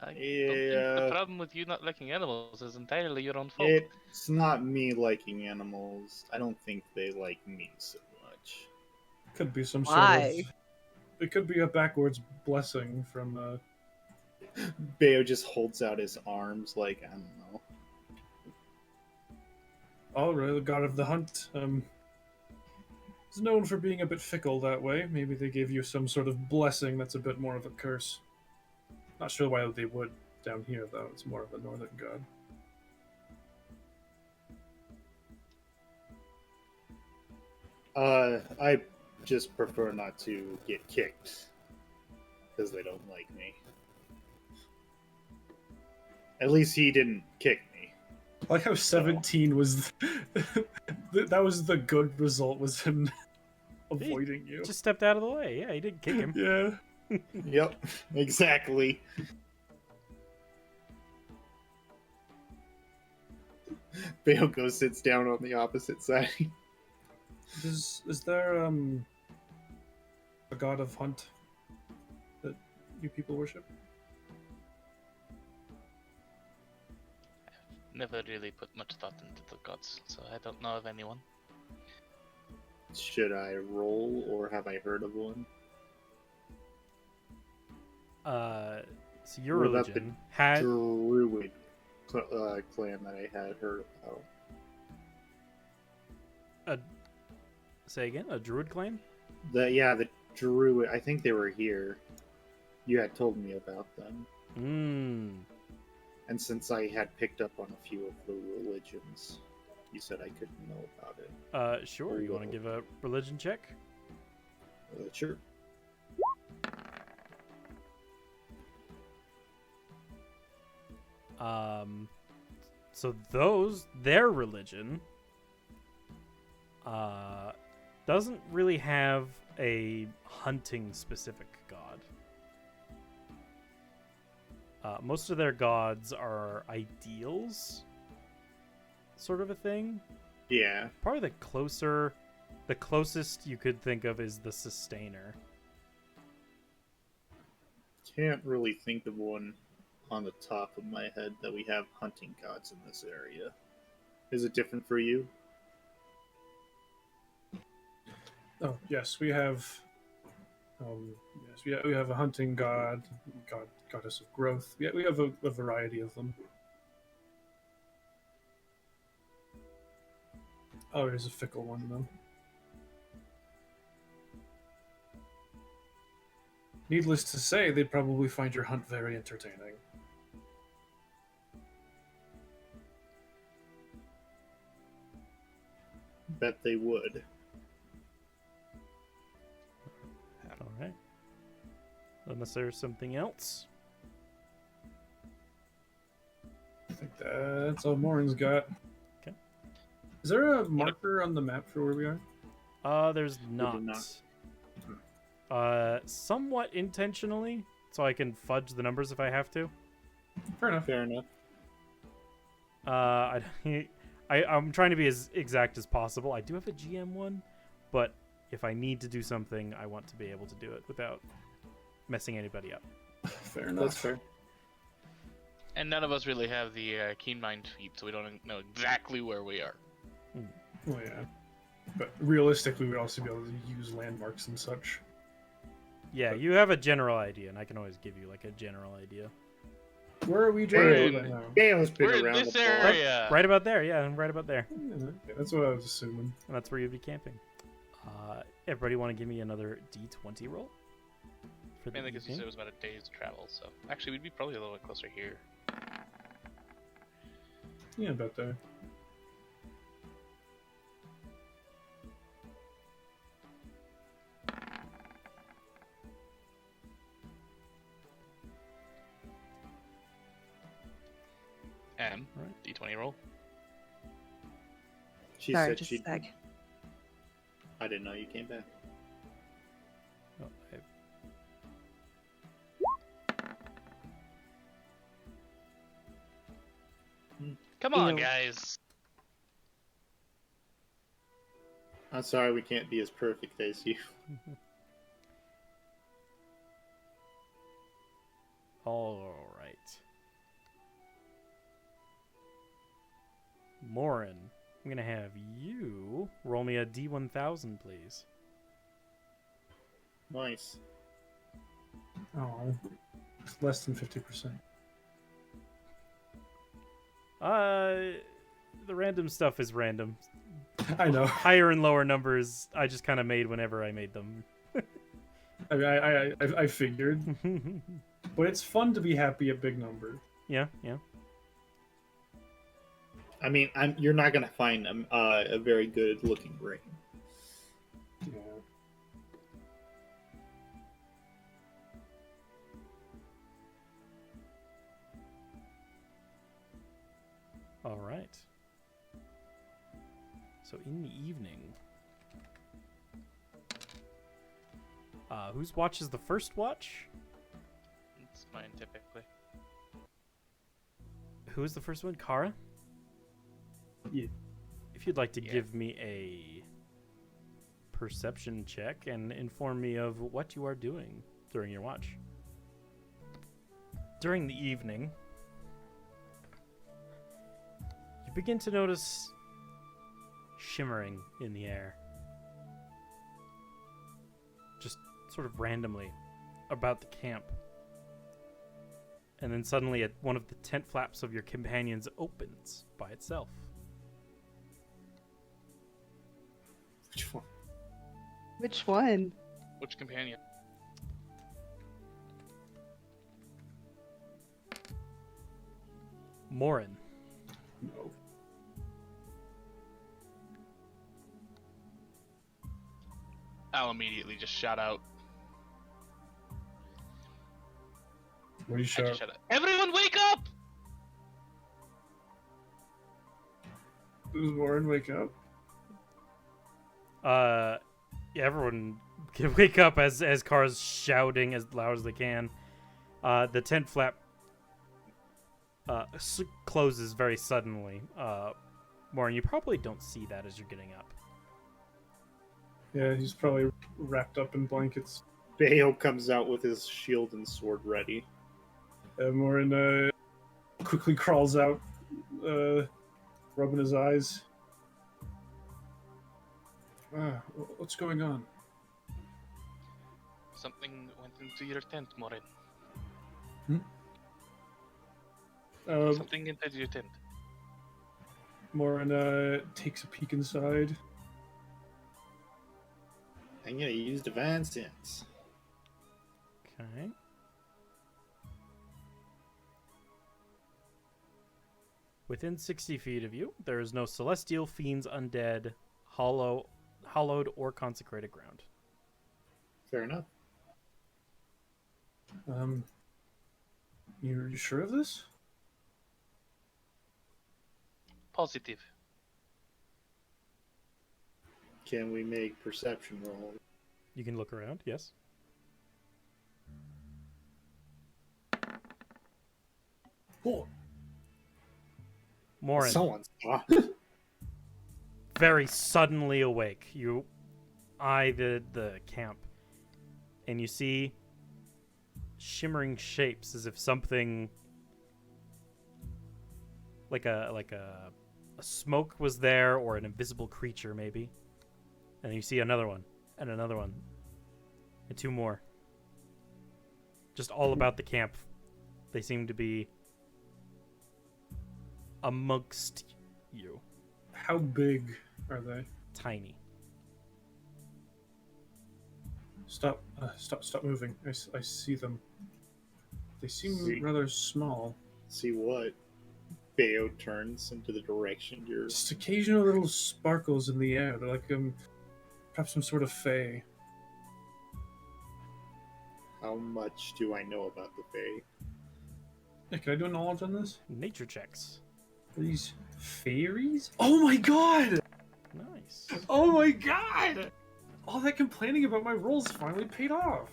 I don't think the Yeah. problem with you not liking animals is entirely your own fault. It's not me liking animals. I don't think they like me so much. Could be some Why? sort of. It could be a backwards blessing from. Bayo just holds out his arms like, I don't know. All right, the god of the hunt. Is known for being a bit fickle that way. Maybe they gave you some sort of blessing that's a bit more of a curse. Not sure why they would down here though. It's more of a northern god. I just prefer not to get kicked because they don't like me. At least he didn't kick me. I like how 17 was. That was the good result. Was him avoiding you. Just stepped out of the way. Yeah, he didn't kick him. Yeah. Yep, exactly. Bayo goes sits down on the opposite side. Is there a god of hunt that you people worship? Never really put much thought into the gods, so I don't know of anyone. Should I roll, or have I heard of one? So your What about the religion had Druid clan that I had heard about. say again, a druid clan? The Druid. I think they were here. You had told me about them, and since I had picked up on a few of the religions, you said I could know about it. Sure. You want to give a religion check? Sure. So their religion doesn't really have a hunting specific god. Most of their gods are ideals, sort of a thing. Yeah. Probably the closest you could think of is the Sustainer. Can't really think of one on the top of my head that we have hunting gods in this area. Is it different for you? Oh yes, we have. We have a hunting goddess of growth. Yeah, we have a variety of them. Oh, there's a fickle one though. Needless to say, they'd probably find your hunt very entertaining. Bet they would. All right. Unless there's something else. I think that's all Morin's got. Okay. Is there a marker on the map for where we are? There's not. Somewhat intentionally, so I can fudge the numbers if I have to. Fair enough. Fair enough. I'm trying to be as exact as possible. I do have a GM one, but if I need to do something, I want to be able to do it without messing anybody up. Fair enough. That's fair. And none of us really have the keen mind feat, so we don't know exactly where we are. Well, yeah. But realistically, we'd also be able to use landmarks and such. Yeah, you have a general idea, and I can always give you like a general idea. Where are we We're driving in- right now? Gale's been We're in around this the block. area. Right about there, yeah, right about there. Yeah, okay, that's what I was assuming. And that's where you'd be camping. Everybody want to give me another D20 roll? For the Mainly because you said evening? it was about a day's travel, so actually we'd be probably a little bit closer here. Yeah, about there. Right. D20 roll. She Sorry, said just she. a sec. I didn't know you came back. Oh, Come on, Ew. guys. I'm sorry we can't be as perfect as you. all right. Morin, I'm gonna have you roll me a D1000, please. Nice. Oh, it's less than 50%. The random stuff is random. I know. Higher and lower numbers, I just kind of made whenever I made them. I mean, I figured, but it's fun to be happy at big number. Yeah, yeah. I mean, you're not gonna find a very good looking ring. Yeah. All right. So in the evening, whose watch is the first watch? It's mine typically. Who is the first one? Kara? Yeah. If you'd like to Yeah. give me a perception check and inform me of what you are doing during your watch. During the evening, you begin to notice shimmering in the air. Just sort of randomly about the camp. And then suddenly one of the tent flaps of your companions opens by itself. Which one? Which one? Which companion? Morin. No. I'll immediately just shout out. What do you I shout? just shout out. Everyone wake up! Does Warren wake up? Yeah, everyone can wake up as cars shouting as loud as they can. The tent flap closes very suddenly. Morin, you probably don't see that as you're getting up. Yeah, he's probably wrapped up in blankets. Bayo comes out with his shield and sword ready. Warren quickly crawls out, rubbing his eyes. What's going on? Something went into your tent, Morin. Something entered your tent. Morin takes a peek inside. I'm gonna use divine sense. Okay. Within 60 feet of you, there is no celestial, fiends, undead, hollowed, or consecrated ground. Fair enough. You sure of this? Positive. Can we make perception rolls? You can look around, yes. Oh, Morin. Morin, Someone saw. very suddenly awake. You eye the camp, and you see shimmering shapes as if something like a smoke was there, or an invisible creature maybe. And you see another one and another one and two more. Just all about the camp. They seem to be amongst you. How big are they? Tiny. Stop moving. I see them. They seem See. rather small. See what? Bayo turns into the direction you're. Just occasional little sparkles in the air. They're like perhaps some sort of fae. How much do I know about the Fae? Yeah, can I do a knowledge on this? Nature checks. Are these fairies? Oh my god! Nice. Oh my god! All that complaining about my rolls finally paid off.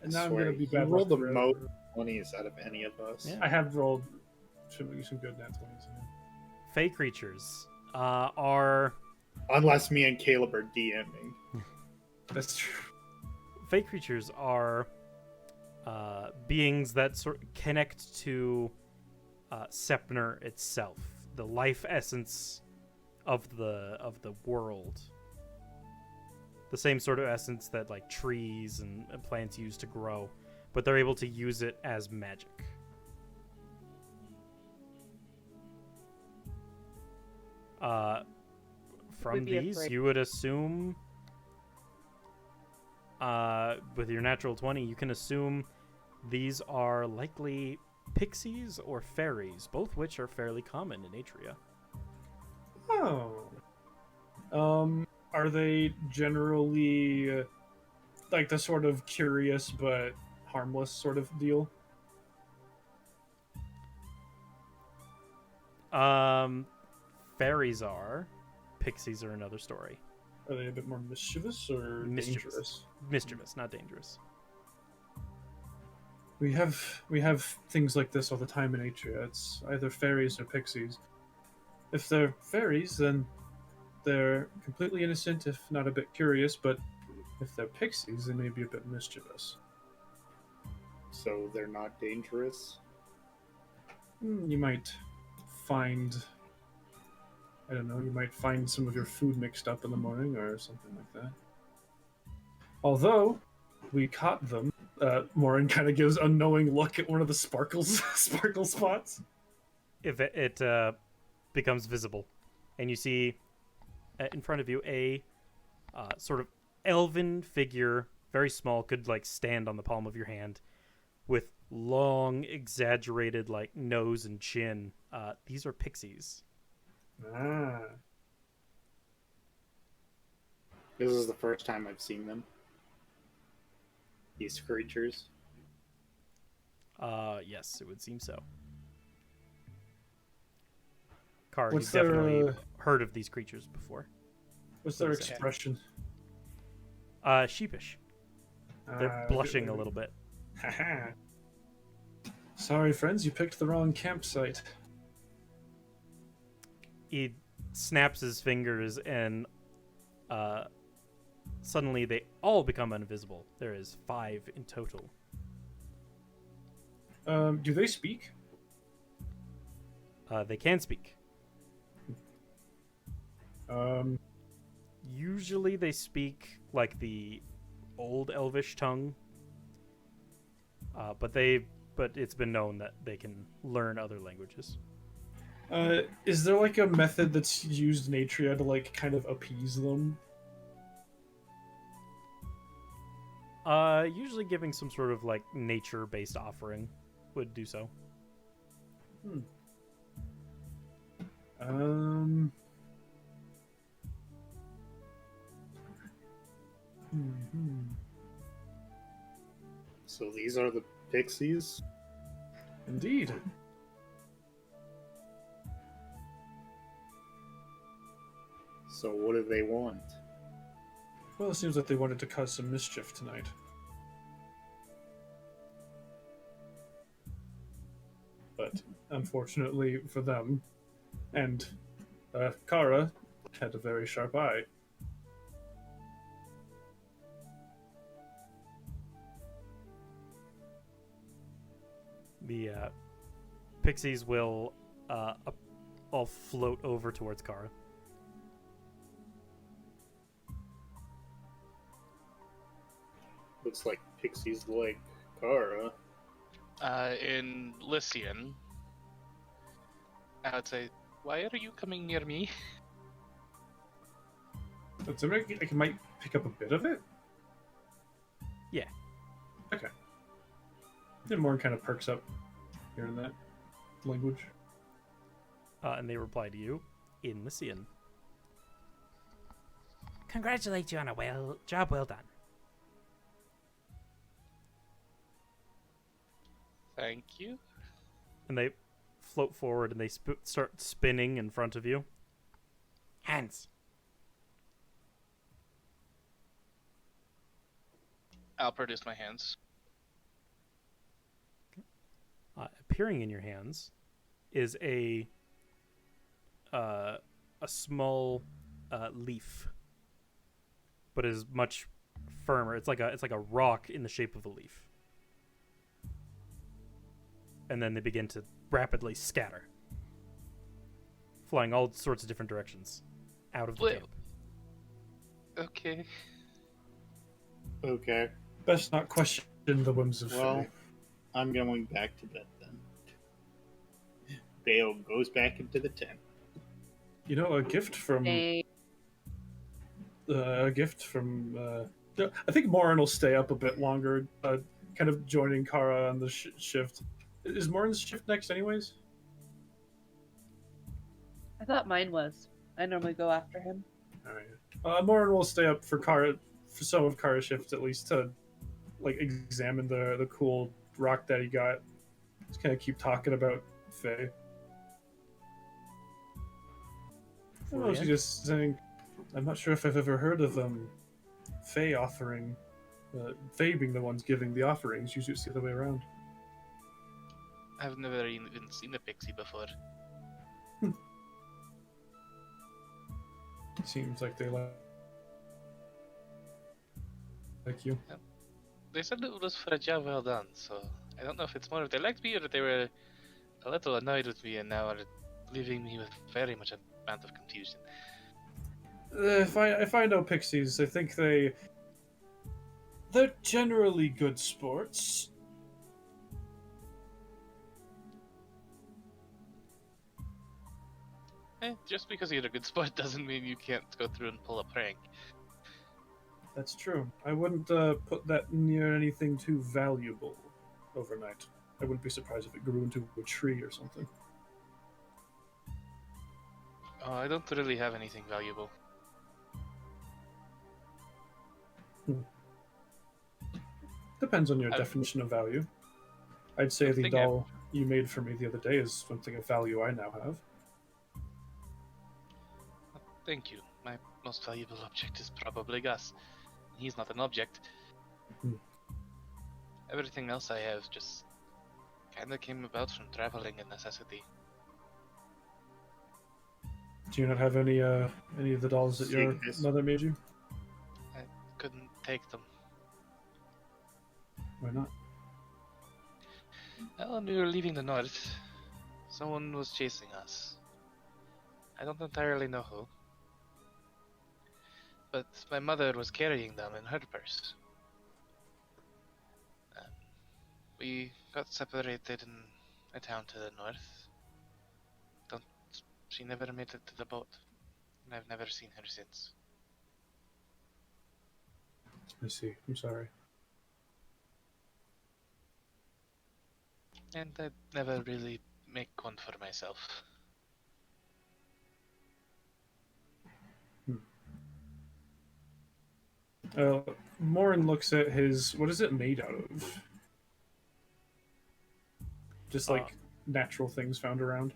And now I'm Swear, gonna be you bad. rolled the luck most forever. 20s out of any of us. Yeah. I have rolled some good nat 20s. Fey creatures are Unless me and Caleb are DMing. That's true. Fey creatures are beings that connect to Sepner itself, the life essence of the world. The same sort of essence that like trees and plants use to grow, but they're able to use it as magic. From Would be these, afraid. you would assume, with your natural 20, you can assume these are likely pixies or fairies, both which are fairly common in Atria. Oh. Are they generally like the sort of curious but harmless sort of deal? Fairies are. Pixies are another story. Are they a bit more mischievous or Mischievous. dangerous? Mischievous, not dangerous. We have things like this all the time in Atria. It's either fairies or pixies. If they're fairies, then they're completely innocent, if not a bit curious, but if they're pixies, they may be a bit mischievous. So they're not dangerous? You might find, I don't know, you might find some of your food mixed up in the morning or something like that. Although, we caught them. Morin kind of gives a knowing look at one of the sparkle spots. If it becomes visible, and you see in front of you a sort of elven figure, very small, could like stand on the palm of your hand, with long, exaggerated like nose and chin. These are pixies. Ah. This is the first time I've seen them. These creatures. Yes, it would seem so. Car, What's you've definitely their, heard of these creatures before. What's their What is it? expression? Sheepish. They're blushing a little bit. Haha. Sorry, friends, you picked the wrong campsite. He snaps his fingers, and suddenly they all become invisible. There is 5 in total. Do they speak? They can speak. Usually they speak like the old Elvish tongue, but it's been known that they can learn other languages. Is there like a method that's used in Atria to like kind of appease them? Usually giving some sort of like nature-based offering would do so. So these are the pixies? Indeed. So what do they want? Well, it seems like they wanted to cause some mischief tonight. But unfortunately for them, and Kara had a very sharp eye. The pixies will all float over towards Kara. Looks like pixies like Kara. In Lycian, I would say, why are you coming near me? Does it make like it might pick up a bit of it? Yeah. Okay. Then Morin kind of perks up hearing that language. And they reply to you in Lycian. Congratulate you on a job well done. Thank you. And they float forward and they start spinning in front of you. Hands. I'll produce my hands. Appearing in your hands is a small leaf, but is much firmer. It's like a rock in the shape of a leaf. And then they begin to rapidly scatter, flying all sorts of different directions out of the camp. Okay. Okay. Best not question the whims of Well, fate. I'm going back to bed then. Bale goes back into the tent. You know, a gift from They I think Morin will stay up a bit longer, kind of joining Kara on the shift. Is Morin's shift next, anyways? I thought mine was. I normally go after him. All right. Morin will stay up for some of Kara's shift at least to like examine the cool rock that he got. Just kind of keep talking about Fae. I was just saying, I'm not sure if I've ever heard of Fae offering, Fae being the ones giving the offerings. Usually it's the other way around. I've never even seen a pixie before. Seems like they like you. They said it was for a job well done, so I don't know if it's more if they liked me or if they were a little annoyed with me and now are leaving me with very much amount of confusion. If I know pixies, I think they're generally good sports. Just because you're a good sport doesn't mean you can't go through and pull a prank. That's true. I wouldn't put that near anything too valuable overnight. I wouldn't be surprised if it grew into a tree or something. Oh, I don't really have anything valuable. Depends on your definition of value. I'd say the doll you made for me the other day is something of value I now have. Thank you. My most valuable object is probably Gus. He's not an object. Everything else I have just kinda came about from traveling and necessity. Do you not have any of the dolls that your mother made you? I couldn't take them. Why not? Well, when we were leaving the north, someone was chasing us. I don't entirely know who. But my mother was carrying them in her purse. We got separated in a town to the north. She never made it to the boat, and I've never seen her since. I see. I'm sorry. And I'd never really make one for myself. Morin looks at his... What is it made out of? Just like natural things found around?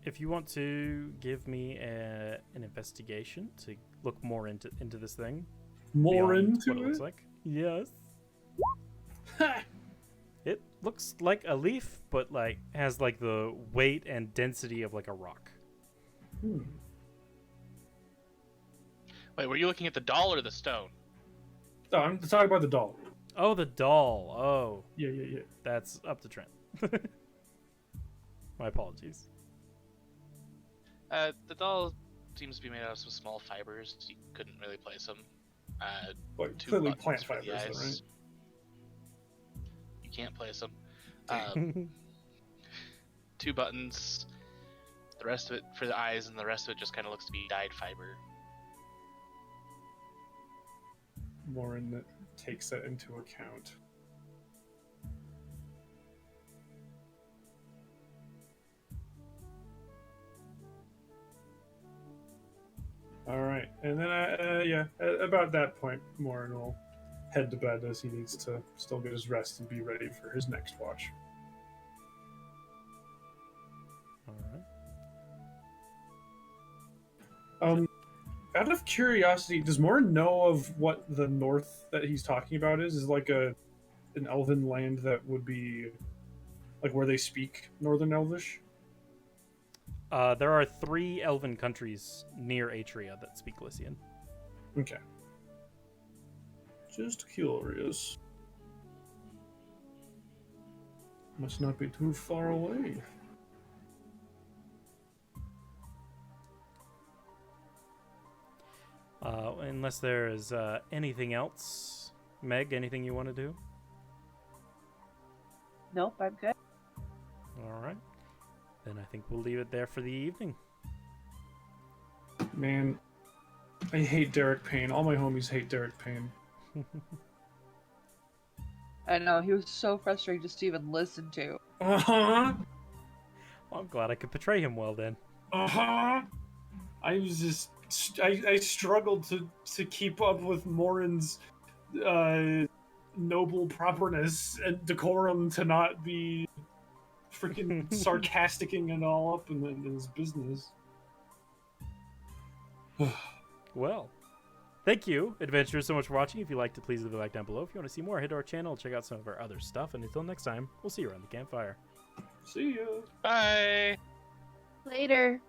If you want to give me an investigation to look more into this thing. More beyond into what it looks like. Yes. It looks like a leaf, but like has like the weight and density of like a rock. Wait, were you looking at the doll or the stone? Oh, I'm talking about the doll. Oh, the doll. Oh, Yeah. that's up to Trent. My apologies. The doll seems to be made out of some small fibers. You couldn't really place them. Like, Two clearly buttons plant for the fibers, though, eyes. right? You can't place them. Dang. Two buttons. The rest of it for the eyes, and the rest of it just kind of looks to be dyed fiber. Morin takes that into account. All right, and then about that point, Morin will head to bed as he needs to still get his rest and be ready for his next watch. All right. Out of curiosity, does Morin know of what the north that he's talking about is? Is it like an elven land that would be like where they speak Northern Elvish? There are 3 elven countries near Atria that speak Lycian. Okay. Just curious. Must not be too far away. Unless there is anything else. Meg, anything you want to do? Nope, I'm good. All right. Then I think we'll leave it there for the evening. Man, I hate Derek Payne. All my homies hate Derek Payne. I know, he was so frustrating just to even listen to. Uh-huh! Well, I'm glad I could portray him well then. Uh-huh! I was just... I struggled to keep up with Morin's noble properness and decorum to not be freaking sarcasticing it all up in his business. Well, thank you, adventurers, so much for watching. If you liked it, please leave a like down below. If you want to see more, head to our channel, check out some of our other stuff, and until next time, we'll see you around the campfire. See ya! Bye! Later.